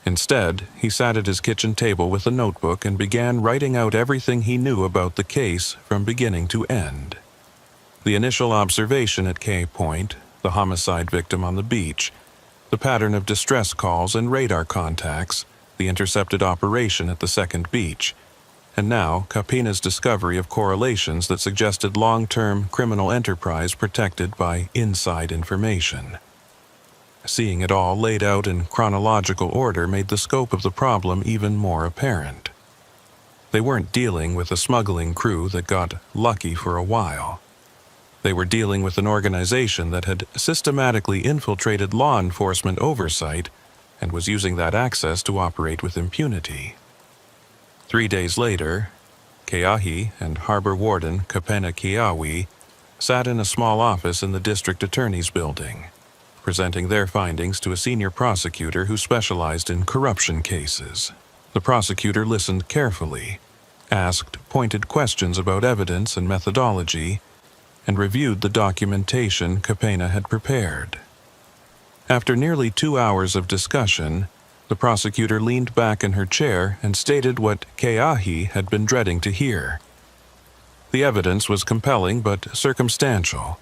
Instead, he sat at his kitchen table with a notebook and began writing out everything he knew about the case from beginning to end. The initial observation at K Point, the homicide victim on the beach, the pattern of distress calls and radar contacts, the intercepted operation at the second beach, and now Kapena's discovery of correlations that suggested long-term criminal enterprise protected by inside information. Seeing it all laid out in chronological order made the scope of the problem even more apparent. They weren't dealing with a smuggling crew that got lucky for a while. They were dealing with an organization that had systematically infiltrated law enforcement oversight and was using that access to operate with impunity. 3 days later, Keahi and Harbor Warden Kapena Kiawi sat in a small office in the district attorney's building, presenting their findings to a senior prosecutor who specialized in corruption cases. The prosecutor listened carefully, asked pointed questions about evidence and methodology, and reviewed the documentation Kapena had prepared. After nearly 2 hours of discussion, the prosecutor leaned back in her chair and stated what Keahi had been dreading to hear. The evidence was compelling but circumstantial.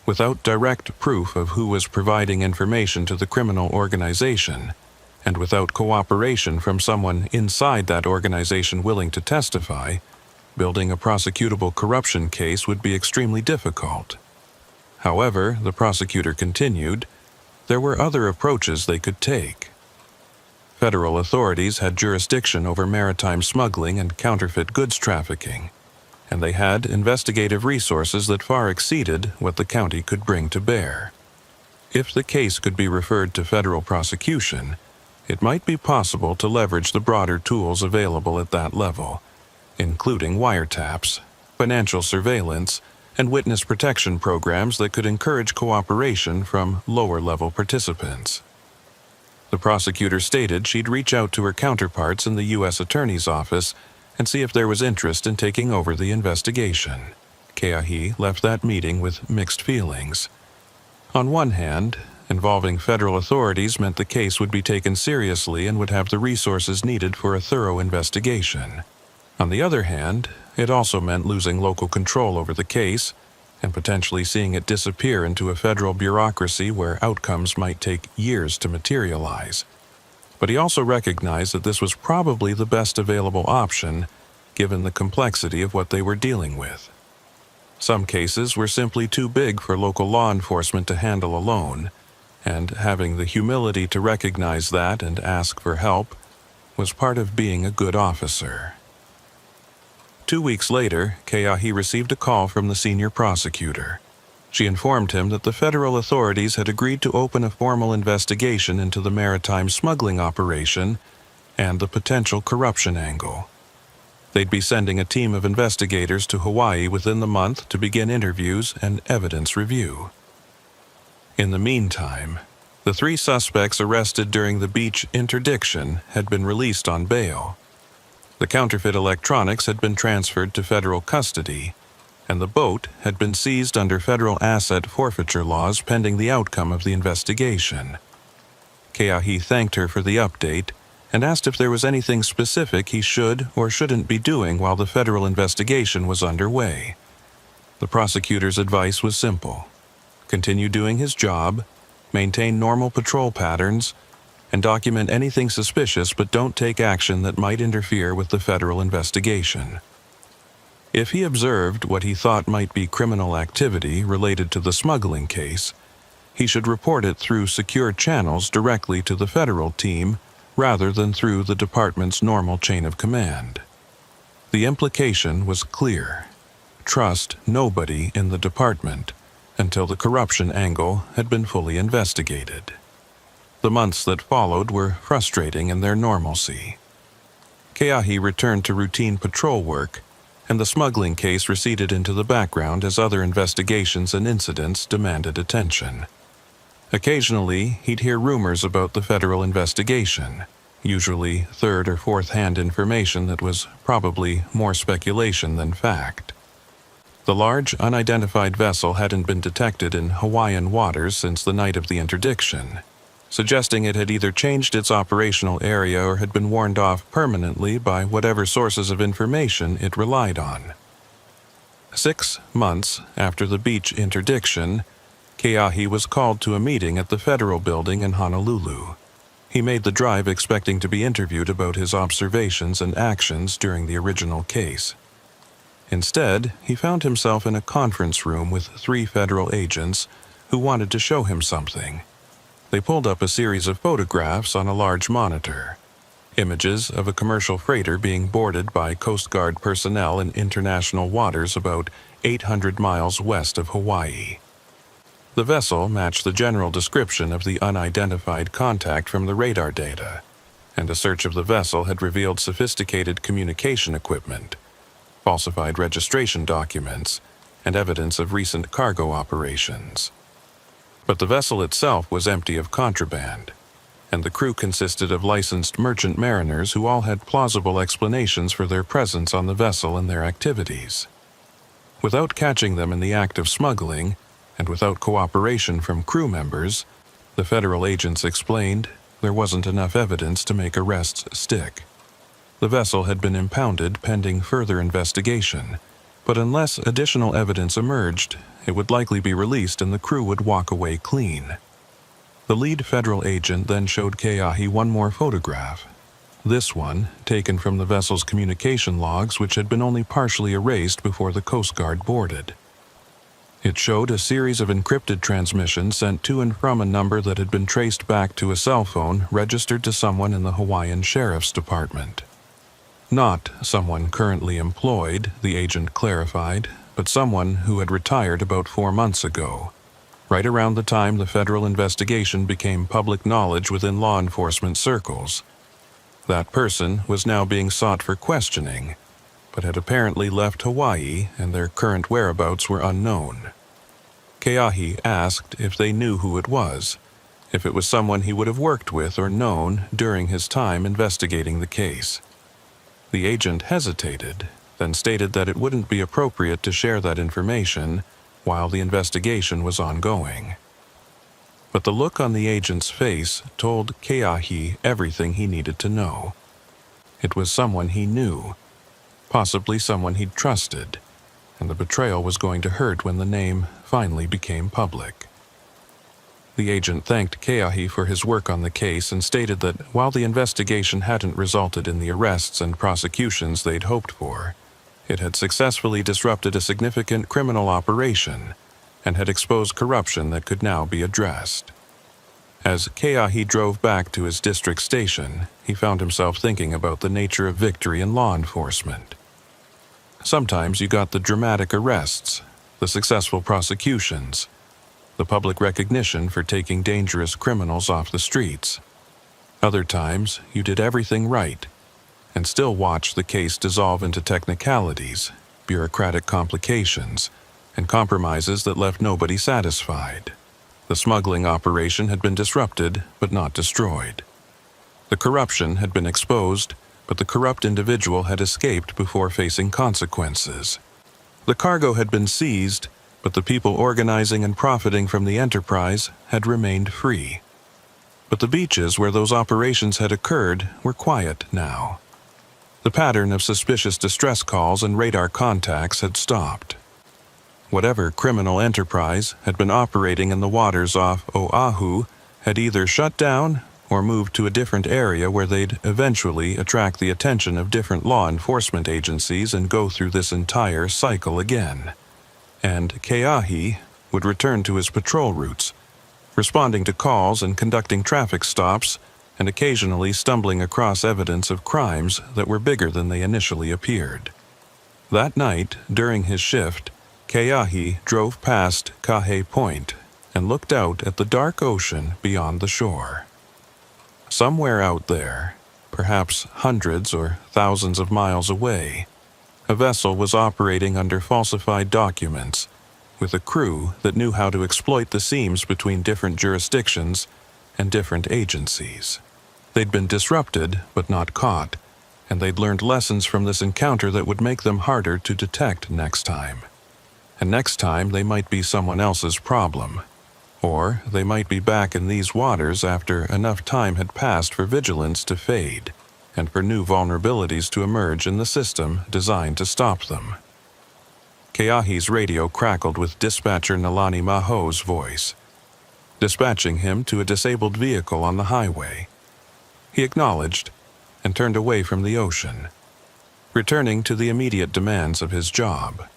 Without direct proof of who was providing information to the criminal organization, and without cooperation from someone inside that organization willing to testify, building a prosecutable corruption case would be extremely difficult. However, the prosecutor continued, there were other approaches they could take. Federal authorities had jurisdiction over maritime smuggling and counterfeit goods trafficking, and they had investigative resources that far exceeded what the county could bring to bear. If the case could be referred to federal prosecution, it might be possible to leverage the broader tools available at that level, including wiretaps, financial surveillance, and witness protection programs that could encourage cooperation from lower-level participants. The prosecutor stated she'd reach out to her counterparts in the U.S. Attorney's Office and see if there was interest in taking over the investigation. Keahi left that meeting with mixed feelings. On one hand, involving federal authorities meant the case would be taken seriously and would have the resources needed for a thorough investigation. On the other hand, it also meant losing local control over the case and potentially seeing it disappear into a federal bureaucracy where outcomes might take years to materialize. But he also recognized that this was probably the best available option, given the complexity of what they were dealing with. Some cases were simply too big for local law enforcement to handle alone, and having the humility to recognize that and ask for help was part of being a good officer. 2 weeks later, Keahi received a call from the senior prosecutor. She informed him that the federal authorities had agreed to open a formal investigation into the maritime smuggling operation and the potential corruption angle. They'd be sending a team of investigators to Hawaii within the month to begin interviews and evidence review. In the meantime, the 3 suspects arrested during the beach interdiction had been released on bail. The counterfeit electronics had been transferred to federal custody, and the boat had been seized under federal asset forfeiture laws pending the outcome of the investigation. Keahi thanked her for the update and asked if there was anything specific he should or shouldn't be doing while the federal investigation was underway. The prosecutor's advice was simple: continue doing his job, maintain normal patrol patterns, and document anything suspicious, but don't take action that might interfere with the federal investigation. If he observed what he thought might be criminal activity related to the smuggling case, he should report it through secure channels directly to the federal team rather than through the department's normal chain of command. The implication was clear: trust nobody in the department until the corruption angle had been fully investigated. The months that followed were frustrating in their normalcy. Keahi returned to routine patrol work, and the smuggling case receded into the background as other investigations and incidents demanded attention. Occasionally, he'd hear rumors about the federal investigation, usually third or fourth-hand information that was probably more speculation than fact. The large, unidentified vessel hadn't been detected in Hawaiian waters since the night of the interdiction, suggesting it had either changed its operational area or had been warned off permanently by whatever sources of information it relied on. 6 months after the beach interdiction, Keahi was called to a meeting at the federal building in Honolulu. He made the drive expecting to be interviewed about his observations and actions during the original case. Instead, he found himself in a conference room with 3 federal agents who wanted to show him something. They pulled up a series of photographs on a large monitor, images of a commercial freighter being boarded by Coast Guard personnel in international waters about 800 miles west of Hawaii. The vessel matched the general description of the unidentified contact from the radar data, and a search of the vessel had revealed sophisticated communication equipment, falsified registration documents, and evidence of recent cargo operations. But the vessel itself was empty of contraband, and the crew consisted of licensed merchant mariners who all had plausible explanations for their presence on the vessel and their activities. Without catching them in the act of smuggling, and without cooperation from crew members, the federal agents explained, there wasn't enough evidence to make arrests stick. The vessel had been impounded pending further investigation, but unless additional evidence emerged, it would likely be released and the crew would walk away clean. The lead federal agent then showed Keahi one more photograph, this one taken from the vessel's communication logs, which had been only partially erased before the Coast Guard boarded. It showed a series of encrypted transmissions sent to and from a number that had been traced back to a cell phone registered to someone in the Hawaiian Sheriff's Department. Not someone currently employed, the agent clarified, but someone who had retired about 4 months ago, right around the time the federal investigation became public knowledge within law enforcement circles. That person was now being sought for questioning, but had apparently left Hawaii and their current whereabouts were unknown. Keahi asked if they knew who it was, if it was someone he would have worked with or known during his time investigating the case. The agent hesitated, then stated that it wouldn't be appropriate to share that information while the investigation was ongoing. But the look on the agent's face told Keahi everything he needed to know. It was someone he knew, possibly someone he'd trusted, and the betrayal was going to hurt when the name finally became public. The agent thanked Keahi for his work on the case and stated that while the investigation hadn't resulted in the arrests and prosecutions they'd hoped for, it had successfully disrupted a significant criminal operation and had exposed corruption that could now be addressed. As Keahi drove back to his district station, he found himself thinking about the nature of victory in law enforcement. Sometimes you got the dramatic arrests, the successful prosecutions, the public recognition for taking dangerous criminals off the streets. Other times, you did everything right, and still watched the case dissolve into technicalities, bureaucratic complications, and compromises that left nobody satisfied. The smuggling operation had been disrupted, but not destroyed. The corruption had been exposed, but the corrupt individual had escaped before facing consequences. The cargo had been seized, but the people organizing and profiting from the enterprise had remained free. But the beaches where those operations had occurred were quiet now. The pattern of suspicious distress calls and radar contacts had stopped. Whatever criminal enterprise had been operating in the waters off Oahu had either shut down or moved to a different area where they'd eventually attract the attention of different law enforcement agencies and go through this entire cycle again. And Keahi would return to his patrol routes, responding to calls and conducting traffic stops, and occasionally stumbling across evidence of crimes that were bigger than they initially appeared. That night, during his shift, Keahi drove past Kauai Point and looked out at the dark ocean beyond the shore. Somewhere out there, perhaps hundreds or thousands of miles away, a vessel was operating under falsified documents, with a crew that knew how to exploit the seams between different jurisdictions and different agencies. They'd been disrupted, but not caught, and they'd learned lessons from this encounter that would make them harder to detect next time. And next time they might be someone else's problem. Or they might be back in these waters after enough time had passed for vigilance to fade, and for new vulnerabilities to emerge in the system designed to stop them. Keahi's radio crackled with dispatcher Nalani Maho's voice, dispatching him to a disabled vehicle on the highway. He acknowledged and turned away from the ocean, returning to the immediate demands of his job.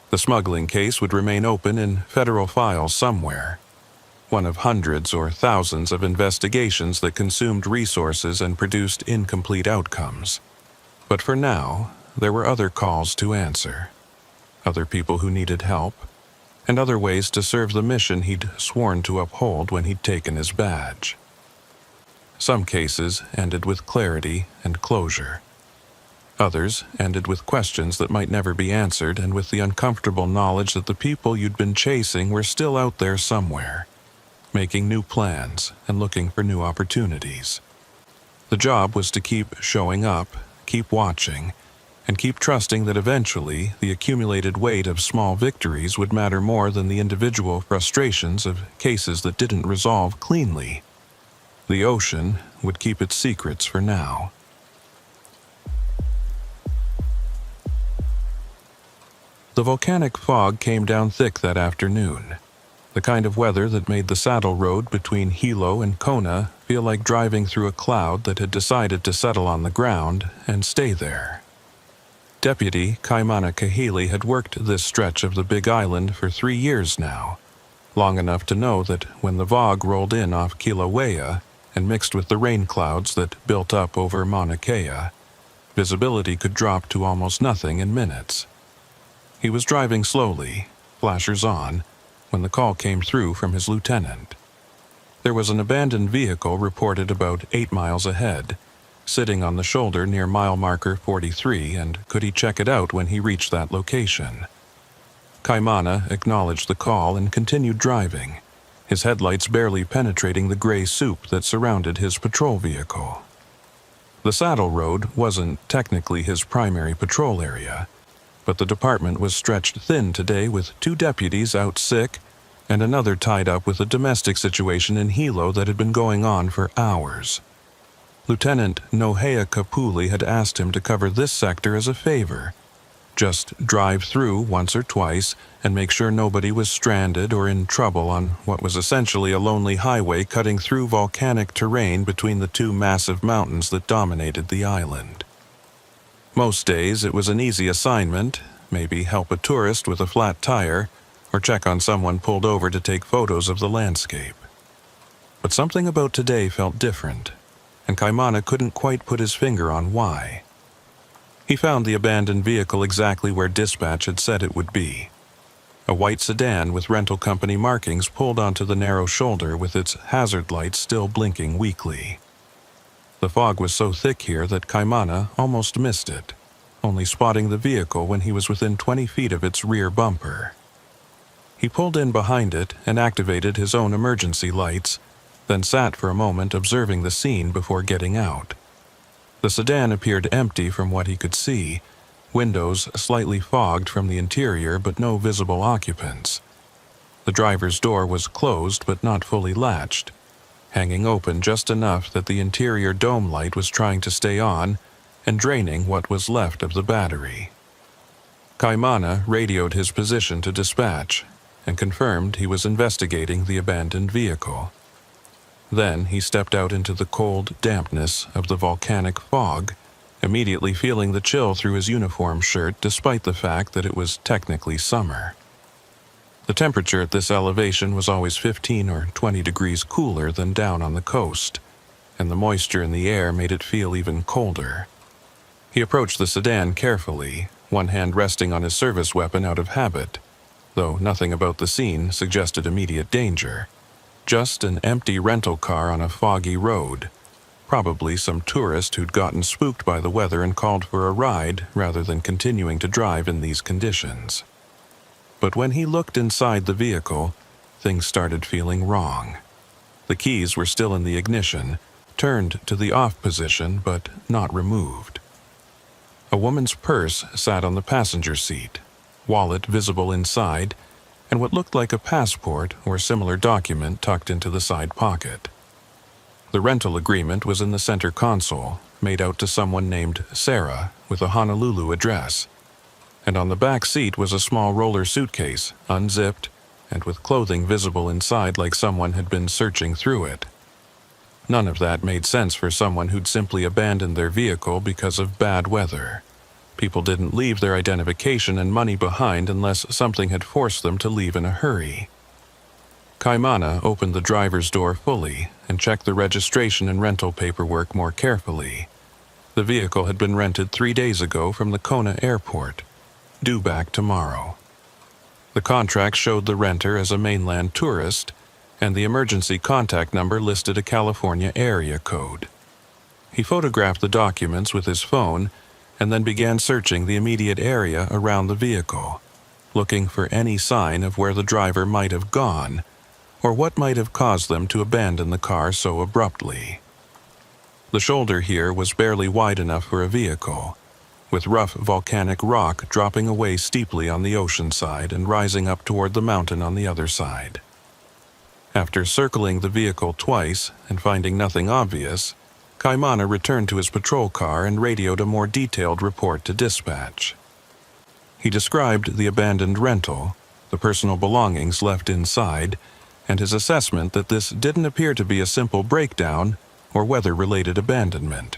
The smuggling case would remain open in federal files somewhere, one of hundreds or thousands of investigations that consumed resources and produced incomplete outcomes. But for now, there were other calls to answer, other people who needed help, and other ways to serve the mission he'd sworn to uphold when he'd taken his badge. Some cases ended with clarity and closure. Others ended with questions that might never be answered and with the uncomfortable knowledge that the people you'd been chasing were still out there somewhere, making new plans and looking for new opportunities. The job was to keep showing up, keep watching, and keep trusting that eventually the accumulated weight of small victories would matter more than the individual frustrations of cases that didn't resolve cleanly. The ocean would keep its secrets for now. The volcanic fog came down thick that afternoon, the kind of weather that made the saddle road between Hilo and Kona feel like driving through a cloud that had decided to settle on the ground and stay there. Deputy Kaimana Kahili had worked this stretch of the Big Island for 3 years now, long enough to know that when the fog rolled in off Kilauea and mixed with the rain clouds that built up over Mauna Kea, visibility could drop to almost nothing in minutes. He was driving slowly, flashers on, when the call came through from his lieutenant. There was an abandoned vehicle reported about 8 miles ahead, sitting on the shoulder near mile marker 43, and could he check it out when he reached that location? Kaimana acknowledged the call and continued driving, his headlights barely penetrating the gray soup that surrounded his patrol vehicle. The saddle road wasn't technically his primary patrol area, but the department was stretched thin today with 2 deputies out sick and another tied up with a domestic situation in Hilo that had been going on for hours. Lieutenant Nohea Kapuli had asked him to cover this sector as a favor. Just drive through once or twice and make sure nobody was stranded or in trouble on what was essentially a lonely highway cutting through volcanic terrain between the 2 massive mountains that dominated the island. Most days it was an easy assignment, maybe help a tourist with a flat tire, or check on someone pulled over to take photos of the landscape. But something about today felt different, and Kaimana couldn't quite put his finger on why. He found the abandoned vehicle exactly where dispatch had said it would be. A white sedan with rental company markings pulled onto the narrow shoulder with its hazard lights still blinking weakly. The fog was so thick here that Kaimana almost missed it, only spotting the vehicle when he was within 20 feet of its rear bumper. He pulled in behind it and activated his own emergency lights, then sat for a moment observing the scene before getting out. The sedan appeared empty from what he could see, windows slightly fogged from the interior but no visible occupants. The driver's door was closed but not fully latched, hanging open just enough that the interior dome light was trying to stay on and draining what was left of the battery. Kaimana radioed his position to dispatch and confirmed he was investigating the abandoned vehicle. Then he stepped out into the cold dampness of the volcanic fog, immediately feeling the chill through his uniform shirt despite the fact that it was technically summer. The temperature at this elevation was always 15 or 20 degrees cooler than down on the coast, and the moisture in the air made it feel even colder. He approached the sedan carefully, one hand resting on his service weapon out of habit, though nothing about the scene suggested immediate danger. Just an empty rental car on a foggy road, probably some tourist who'd gotten spooked by the weather and called for a ride rather than continuing to drive in these conditions. But when he looked inside the vehicle, things started feeling wrong. The keys were still in the ignition, turned to the off position but not removed. A woman's purse sat on the passenger seat, wallet visible inside, and what looked like a passport or similar document tucked into the side pocket. The rental agreement was in the center console, made out to someone named Sarah with a Honolulu address, and on the back seat was a small roller suitcase, unzipped, and with clothing visible inside like someone had been searching through it. None of that made sense for someone who'd simply abandoned their vehicle because of bad weather. People didn't leave their identification and money behind unless something had forced them to leave in a hurry. Kaimana opened the driver's door fully and checked the registration and rental paperwork more carefully. The vehicle had been rented 3 days ago from the Kona airport, due back tomorrow. The contract showed the renter as a mainland tourist, and the emergency contact number listed a California area code. He photographed the documents with his phone and then began searching the immediate area around the vehicle, looking for any sign of where the driver might have gone or what might have caused them to abandon the car so abruptly. The shoulder here was barely wide enough for a vehicle, with rough volcanic rock dropping away steeply on the ocean side and rising up toward the mountain on the other side. After circling the vehicle twice and finding nothing obvious, Kaimana returned to his patrol car and radioed a more detailed report to dispatch. He described the abandoned rental, the personal belongings left inside, and his assessment that this didn't appear to be a simple breakdown or weather-related abandonment.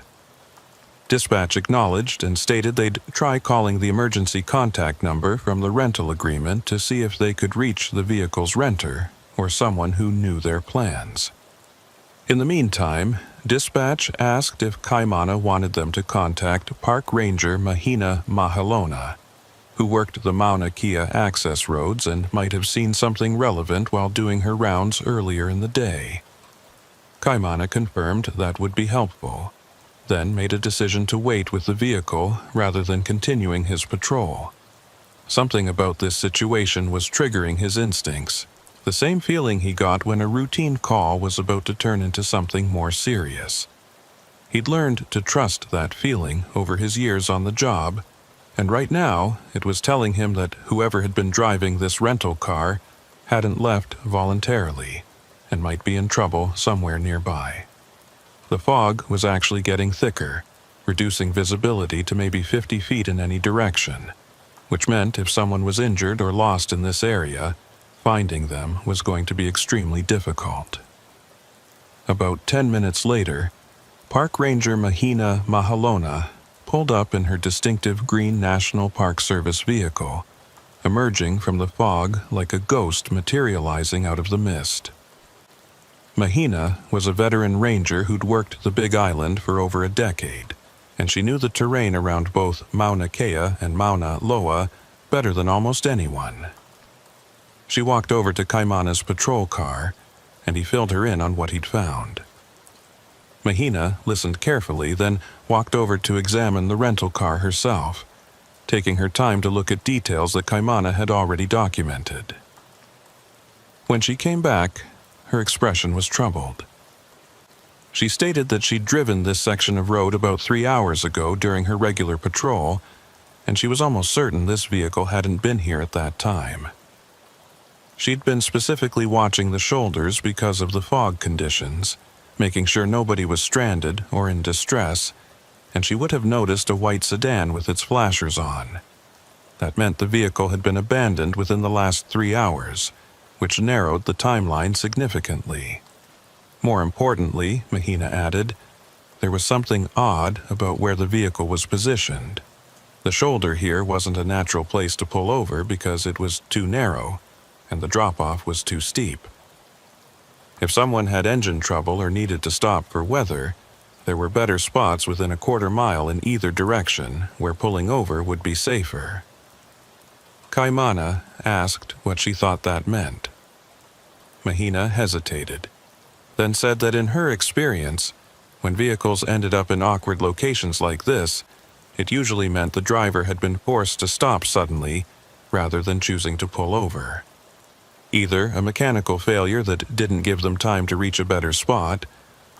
Dispatch acknowledged and stated they'd try calling the emergency contact number from the rental agreement to see if they could reach the vehicle's renter or someone who knew their plans. In the meantime, dispatch asked if Kaimana wanted them to contact Park Ranger Mahina Mahalona, who worked the Mauna Kea access roads and might have seen something relevant while doing her rounds earlier in the day. Kaimana confirmed that would be helpful, then made a decision to wait with the vehicle rather than continuing his patrol. Something about this situation was triggering his instincts, the same feeling he got when a routine call was about to turn into something more serious. He'd learned to trust that feeling over his years on the job, and right now it was telling him that whoever had been driving this rental car hadn't left voluntarily and might be in trouble somewhere nearby. The fog was actually getting thicker, reducing visibility to maybe 50 feet in any direction, which meant if someone was injured or lost in this area, finding them was going to be extremely difficult. About 10 minutes later, Park Ranger Mahina Mahalona pulled up in her distinctive green National Park Service vehicle, emerging from the fog like a ghost materializing out of the mist. Mahina was a veteran ranger who'd worked the Big Island for over a decade, and she knew the terrain around both Mauna Kea and Mauna Loa better than almost anyone. She walked over to Kaimana's patrol car, and he filled her in on what he'd found. Mahina listened carefully, then walked over to examine the rental car herself, taking her time to look at details that Kaimana had already documented. When she came back, her expression was troubled. She stated that she'd driven this section of road about 3 hours ago during her regular patrol, and she was almost certain this vehicle hadn't been here at that time. She'd been specifically watching the shoulders because of the fog conditions, making sure nobody was stranded or in distress, and she would have noticed a white sedan with its flashers on. That meant the vehicle had been abandoned within the last 3 hours, which narrowed the timeline significantly. More importantly, Mahina added, there was something odd about where the vehicle was positioned. The shoulder here wasn't a natural place to pull over because it was too narrow, and the drop-off was too steep. If someone had engine trouble or needed to stop for weather, there were better spots within a quarter-mile in either direction where pulling over would be safer. Kaimana asked what she thought that meant. Mahina hesitated, then said that in her experience, when vehicles ended up in awkward locations like this, it usually meant the driver had been forced to stop suddenly rather than choosing to pull over. Either a mechanical failure that didn't give them time to reach a better spot,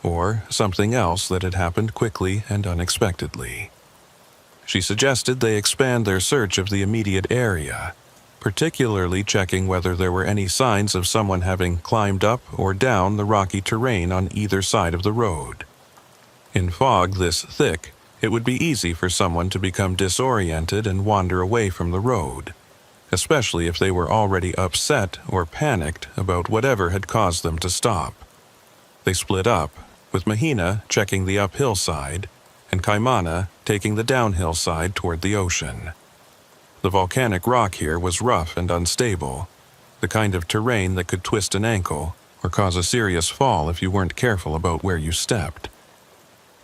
or something else that had happened quickly and unexpectedly. She suggested they expand their search of the immediate area, particularly checking whether there were any signs of someone having climbed up or down the rocky terrain on either side of the road. In fog this thick, it would be easy for someone to become disoriented and wander away from the road, especially if they were already upset or panicked about whatever had caused them to stop. They split up, with Mahina checking the uphill side and Kaimana taking the downhill side toward the ocean. The volcanic rock here was rough and unstable, the kind of terrain that could twist an ankle or cause a serious fall if you weren't careful about where you stepped.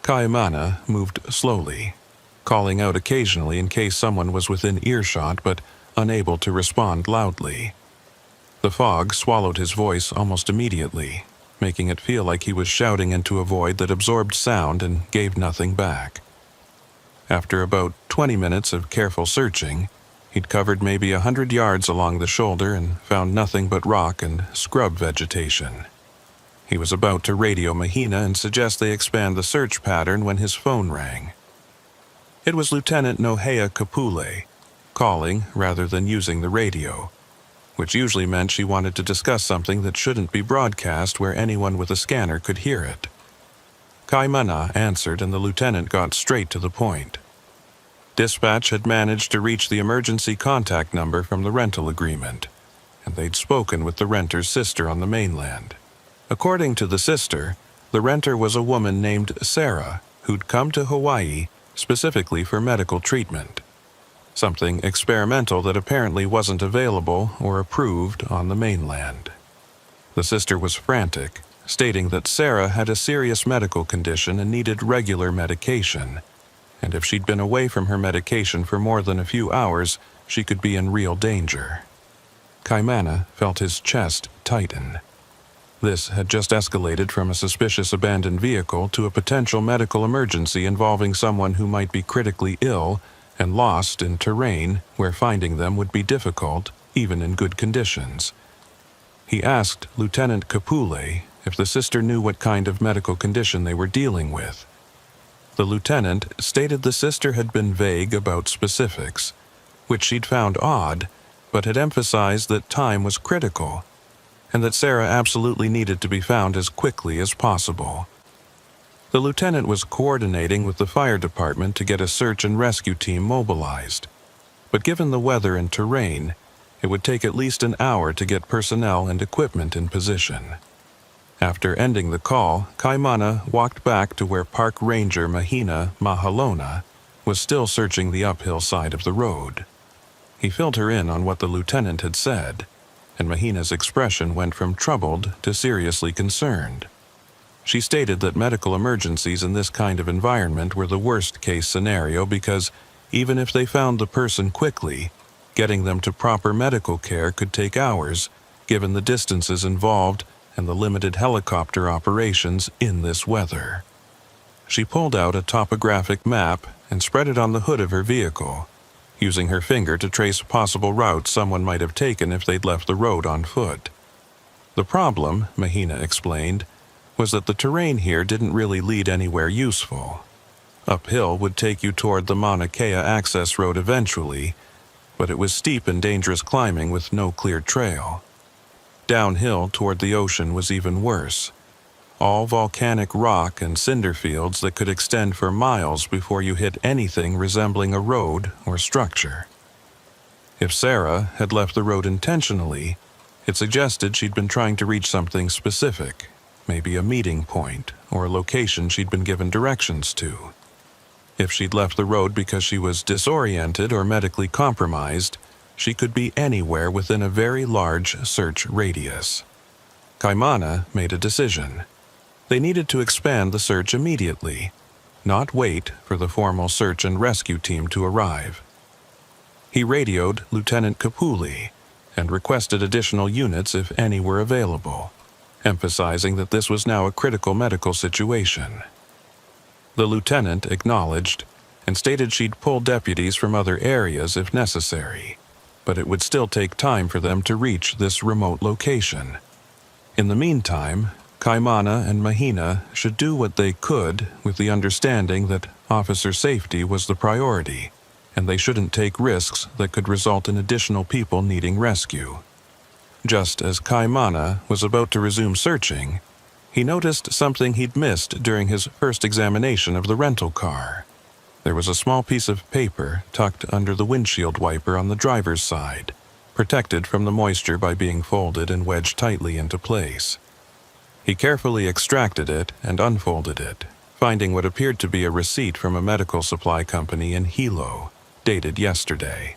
Kaimana moved slowly, calling out occasionally in case someone was within earshot but unable to respond loudly. The fog swallowed his voice almost immediately, making it feel like he was shouting into a void that absorbed sound and gave nothing back. After about 20 minutes of careful searching, he'd covered maybe 100 yards along the shoulder and found nothing but rock and scrub vegetation. He was about to radio Mahina and suggest they expand the search pattern when his phone rang. It was Lieutenant Nohea Kapule, calling rather than using the radio, which usually meant she wanted to discuss something that shouldn't be broadcast where anyone with a scanner could hear it. Kaimana answered and the lieutenant got straight to the point. Dispatch had managed to reach the emergency contact number from the rental agreement, and they'd spoken with the renter's sister on the mainland. According to the sister, the renter was a woman named Sarah who'd come to Hawaii specifically for medical treatment, something experimental that apparently wasn't available or approved on the mainland. The sister was frantic, stating that Sarah had a serious medical condition and needed regular medication, and if she'd been away from her medication for more than a few hours, she could be in real danger. Kaimana felt his chest tighten. This had just escalated from a suspicious abandoned vehicle to a potential medical emergency involving someone who might be critically ill and lost in terrain where finding them would be difficult, even in good conditions. He asked Lieutenant Kapule if the sister knew what kind of medical condition they were dealing with. The lieutenant stated the sister had been vague about specifics, which she'd found odd, but had emphasized that time was critical, and that Sarah absolutely needed to be found as quickly as possible. The lieutenant was coordinating with the fire department to get a search and rescue team mobilized, but given the weather and terrain, it would take at least an hour to get personnel and equipment in position. After ending the call, Kaimana walked back to where Park Ranger Mahina Mahalona was still searching the uphill side of the road. He filled her in on what the lieutenant had said, and Mahina's expression went from troubled to seriously concerned. She stated that medical emergencies in this kind of environment were the worst-case scenario because, even if they found the person quickly, getting them to proper medical care could take hours, given the distances involved and the limited helicopter operations in this weather. She pulled out a topographic map and spread it on the hood of her vehicle, using her finger to trace possible routes someone might have taken if they'd left the road on foot. The problem, Mahina explained, was that the terrain here didn't really lead anywhere useful. Uphill would take you toward the Mauna Kea access road eventually, but it was steep and dangerous climbing with no clear trail. Downhill toward the ocean was even worse. All volcanic rock and cinder fields that could extend for miles before you hit anything resembling a road or structure. If Sarah had left the road intentionally, it suggested she'd been trying to reach something specific, maybe a meeting point or a location she'd been given directions to. If she'd left the road because she was disoriented or medically compromised, she could be anywhere within a very large search radius. Kaimana made a decision. They needed to expand the search immediately, not wait for the formal search and rescue team to arrive. He radioed Lieutenant Kapule and requested additional units if any were available, emphasizing that this was now a critical medical situation. The lieutenant acknowledged and stated she'd pull deputies from other areas if necessary, but it would still take time for them to reach this remote location. In the meantime, Kaimana and Mahina should do what they could with the understanding that officer safety was the priority, and they shouldn't take risks that could result in additional people needing rescue. Just as Kaimana was about to resume searching, he noticed something he'd missed during his first examination of the rental car. There was a small piece of paper tucked under the windshield wiper on the driver's side, protected from the moisture by being folded and wedged tightly into place. He carefully extracted it and unfolded it, finding what appeared to be a receipt from a medical supply company in Hilo, dated yesterday.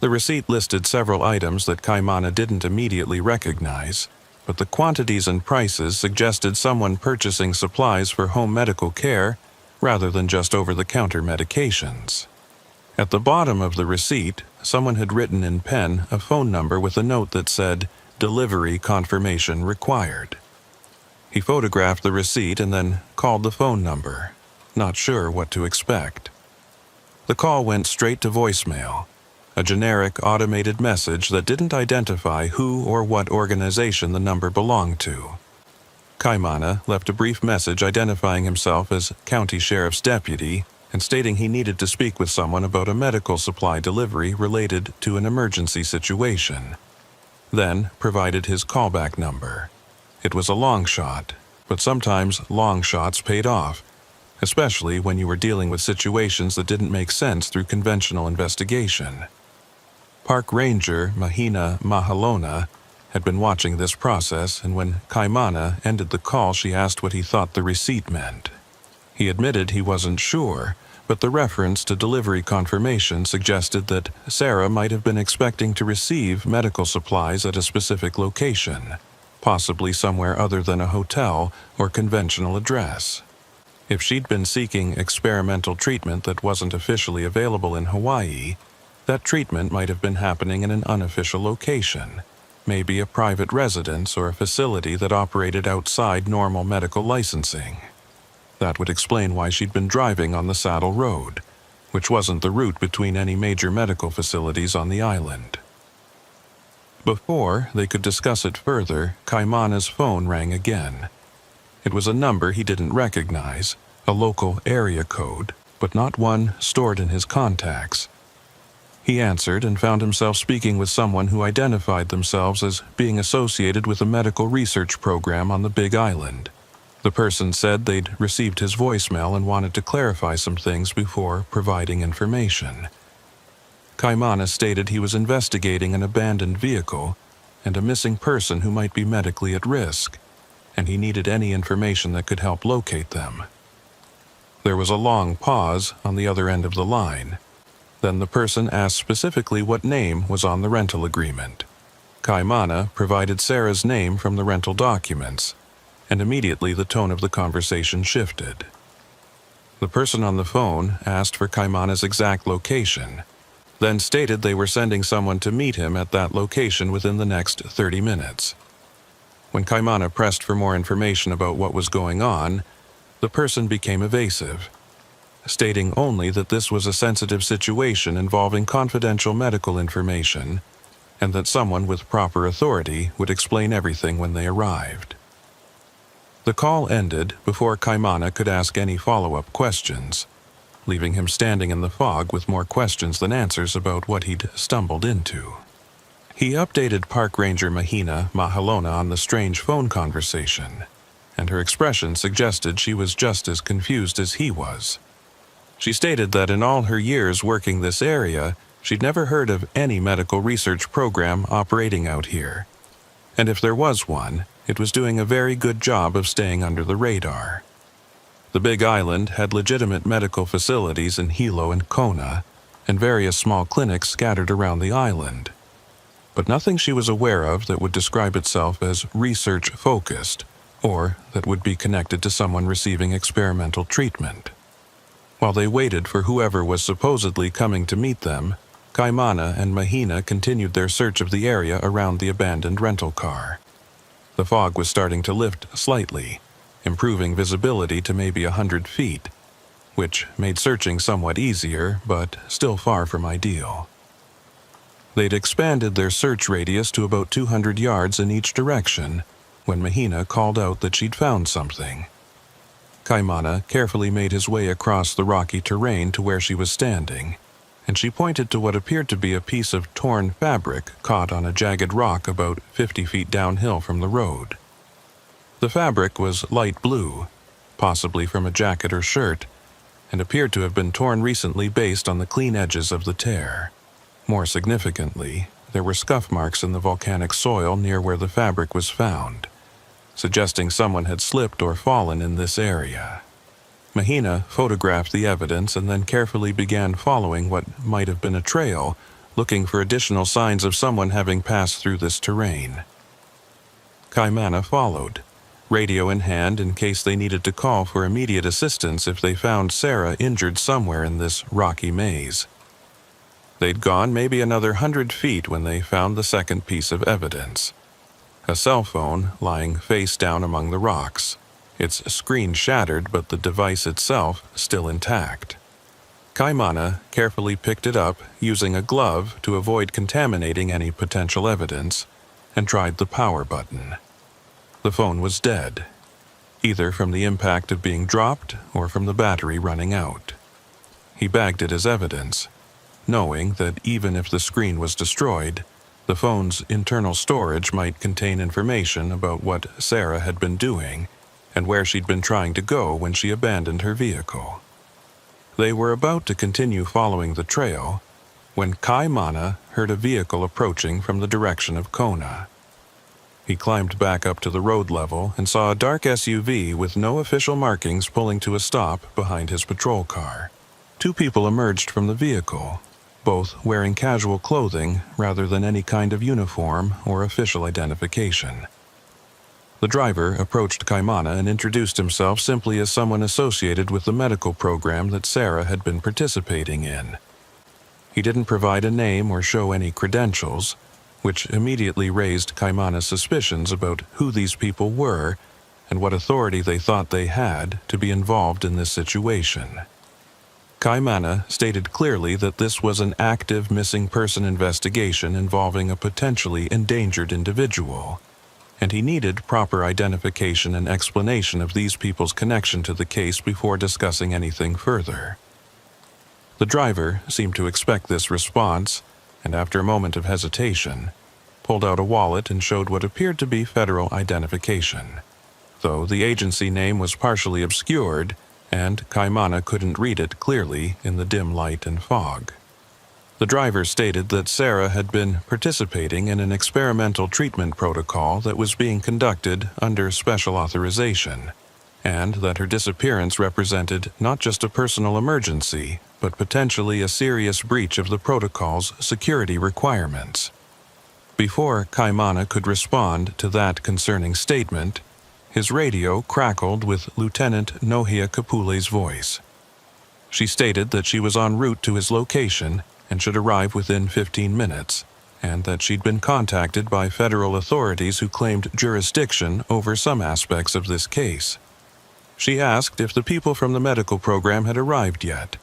The receipt listed several items that Kaimana didn't immediately recognize, but the quantities and prices suggested someone purchasing supplies for home medical care rather than just over-the-counter medications. At the bottom of the receipt, someone had written in pen a phone number with a note that said, "Delivery confirmation required." He photographed the receipt and then called the phone number, not sure what to expect. The call went straight to voicemail, a generic automated message that didn't identify who or what organization the number belonged to. Kaimana left a brief message identifying himself as county sheriff's deputy and stating he needed to speak with someone about a medical supply delivery related to an emergency situation. Then provided his callback number. It was a long shot, but sometimes long shots paid off, especially when you were dealing with situations that didn't make sense through conventional investigation. Park Ranger Mahina Mahalona had been watching this process, and when Kaimana ended the call, she asked what he thought the receipt meant. He admitted he wasn't sure, but the reference to delivery confirmation suggested that Sarah might have been expecting to receive medical supplies at a specific location, possibly somewhere other than a hotel or conventional address. If she'd been seeking experimental treatment that wasn't officially available in Hawaii, that treatment might have been happening in an unofficial location, maybe a private residence or a facility that operated outside normal medical licensing. That would explain why she'd been driving on the Saddle Road, which wasn't the route between any major medical facilities on the island. Before they could discuss it further, Kaimana's phone rang again. It was a number he didn't recognize, a local area code, but not one stored in his contacts. He answered and found himself speaking with someone who identified themselves as being associated with a medical research program on the Big Island. The person said they'd received his voicemail and wanted to clarify some things before providing information. Kaimana stated he was investigating an abandoned vehicle and a missing person who might be medically at risk, and he needed any information that could help locate them. There was a long pause on the other end of the line. Then the person asked specifically what name was on the rental agreement. Kaimana provided Sarah's name from the rental documents, and immediately the tone of the conversation shifted. The person on the phone asked for Kaimana's exact location, then stated they were sending someone to meet him at that location within the next 30 minutes. When Kaimana pressed for more information about what was going on, the person became evasive, stating only that this was a sensitive situation involving confidential medical information, and that someone with proper authority would explain everything when they arrived. The call ended before Kaimana could ask any follow-up questions, leaving him standing in the fog with more questions than answers about what he'd stumbled into. He updated Park Ranger Mahina Mahalona on the strange phone conversation, and her expression suggested she was just as confused as he was. She stated that in all her years working this area, she'd never heard of any medical research program operating out here, and if there was one, it was doing a very good job of staying under the radar. The Big Island had legitimate medical facilities in Hilo and Kona, and various small clinics scattered around the island, but nothing she was aware of that would describe itself as research-focused, or that would be connected to someone receiving experimental treatment. While they waited for whoever was supposedly coming to meet them, Kaimana and Mahina continued their search of the area around the abandoned rental car. The fog was starting to lift slightly, improving visibility to maybe 100 feet, which made searching somewhat easier, but still far from ideal. They'd expanded their search radius to about 200 yards in each direction when Mahina called out that she'd found something. Kaimana carefully made his way across the rocky terrain to where she was standing, and she pointed to what appeared to be a piece of torn fabric caught on a jagged rock about 50 feet downhill from the road. The fabric was light blue, possibly from a jacket or shirt, and appeared to have been torn recently based on the clean edges of the tear. More significantly, there were scuff marks in the volcanic soil near where the fabric was found, suggesting someone had slipped or fallen in this area. Mahina photographed the evidence and then carefully began following what might have been a trail, looking for additional signs of someone having passed through this terrain. Kaimana followed, radio in hand in case they needed to call for immediate assistance if they found Sarah injured somewhere in this rocky maze. They'd gone maybe another 100 feet when they found the second piece of evidence: a cell phone lying face down among the rocks, its screen shattered but the device itself still intact. Kaimana carefully picked it up using a glove to avoid contaminating any potential evidence, and tried the power button. The phone was dead, either from the impact of being dropped or from the battery running out. He bagged it as evidence, knowing that even if the screen was destroyed, the phone's internal storage might contain information about what Sarah had been doing and where she'd been trying to go when she abandoned her vehicle. They were about to continue following the trail when Kaimana heard a vehicle approaching from the direction of Kona. He climbed back up to the road level and saw a dark SUV with no official markings pulling to a stop behind his patrol car. Two people emerged from the vehicle, both wearing casual clothing rather than any kind of uniform or official identification. The driver approached Kaimana and introduced himself simply as someone associated with the medical program that Sarah had been participating in. He didn't provide a name or show any credentials, which immediately raised Kaimana's suspicions about who these people were and what authority they thought they had to be involved in this situation. Kaimana stated clearly that this was an active missing person investigation involving a potentially endangered individual, and he needed proper identification and explanation of these people's connection to the case before discussing anything further. The driver seemed to expect this response, and after a moment of hesitation, pulled out a wallet and showed what appeared to be federal identification, though the agency name was partially obscured and Kaimana couldn't read it clearly in the dim light and fog. The driver stated that Sarah had been participating in an experimental treatment protocol that was being conducted under special authorization, and that her disappearance represented not just a personal emergency, but potentially a serious breach of the protocol's security requirements. Before Kaimana could respond to that concerning statement, his radio crackled with Lieutenant Nohea Kapule's voice. She stated that she was en route to his location and should arrive within 15 minutes, and that she'd been contacted by federal authorities who claimed jurisdiction over some aspects of this case. She asked if the people from the medical program had arrived yet,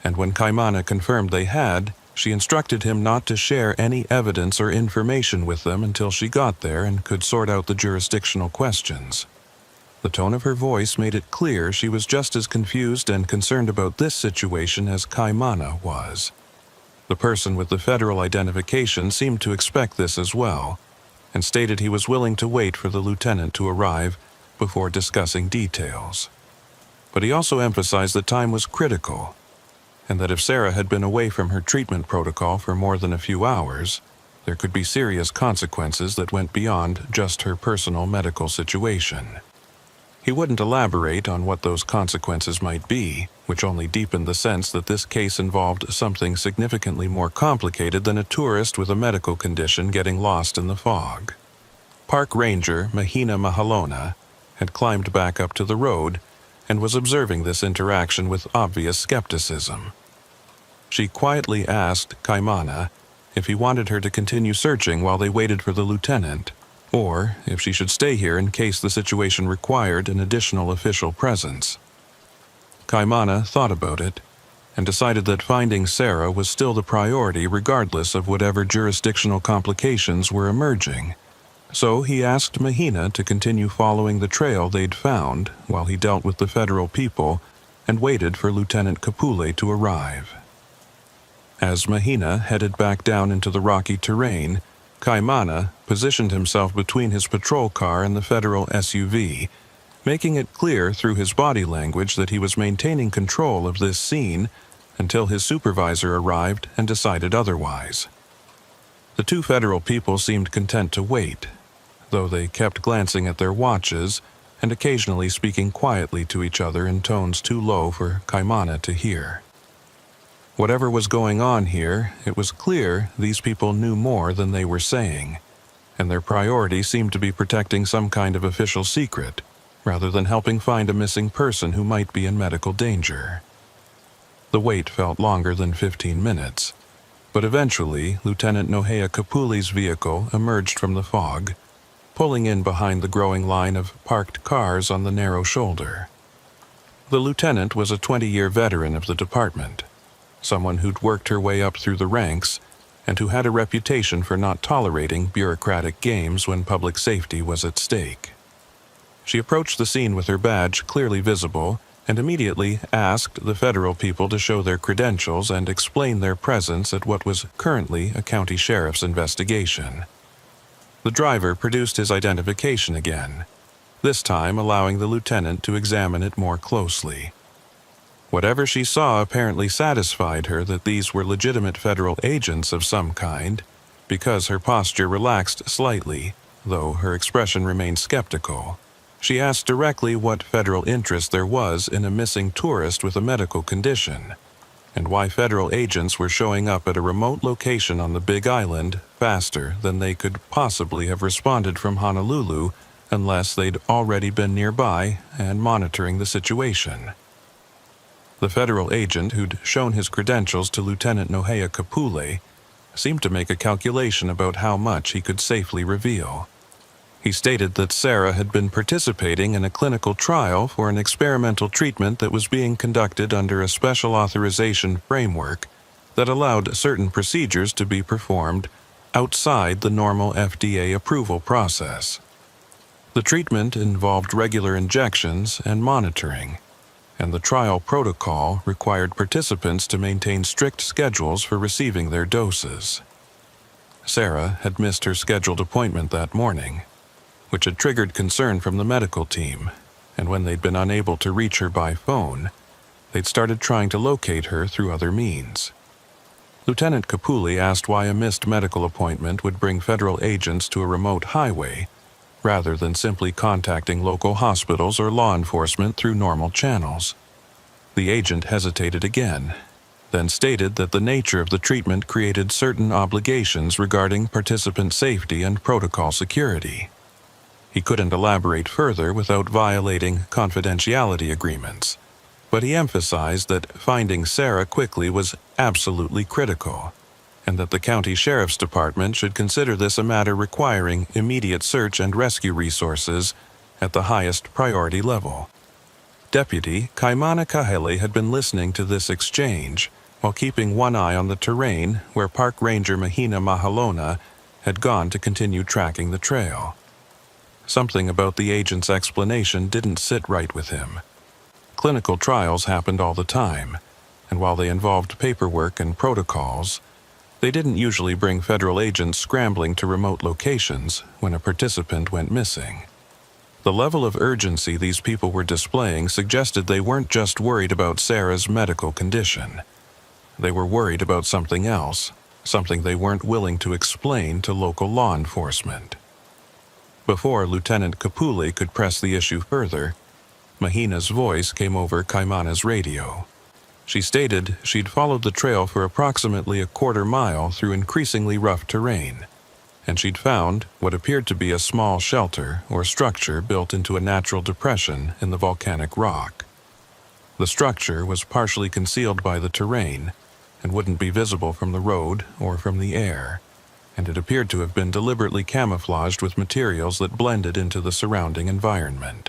and when Kaimana confirmed they had, she instructed him not to share any evidence or information with them until she got there and could sort out the jurisdictional questions. The tone of her voice made it clear she was just as confused and concerned about this situation as Kaimana was. The person with the federal identification seemed to expect this as well, and stated he was willing to wait for the lieutenant to arrive before discussing details. But he also emphasized that time was critical, and that if Sarah had been away from her treatment protocol for more than a few hours, there could be serious consequences that went beyond just her personal medical situation. He wouldn't elaborate on what those consequences might be, which only deepened the sense that this case involved something significantly more complicated than a tourist with a medical condition getting lost in the fog. Park Ranger Mahina Mahalona had climbed back up to the road and was observing this interaction with obvious skepticism. She quietly asked Kaimana if he wanted her to continue searching while they waited for the lieutenant, or if she should stay here in case the situation required an additional official presence. Kaimana thought about it and decided that finding Sarah was still the priority regardless of whatever jurisdictional complications were emerging. So he asked Mahina to continue following the trail they'd found while he dealt with the federal people and waited for Lieutenant Kapule to arrive. As Mahina headed back down into the rocky terrain, Kaimana positioned himself between his patrol car and the federal SUV, making it clear through his body language that he was maintaining control of this scene until his supervisor arrived and decided otherwise. The two federal people seemed content to wait, though they kept glancing at their watches and occasionally speaking quietly to each other in tones too low for Kaimana to hear. Whatever was going on here, it was clear these people knew more than they were saying, and their priority seemed to be protecting some kind of official secret, rather than helping find a missing person who might be in medical danger. The wait felt longer than 15 minutes, but eventually Lieutenant Nohea Kapule's vehicle emerged from the fog, pulling in behind the growing line of parked cars on the narrow shoulder. The lieutenant was a 20-year veteran of the department, someone who'd worked her way up through the ranks and who had a reputation for not tolerating bureaucratic games when public safety was at stake. She approached the scene with her badge clearly visible and immediately asked the federal people to show their credentials and explain their presence at what was currently a county sheriff's investigation. The driver produced his identification again, this time allowing the lieutenant to examine it more closely. Whatever she saw apparently satisfied her that these were legitimate federal agents of some kind, because her posture relaxed slightly, though her expression remained skeptical. She asked directly what federal interest there was in a missing tourist with a medical condition, and why federal agents were showing up at a remote location on the Big Island faster than they could possibly have responded from Honolulu unless they'd already been nearby and monitoring the situation. The federal agent who'd shown his credentials to Lieutenant Nohea Kapule seemed to make a calculation about how much he could safely reveal. He stated that Sarah had been participating in a clinical trial for an experimental treatment that was being conducted under a special authorization framework that allowed certain procedures to be performed outside the normal FDA approval process. The treatment involved regular injections and monitoring, and the trial protocol required participants to maintain strict schedules for receiving their doses. Sarah had missed her scheduled appointment that morning, which had triggered concern from the medical team, and when they'd been unable to reach her by phone, they'd started trying to locate her through other means. Lieutenant Kapule asked why a missed medical appointment would bring federal agents to a remote highway rather than simply contacting local hospitals or law enforcement through normal channels. The agent hesitated again, then stated that the nature of the treatment created certain obligations regarding participant safety and protocol security. He couldn't elaborate further without violating confidentiality agreements, but he emphasized that finding Sarah quickly was absolutely critical, and that the county sheriff's department should consider this a matter requiring immediate search and rescue resources at the highest priority level. Deputy Kaimana Kahele had been listening to this exchange while keeping one eye on the terrain where Park Ranger Mahina Mahalona had gone to continue tracking the trail. Something about the agent's explanation didn't sit right with him. Clinical trials happened all the time, and while they involved paperwork and protocols, they didn't usually bring federal agents scrambling to remote locations when a participant went missing. The level of urgency these people were displaying suggested they weren't just worried about Sarah's medical condition. They were worried about something else, something they weren't willing to explain to local law enforcement. Before Lieutenant Kapule could press the issue further, Mahina's voice came over Kaimana's radio. She stated she'd followed the trail for approximately a quarter mile through increasingly rough terrain, and she'd found what appeared to be a small shelter or structure built into a natural depression in the volcanic rock. The structure was partially concealed by the terrain and wouldn't be visible from the road or from the air, and it appeared to have been deliberately camouflaged with materials that blended into the surrounding environment.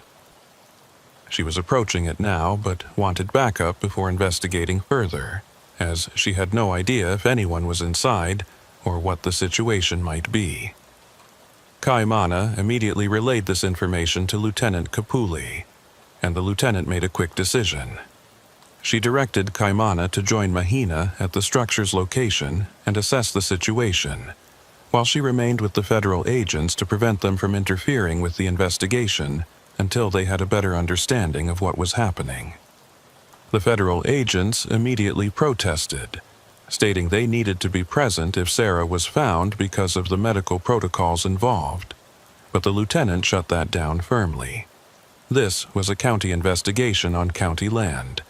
She was approaching it now, but wanted backup before investigating further, as she had no idea if anyone was inside or what the situation might be. Kaimana immediately relayed this information to Lieutenant Kapule, and the lieutenant made a quick decision. She directed Kaimana to join Mahina at the structure's location and assess the situation, while she remained with the federal agents to prevent them from interfering with the investigation until they had a better understanding of what was happening. The federal agents immediately protested, stating they needed to be present if Sarah was found because of the medical protocols involved, but the lieutenant shut that down firmly. This was a county investigation on county land,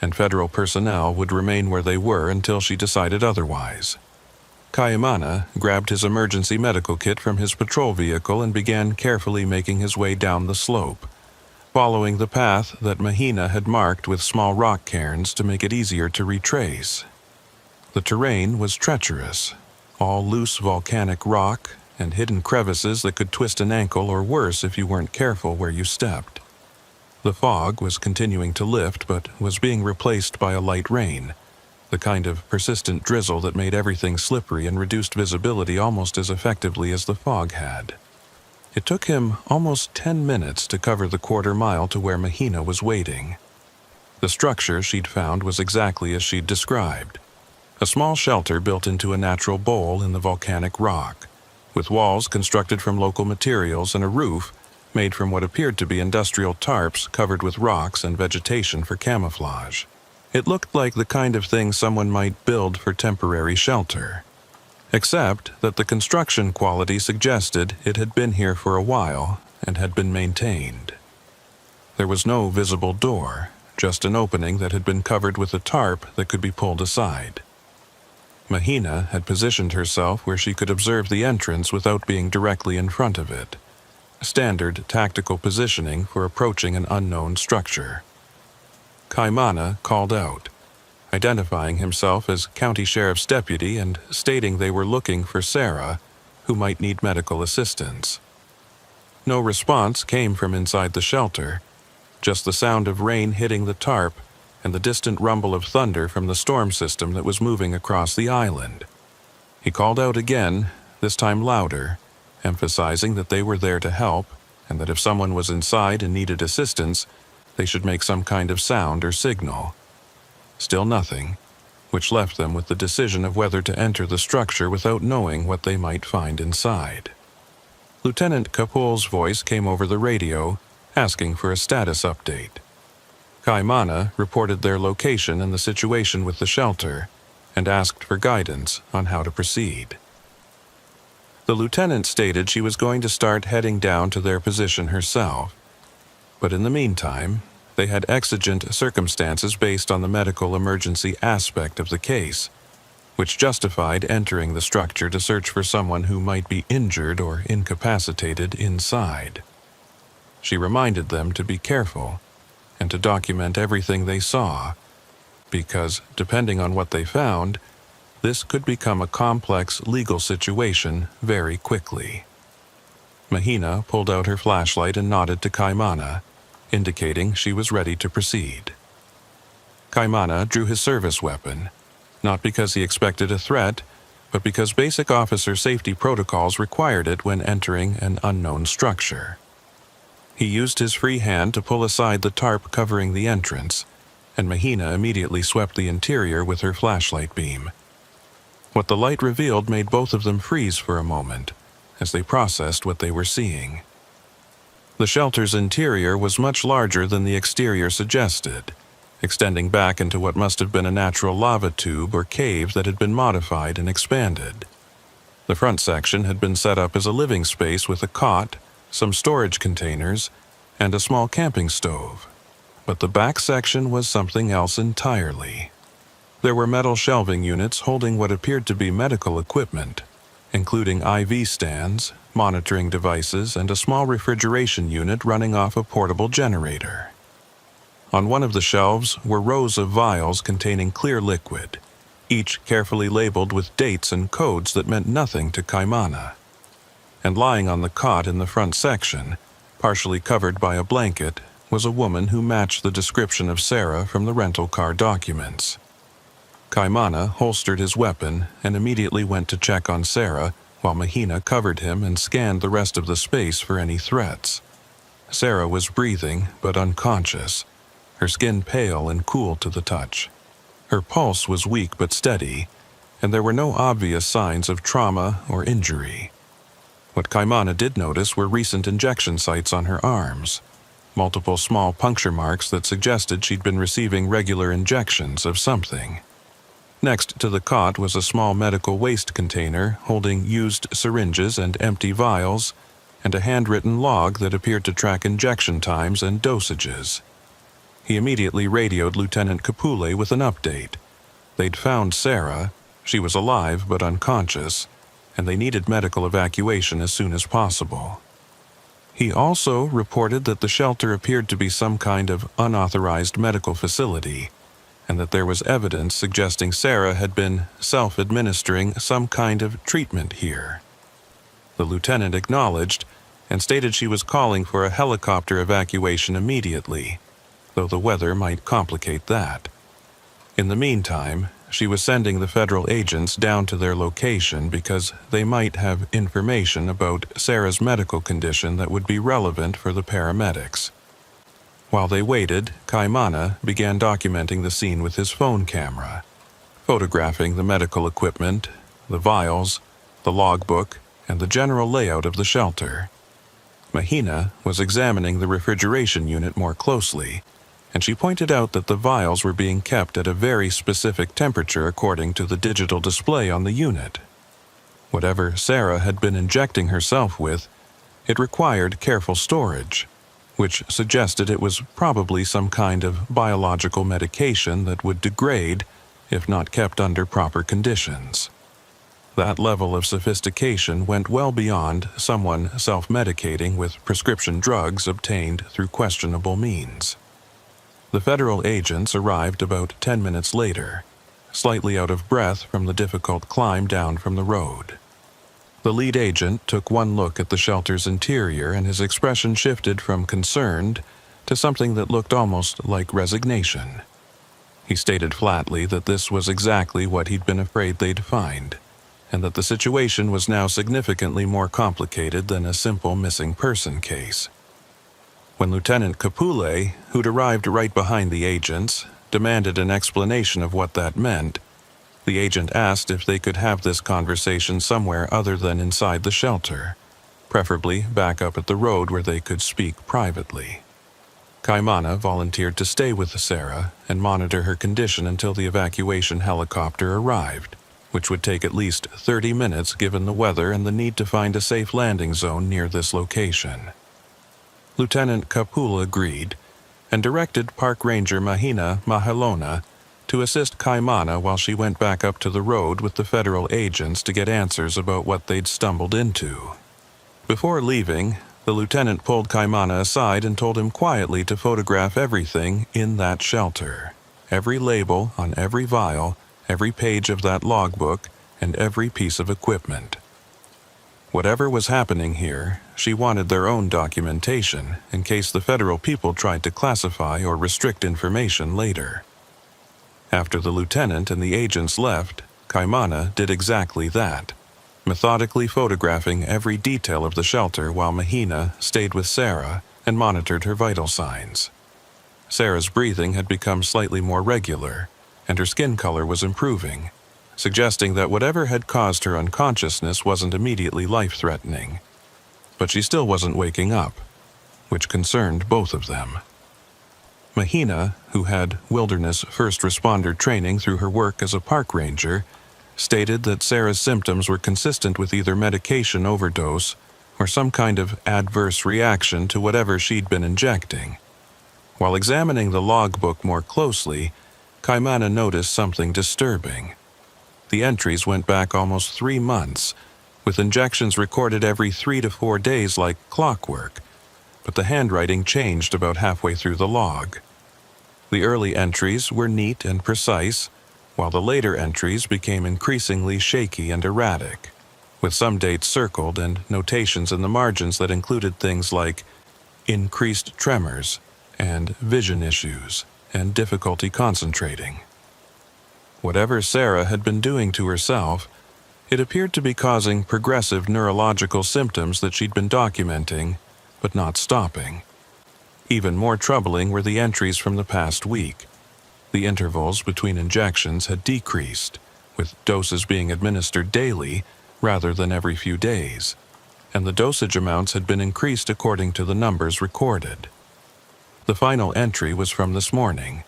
and federal personnel would remain where they were until she decided otherwise. Kaimana grabbed his emergency medical kit from his patrol vehicle and began carefully making his way down the slope, following the path that Mahina had marked with small rock cairns to make it easier to retrace. The terrain was treacherous, all loose volcanic rock and hidden crevices that could twist an ankle or worse if you weren't careful where you stepped. The fog was continuing to lift but was being replaced by a light rain, the kind of persistent drizzle that made everything slippery and reduced visibility almost as effectively as the fog had. It took him almost 10 minutes to cover the quarter mile to where Mahina was waiting. The structure she'd found was exactly as she'd described, a small shelter built into a natural bowl in the volcanic rock, with walls constructed from local materials and a roof made from what appeared to be industrial tarps covered with rocks and vegetation for camouflage. It looked like the kind of thing someone might build for temporary shelter, except that the construction quality suggested it had been here for a while and had been maintained. There was no visible door, just an opening that had been covered with a tarp that could be pulled aside. Mahina had positioned herself where she could observe the entrance without being directly in front of it, standard tactical positioning for approaching an unknown structure. Kaimana called out, identifying himself as county sheriff's deputy and stating they were looking for Sarah, who might need medical assistance. No response came from inside the shelter, just the sound of rain hitting the tarp and the distant rumble of thunder from the storm system that was moving across the island. He called out again, this time louder, emphasizing that they were there to help and that if someone was inside and needed assistance, they should make some kind of sound or signal. Still nothing, which left them with the decision of whether to enter the structure without knowing what they might find inside. Lieutenant Kapul's voice came over the radio, asking for a status update. Kaimana reported their location and the situation with the shelter, and asked for guidance on how to proceed. The lieutenant stated she was going to start heading down to their position herself, but in the meantime, they had exigent circumstances based on the medical emergency aspect of the case, which justified entering the structure to search for someone who might be injured or incapacitated inside. She reminded them to be careful and to document everything they saw, because, depending on what they found, this could become a complex legal situation very quickly. Mahina pulled out her flashlight and nodded to Kaimana, indicating she was ready to proceed. Kaimana drew his service weapon, not because he expected a threat, but because basic officer safety protocols required it when entering an unknown structure. He used his free hand to pull aside the tarp covering the entrance, and Mahina immediately swept the interior with her flashlight beam. What the light revealed made both of them freeze for a moment, as they processed what they were seeing. The shelter's interior was much larger than the exterior suggested, extending back into what must have been a natural lava tube or cave that had been modified and expanded. The front section had been set up as a living space with a cot, some storage containers, and a small camping stove. But the back section was something else entirely. There were metal shelving units holding what appeared to be medical equipment, including IV stands, monitoring devices, and a small refrigeration unit running off a portable generator. On one of the shelves were rows of vials containing clear liquid, each carefully labeled with dates and codes that meant nothing to Kaimana. And lying on the cot in the front section, partially covered by a blanket, was a woman who matched the description of Sarah from the rental car documents. Kaimana holstered his weapon and immediately went to check on Sarah, while Mahina covered him and scanned the rest of the space for any threats. Sarah was breathing, but unconscious, her skin pale and cool to the touch. Her pulse was weak but steady, and there were no obvious signs of trauma or injury. What Kaimana did notice were recent injection sites on her arms, multiple small puncture marks that suggested she'd been receiving regular injections of something. Next to the cot was a small medical waste container holding used syringes and empty vials, and a handwritten log that appeared to track injection times and dosages. He immediately radioed Lieutenant Kapule with an update. They'd found Sarah, she was alive but unconscious, and they needed medical evacuation as soon as possible. He also reported that the shelter appeared to be some kind of unauthorized medical facility, and that there was evidence suggesting Sarah had been self-administering some kind of treatment here. The lieutenant acknowledged and stated she was calling for a helicopter evacuation immediately, though the weather might complicate that. In the meantime, she was sending the federal agents down to their location because they might have information about Sarah's medical condition that would be relevant for the paramedics. While they waited, Kaimana began documenting the scene with his phone camera, photographing the medical equipment, the vials, the logbook, and the general layout of the shelter. Mahina was examining the refrigeration unit more closely, and she pointed out that the vials were being kept at a very specific temperature according to the digital display on the unit. Whatever Sarah had been injecting herself with, it required careful storage, which suggested it was probably some kind of biological medication that would degrade if not kept under proper conditions. That level of sophistication went well beyond someone self-medicating with prescription drugs obtained through questionable means. The federal agents arrived about 10 minutes later, slightly out of breath from the difficult climb down from the road. The lead agent took one look at the shelter's interior, and his expression shifted from concerned to something that looked almost like resignation. He stated flatly that this was exactly what he'd been afraid they'd find, and that the situation was now significantly more complicated than a simple missing person case. When Lieutenant Kapule, who'd arrived right behind the agents, demanded an explanation of what that meant, the agent asked if they could have this conversation somewhere other than inside the shelter, preferably back up at the road where they could speak privately. Kaimana volunteered to stay with Sarah and monitor her condition until the evacuation helicopter arrived, which would take at least 30 minutes given the weather and the need to find a safe landing zone near this location. Lieutenant Kapula agreed and directed Park Ranger Mahina Mahalona to assist Kaimana while she went back up to the road with the federal agents to get answers about what they'd stumbled into. Before leaving, the lieutenant pulled Kaimana aside and told him quietly to photograph everything in that shelter, every label on every vial, every page of that logbook, and every piece of equipment. Whatever was happening here, she wanted their own documentation in case the federal people tried to classify or restrict information later. After the lieutenant and the agents left, Kaimana did exactly that, methodically photographing every detail of the shelter while Mahina stayed with Sarah and monitored her vital signs. Sarah's breathing had become slightly more regular, and her skin color was improving, suggesting that whatever had caused her unconsciousness wasn't immediately life-threatening. But she still wasn't waking up, which concerned both of them. Mahina, who had wilderness first responder training through her work as a park ranger, stated that Sarah's symptoms were consistent with either medication overdose or some kind of adverse reaction to whatever she'd been injecting. While examining the logbook more closely, Kaimana noticed something disturbing. The entries went back almost 3 months, with injections recorded every 3 to 4 days like clockwork, but the handwriting changed about halfway through the log. The early entries were neat and precise, while the later entries became increasingly shaky and erratic, with some dates circled and notations in the margins that included things like increased tremors and vision issues and difficulty concentrating. Whatever Sarah had been doing to herself, it appeared to be causing progressive neurological symptoms that she'd been documenting, but not stopping. Even more troubling were the entries from the past week. The intervals between injections had decreased, with doses being administered daily rather than every few days, and the dosage amounts had been increased according to the numbers recorded. The final entry was from this morning,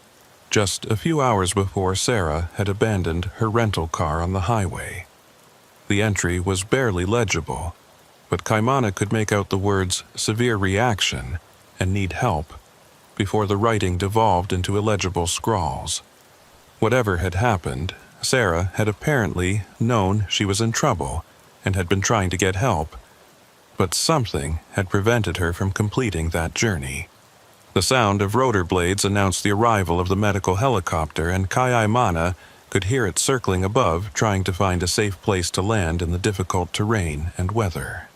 just a few hours before Sarah had abandoned her rental car on the highway. The entry was barely legible, but Kaimana could make out the words severe reaction and need help before the writing devolved into illegible scrawls. Whatever had happened, Sarah had apparently known she was in trouble and had been trying to get help, but something had prevented her from completing that journey. The sound of rotor blades announced the arrival of the medical helicopter, and Kaimana could hear it circling above, trying to find a safe place to land in the difficult terrain and weather.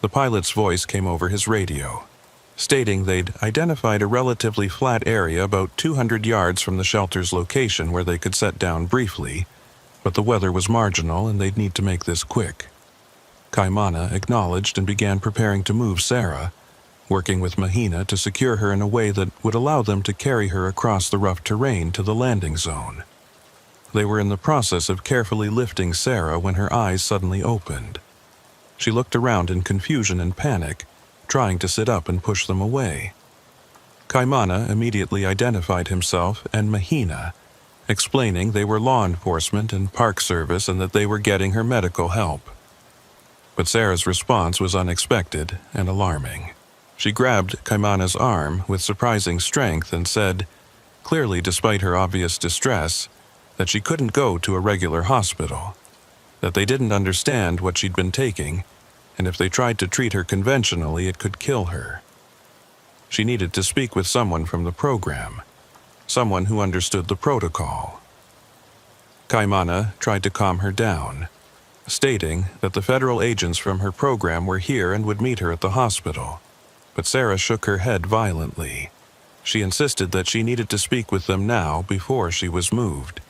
The pilot's voice came over his radio, stating they'd identified a relatively flat area about 200 yards from the shelter's location where they could set down briefly, but the weather was marginal and they'd need to make this quick. Kaimana acknowledged and began preparing to move Sarah, working with Mahina to secure her in a way that would allow them to carry her across the rough terrain to the landing zone. They were in the process of carefully lifting Sarah when her eyes suddenly opened. She looked around in confusion and panic, trying to sit up and push them away. Kaimana immediately identified himself and Mahina, explaining they were law enforcement and park service and that they were getting her medical help. But Sarah's response was unexpected and alarming. She grabbed Kaimana's arm with surprising strength and said, clearly despite her obvious distress, that she couldn't go to a regular hospital, that they didn't understand what she'd been taking, and if they tried to treat her conventionally, it could kill her. She needed to speak with someone from the program, someone who understood the protocol. Kaimana tried to calm her down, stating that the federal agents from her program were here and would meet her at the hospital, but Sarah shook her head violently. She insisted that she needed to speak with them now before she was moved,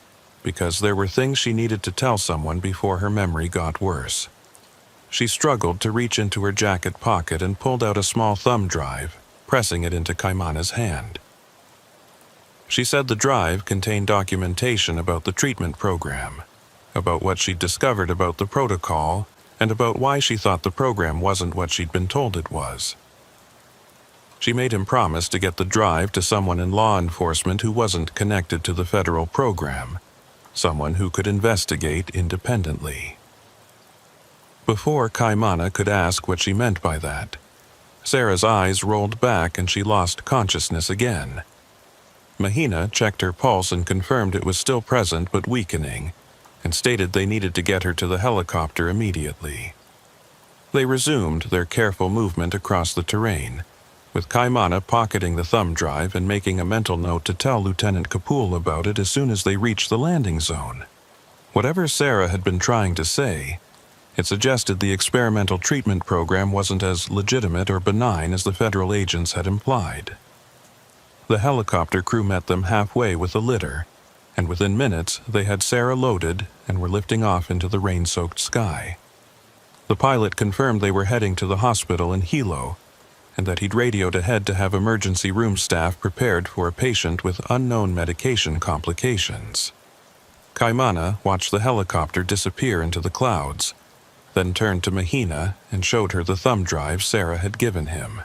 because there were things she needed to tell someone before her memory got worse. She struggled to reach into her jacket pocket and pulled out a small thumb drive, pressing it into Kaimana's hand. She said the drive contained documentation about the treatment program, about what she'd discovered about the protocol, and about why she thought the program wasn't what she'd been told it was. She made him promise to get the drive to someone in law enforcement who wasn't connected to the federal program, someone who could investigate independently. Before Kaimana could ask what she meant by that, Sarah's eyes rolled back and she lost consciousness again. Mahina checked her pulse and confirmed it was still present but weakening, and stated they needed to get her to the helicopter immediately. They resumed their careful movement across the terrain, with Kaimana pocketing the thumb drive and making a mental note to tell Lieutenant Kapul about it as soon as they reached the landing zone. Whatever Sarah had been trying to say, it suggested the experimental treatment program wasn't as legitimate or benign as the federal agents had implied. The helicopter crew met them halfway with a litter, and within minutes they had Sarah loaded and were lifting off into the rain-soaked sky. The pilot confirmed they were heading to the hospital in Hilo, and that he'd radioed ahead to have emergency room staff prepared for a patient with unknown medication complications. Kaimana watched the helicopter disappear into the clouds, then turned to Mahina and showed her the thumb drive Sarah had given him.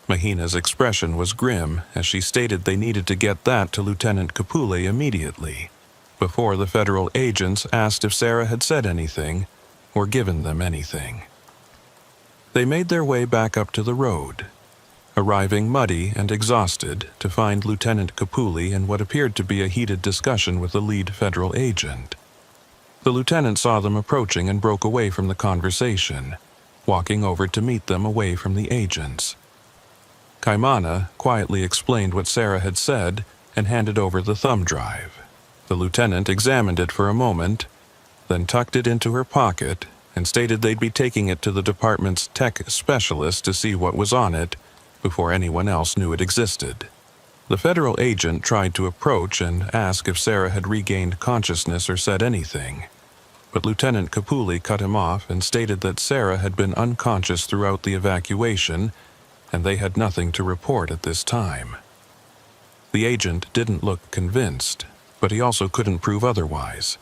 Mahina's expression was grim as she stated they needed to get that to Lieutenant Kapule immediately, before the federal agents asked if Sarah had said anything or given them anything. They made their way back up to the road, arriving muddy and exhausted to find Lieutenant Kapule in what appeared to be a heated discussion with the lead federal agent. The lieutenant saw them approaching and broke away from the conversation, walking over to meet them away from the agents. Kaimana quietly explained what Sarah had said and handed over the thumb drive. The lieutenant examined it for a moment, then tucked it into her pocket and stated they'd be taking it to the department's tech specialist to see what was on it before anyone else knew it existed. The federal agent tried to approach and ask if Sarah had regained consciousness or said anything, but Lieutenant Kapule cut him off and stated that Sarah had been unconscious throughout the evacuation and they had nothing to report at this time. The agent didn't look convinced, but he also couldn't prove otherwise.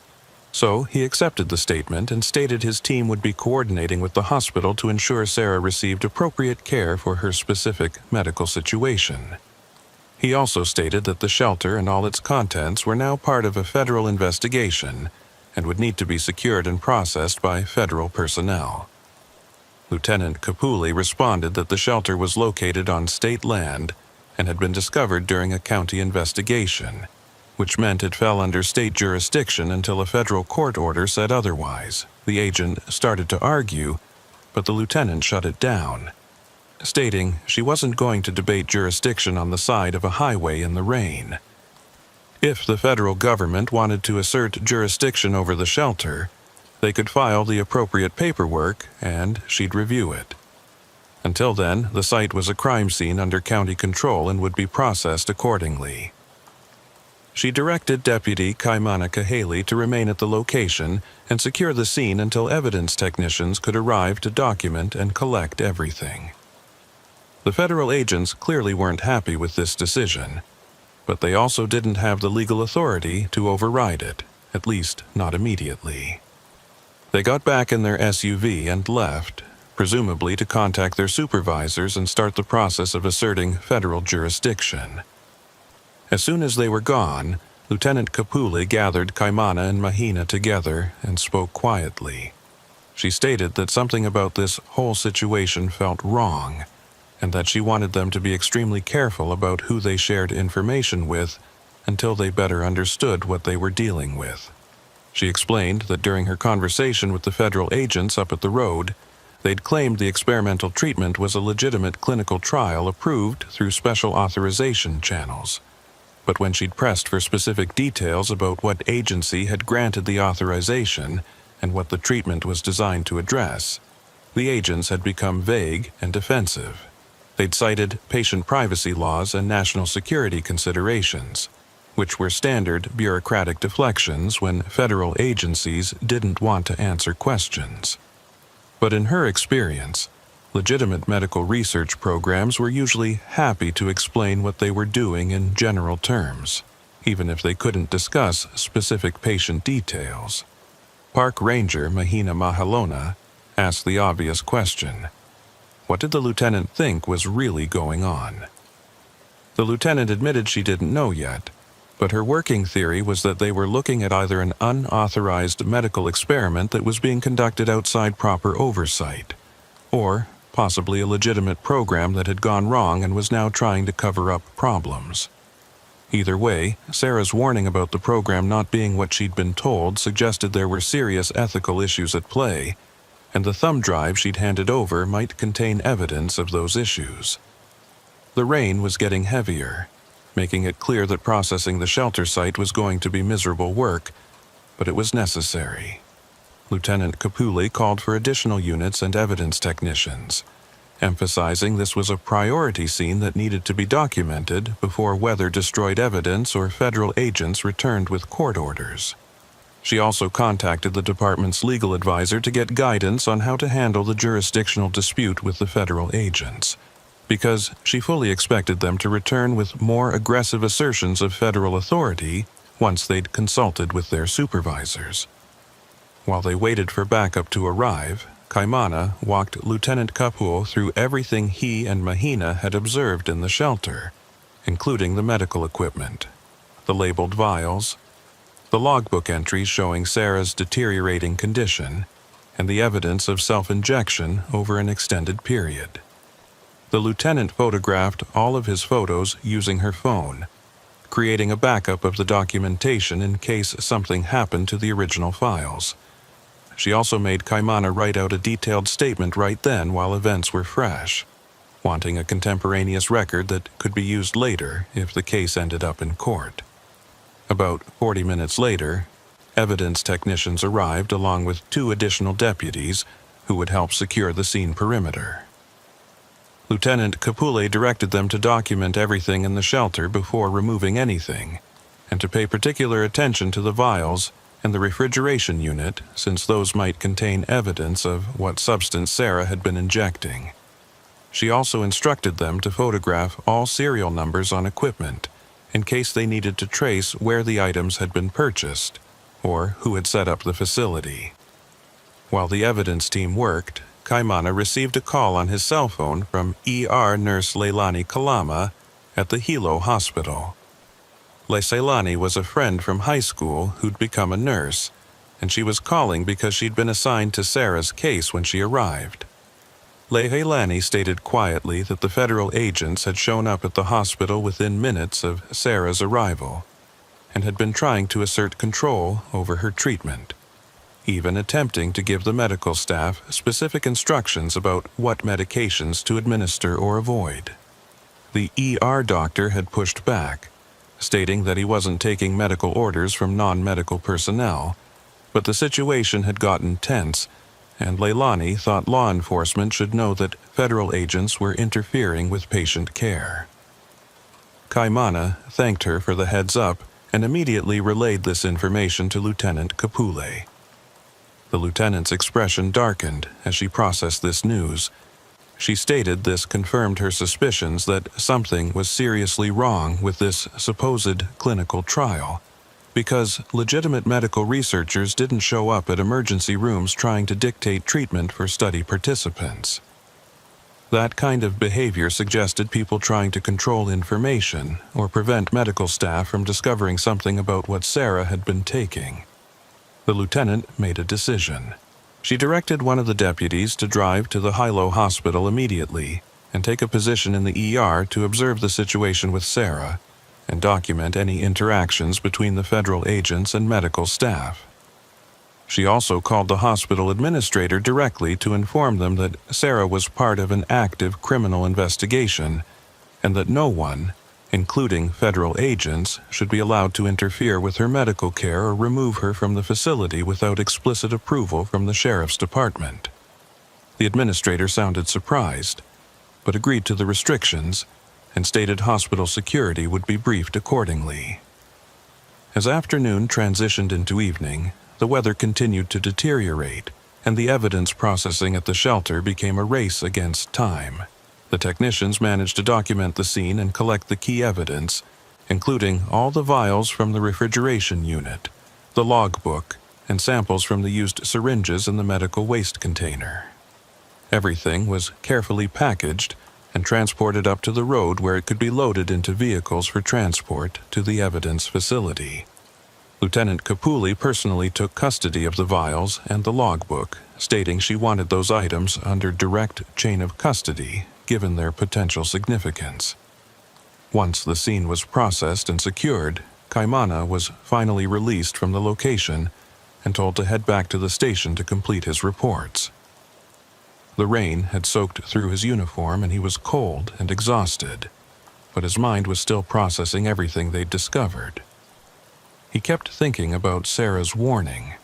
So he accepted the statement and stated his team would be coordinating with the hospital to ensure Sarah received appropriate care for her specific medical situation. He also stated that the shelter and all its contents were now part of a federal investigation and would need to be secured and processed by federal personnel. Lieutenant Kapule responded that the shelter was located on state land and had been discovered during a county investigation, which meant it fell under state jurisdiction until a federal court order said otherwise. The agent started to argue, but the lieutenant shut it down, stating she wasn't going to debate jurisdiction on the side of a highway in the rain. If the federal government wanted to assert jurisdiction over the shelter, they could file the appropriate paperwork and she'd review it. Until then, the site was a crime scene under county control and would be processed accordingly. She directed Deputy Kaimana Kahele to remain at the location and secure the scene until evidence technicians could arrive to document and collect everything. The federal agents clearly weren't happy with this decision, but they also didn't have the legal authority to override it, at least not immediately. They got back in their SUV and left, presumably to contact their supervisors and start the process of asserting federal jurisdiction. As soon as they were gone, Lieutenant Kapule gathered Kaimana and Mahina together and spoke quietly. She stated that something about this whole situation felt wrong, and that she wanted them to be extremely careful about who they shared information with until they better understood what they were dealing with. She explained that during her conversation with the federal agents up at the road, they'd claimed the experimental treatment was a legitimate clinical trial approved through special authorization channels. But when she'd pressed for specific details about what agency had granted the authorization and what the treatment was designed to address, the agents had become vague and defensive. They'd cited patient privacy laws and national security considerations, which were standard bureaucratic deflections when federal agencies didn't want to answer questions. But in her experience, legitimate medical research programs were usually happy to explain what they were doing in general terms, even if they couldn't discuss specific patient details. Park Ranger Mahina Mahalona asked the obvious question: what did the lieutenant think was really going on? The lieutenant admitted she didn't know yet, but her working theory was that they were looking at either an unauthorized medical experiment that was being conducted outside proper oversight, or possibly a legitimate program that had gone wrong and was now trying to cover up problems. Either way, Sarah's warning about the program not being what she'd been told suggested there were serious ethical issues at play, and the thumb drive she'd handed over might contain evidence of those issues. The rain was getting heavier, making it clear that processing the shelter site was going to be miserable work, but it was necessary. Lieutenant Kapule called for additional units and evidence technicians, emphasizing this was a priority scene that needed to be documented before weather destroyed evidence or federal agents returned with court orders. She also contacted the department's legal advisor to get guidance on how to handle the jurisdictional dispute with the federal agents, because she fully expected them to return with more aggressive assertions of federal authority once they'd consulted with their supervisors. While they waited for backup to arrive, Kaimana walked Lieutenant Kapuo through everything he and Mahina had observed in the shelter, including the medical equipment, the labeled vials, the logbook entries showing Sarah's deteriorating condition, and the evidence of self-injection over an extended period. The lieutenant photographed all of his photos using her phone, creating a backup of the documentation in case something happened to the original files. She also made Kaimana write out a detailed statement right then while events were fresh, wanting a contemporaneous record that could be used later if the case ended up in court. About 40 minutes later, evidence technicians arrived along with 2 additional deputies who would help secure the scene perimeter. Lieutenant Kapule directed them to document everything in the shelter before removing anything, and to pay particular attention to the vials and the refrigeration unit, since those might contain evidence of what substance Sarah had been injecting. She also instructed them to photograph all serial numbers on equipment, in case they needed to trace where the items had been purchased, or who had set up the facility. While the evidence team worked, Kaimana received a call on his cell phone from ER nurse Leilani Kalama at the Hilo Hospital. Leilani was a friend from high school who'd become a nurse, and she was calling because she'd been assigned to Sarah's case when she arrived. Leilani stated quietly that the federal agents had shown up at the hospital within minutes of Sarah's arrival, and had been trying to assert control over her treatment, even attempting to give the medical staff specific instructions about what medications to administer or avoid. The ER doctor had pushed back, stating that he wasn't taking medical orders from non-medical personnel, but the situation had gotten tense, and Leilani thought law enforcement should know that federal agents were interfering with patient care. Kaimana thanked her for the heads-up and immediately relayed this information to Lieutenant Kapule. The lieutenant's expression darkened as she processed this news. She stated this confirmed her suspicions that something was seriously wrong with this supposed clinical trial, because legitimate medical researchers didn't show up at emergency rooms trying to dictate treatment for study participants. That kind of behavior suggested people trying to control information or prevent medical staff from discovering something about what Sarah had been taking. The lieutenant made a decision. She directed one of the deputies to drive to the Hilo hospital immediately and take a position in the ER to observe the situation with Sarah and document any interactions between the federal agents and medical staff. She also called the hospital administrator directly to inform them that Sarah was part of an active criminal investigation and that no one, including federal agents, should be allowed to interfere with her medical care or remove her from the facility without explicit approval from the sheriff's department. The administrator sounded surprised, but agreed to the restrictions and stated hospital security would be briefed accordingly. As afternoon transitioned into evening, the weather continued to deteriorate, and the evidence processing at the shelter became a race against time. The technicians managed to document the scene and collect the key evidence, including all the vials from the refrigeration unit, the logbook, and samples from the used syringes in the medical waste container. Everything was carefully packaged and transported up to the road where it could be loaded into vehicles for transport to the evidence facility. Lieutenant Kapuli personally took custody of the vials and the logbook, stating she wanted those items under direct chain of custody, given their potential significance. Once the scene was processed and secured, Kaimana was finally released from the location and told to head back to the station to complete his reports. The rain had soaked through his uniform and he was cold and exhausted, but his mind was still processing everything they'd discovered. He kept thinking about Sarah's warning,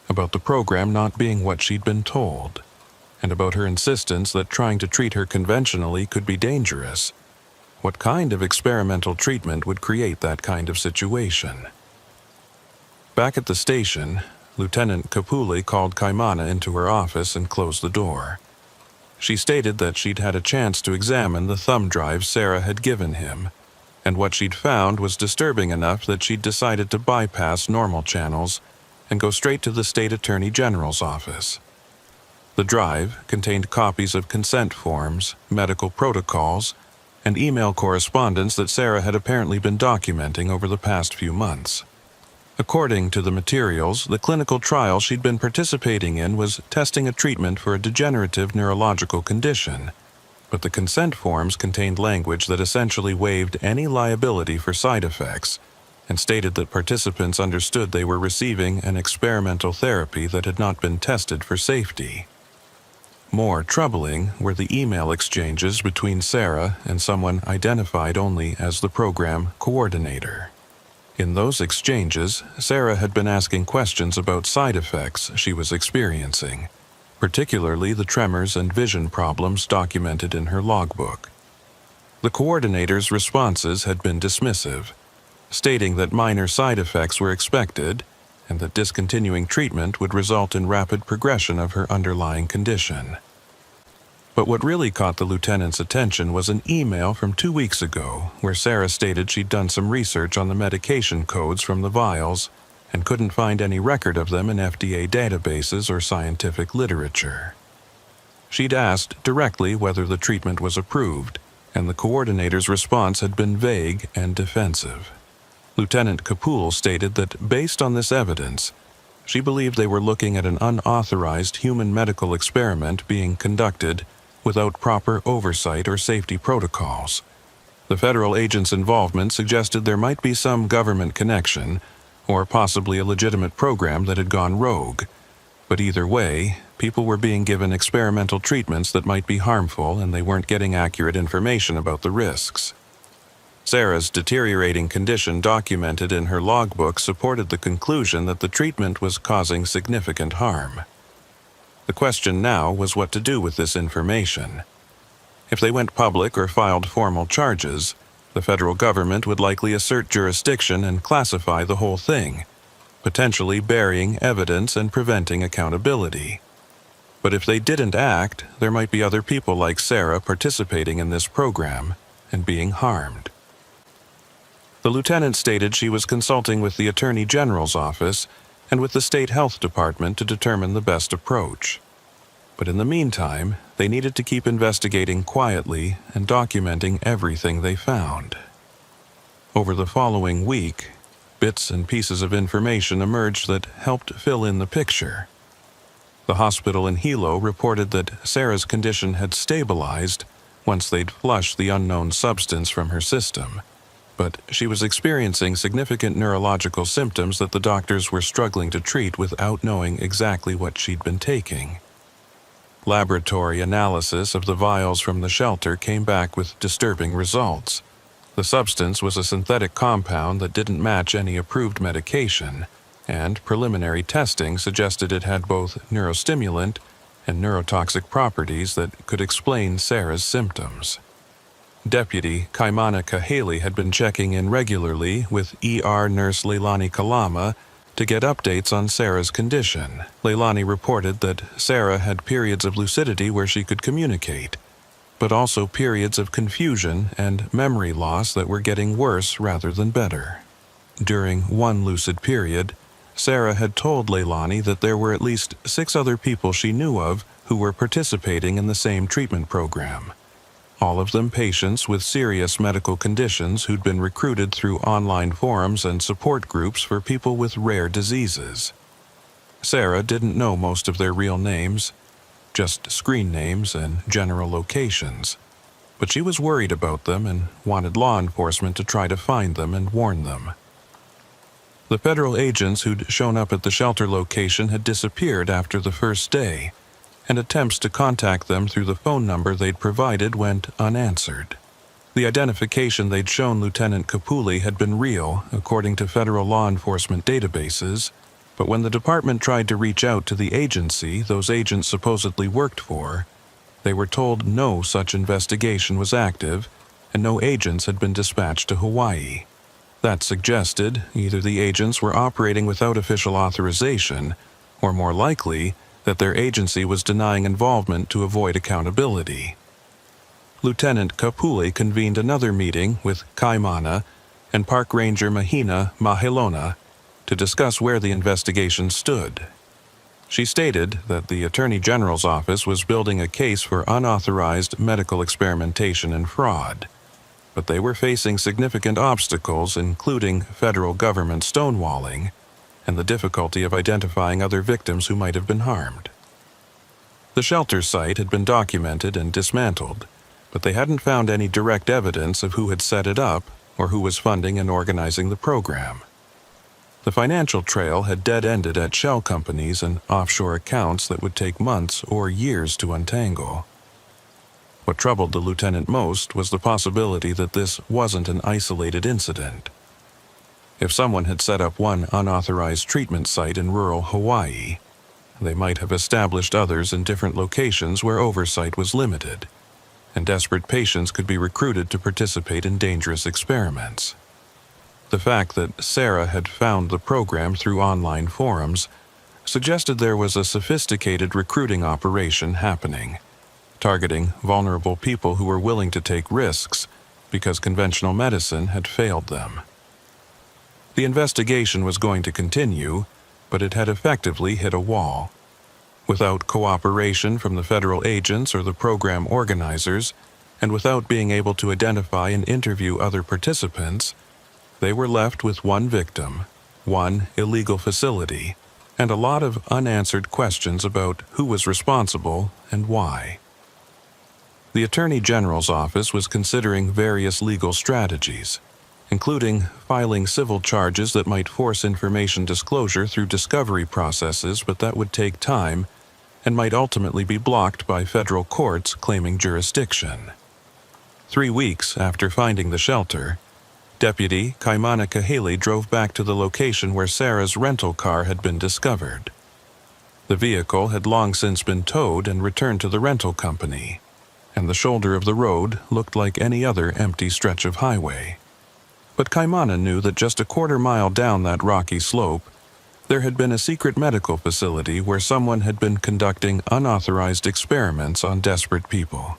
about the program not being what she'd been told, and about her insistence that trying to treat her conventionally could be dangerous. What kind of experimental treatment would create that kind of situation? Back at the station, Lieutenant Kapuli called Kaimana into her office and closed the door. She stated that she'd had a chance to examine the thumb drive Sarah had given him, and what she'd found was disturbing enough that she'd decided to bypass normal channels and go straight to the state attorney general's office. The drive contained copies of consent forms, medical protocols, and email correspondence that Sarah had apparently been documenting over the past few months. According to the materials, the clinical trial she'd been participating in was testing a treatment for a degenerative neurological condition, but the consent forms contained language that essentially waived any liability for side effects and stated that participants understood they were receiving an experimental therapy that had not been tested for safety. More troubling were the email exchanges between Sarah and someone identified only as the program coordinator. In those exchanges, Sarah had been asking questions about side effects she was experiencing, particularly the tremors and vision problems documented in her logbook. The coordinator's responses had been dismissive, stating that minor side effects were expected and that discontinuing treatment would result in rapid progression of her underlying condition. But what really caught the lieutenant's attention was an email from 2 weeks ago where Sarah stated she'd done some research on the medication codes from the vials and couldn't find any record of them in FDA databases or scientific literature. She'd asked directly whether the treatment was approved, and the coordinator's response had been vague and defensive. Lieutenant Kapul stated that based on this evidence, she believed they were looking at an unauthorized human medical experiment being conducted without proper oversight or safety protocols. The federal agent's involvement suggested there might be some government connection, or possibly a legitimate program that had gone rogue. But either way, people were being given experimental treatments that might be harmful and they weren't getting accurate information about the risks. Sarah's deteriorating condition documented in her logbook supported the conclusion that the treatment was causing significant harm. The question now was what to do with this information. If they went public or filed formal charges, the federal government would likely assert jurisdiction and classify the whole thing, potentially burying evidence and preventing accountability. But if they didn't act, there might be other people like Sarah participating in this program and being harmed. The lieutenant stated she was consulting with the Attorney General's office and with the State Health Department to determine the best approach. But in the meantime, they needed to keep investigating quietly and documenting everything they found. Over the following week, bits and pieces of information emerged that helped fill in the picture. The hospital in Hilo reported that Sarah's condition had stabilized once they'd flushed the unknown substance from her system, but she was experiencing significant neurological symptoms that the doctors were struggling to treat without knowing exactly what she'd been taking. Laboratory analysis of the vials from the shelter came back with disturbing results. The substance was a synthetic compound that didn't match any approved medication, and preliminary testing suggested it had both neurostimulant and neurotoxic properties that could explain Sarah's symptoms. Deputy Kaimana Kahele had been checking in regularly with ER nurse Leilani Kalama to get updates on Sarah's condition. Leilani reported that Sarah had periods of lucidity where she could communicate, but also periods of confusion and memory loss that were getting worse rather than better. During one lucid period, Sarah had told Leilani that there were at least 6 other people she knew of who were participating in the same treatment program. All of them patients with serious medical conditions who'd been recruited through online forums and support groups for people with rare diseases. Sarah didn't know most of their real names, just screen names and general locations, but she was worried about them and wanted law enforcement to try to find them and warn them. The federal agents who'd shown up at the shelter location had disappeared after the first day, and attempts to contact them through the phone number they'd provided went unanswered. The identification they'd shown Lieutenant Kapuli had been real, according to federal law enforcement databases, but when the department tried to reach out to the agency those agents supposedly worked for, they were told no such investigation was active and no agents had been dispatched to Hawaii. That suggested either the agents were operating without official authorization, or more likely, that their agency was denying involvement to avoid accountability. Lieutenant Kapuli convened another meeting with Kaimana and Park Ranger Mahina Mahelona to discuss where the investigation stood. She stated that the Attorney General's office was building a case for unauthorized medical experimentation and fraud, but they were facing significant obstacles, including federal government stonewalling and the difficulty of identifying other victims who might have been harmed. The shelter site had been documented and dismantled, but they hadn't found any direct evidence of who had set it up or who was funding and organizing the program. The financial trail had dead-ended at shell companies and offshore accounts that would take months or years to untangle. What troubled the lieutenant most was the possibility that this wasn't an isolated incident. If someone had set up one unauthorized treatment site in rural Hawaii, they might have established others in different locations where oversight was limited, and desperate patients could be recruited to participate in dangerous experiments. The fact that Sarah had found the program through online forums suggested there was a sophisticated recruiting operation happening, targeting vulnerable people who were willing to take risks because conventional medicine had failed them. The investigation was going to continue, but it had effectively hit a wall. Without cooperation from the federal agents or the program organizers, and without being able to identify and interview other participants, they were left with one victim, one illegal facility, and a lot of unanswered questions about who was responsible and why. The Attorney General's office was considering various legal strategies, including filing civil charges that might force information disclosure through discovery processes, but that would take time and might ultimately be blocked by federal courts claiming jurisdiction. 3 weeks after finding the shelter, Deputy Kaimana Kahele drove back to the location where Sarah's rental car had been discovered. The vehicle had long since been towed and returned to the rental company, and the shoulder of the road looked like any other empty stretch of highway. But Kaimana knew that just a quarter-mile down that rocky slope, there had been a secret medical facility where someone had been conducting unauthorized experiments on desperate people.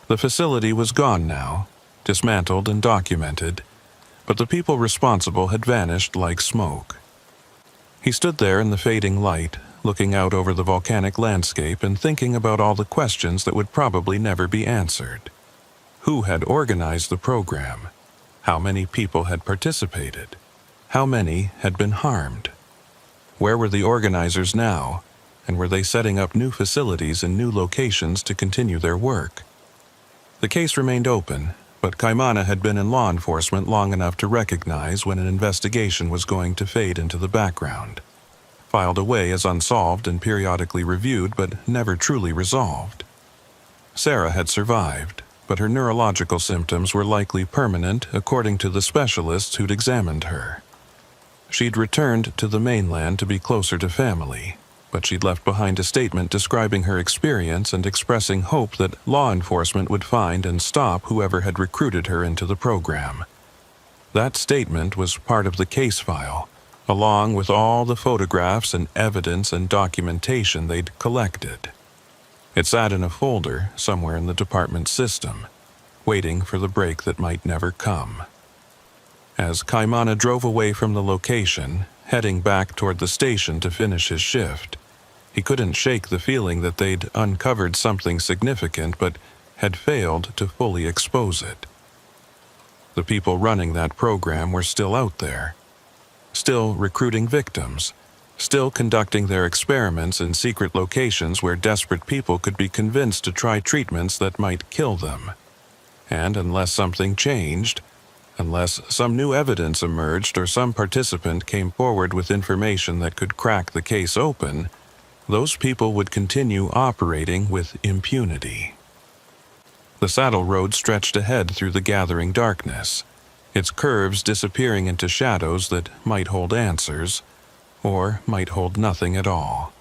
The facility was gone now, dismantled and documented, but the people responsible had vanished like smoke. He stood there in the fading light, looking out over the volcanic landscape and thinking about all the questions that would probably never be answered. Who had organized the program? How many people had participated? How many had been harmed? Where were the organizers now, and were they setting up new facilities in new locations to continue their work? The case remained open, but Kaimana had been in law enforcement long enough to recognize when an investigation was going to fade into the background, filed away as unsolved and periodically reviewed but never truly resolved. Sarah had survived, but her neurological symptoms were likely permanent according to the specialists who'd examined her. She'd returned to the mainland to be closer to family, but she'd left behind a statement describing her experience and expressing hope that law enforcement would find and stop whoever had recruited her into the program. That statement was part of the case file, along with all the photographs and evidence and documentation they'd collected. It sat in a folder somewhere in the department's system, waiting for the break that might never come. As Kaimana drove away from the location, heading back toward the station to finish his shift, he couldn't shake the feeling that they'd uncovered something significant but had failed to fully expose it. The people running that program were still out there, still recruiting victims, still conducting their experiments in secret locations where desperate people could be convinced to try treatments that might kill them. And unless something changed, unless some new evidence emerged or some participant came forward with information that could crack the case open, those people would continue operating with impunity. The saddle road stretched ahead through the gathering darkness, its curves disappearing into shadows that might hold answers, or might hold nothing at all.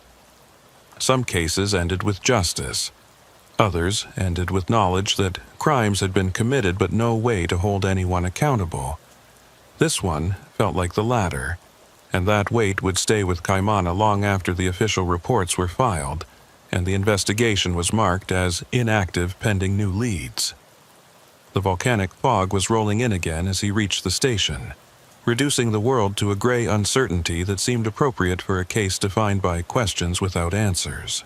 Some cases ended with justice. Others ended with knowledge that crimes had been committed but no way to hold anyone accountable. This one felt like the latter, and that weight would stay with Kaimana long after the official reports were filed and the investigation was marked as inactive pending new leads. The volcanic fog was rolling in again as he reached the station, reducing the world to a gray uncertainty that seemed appropriate for a case defined by questions without answers.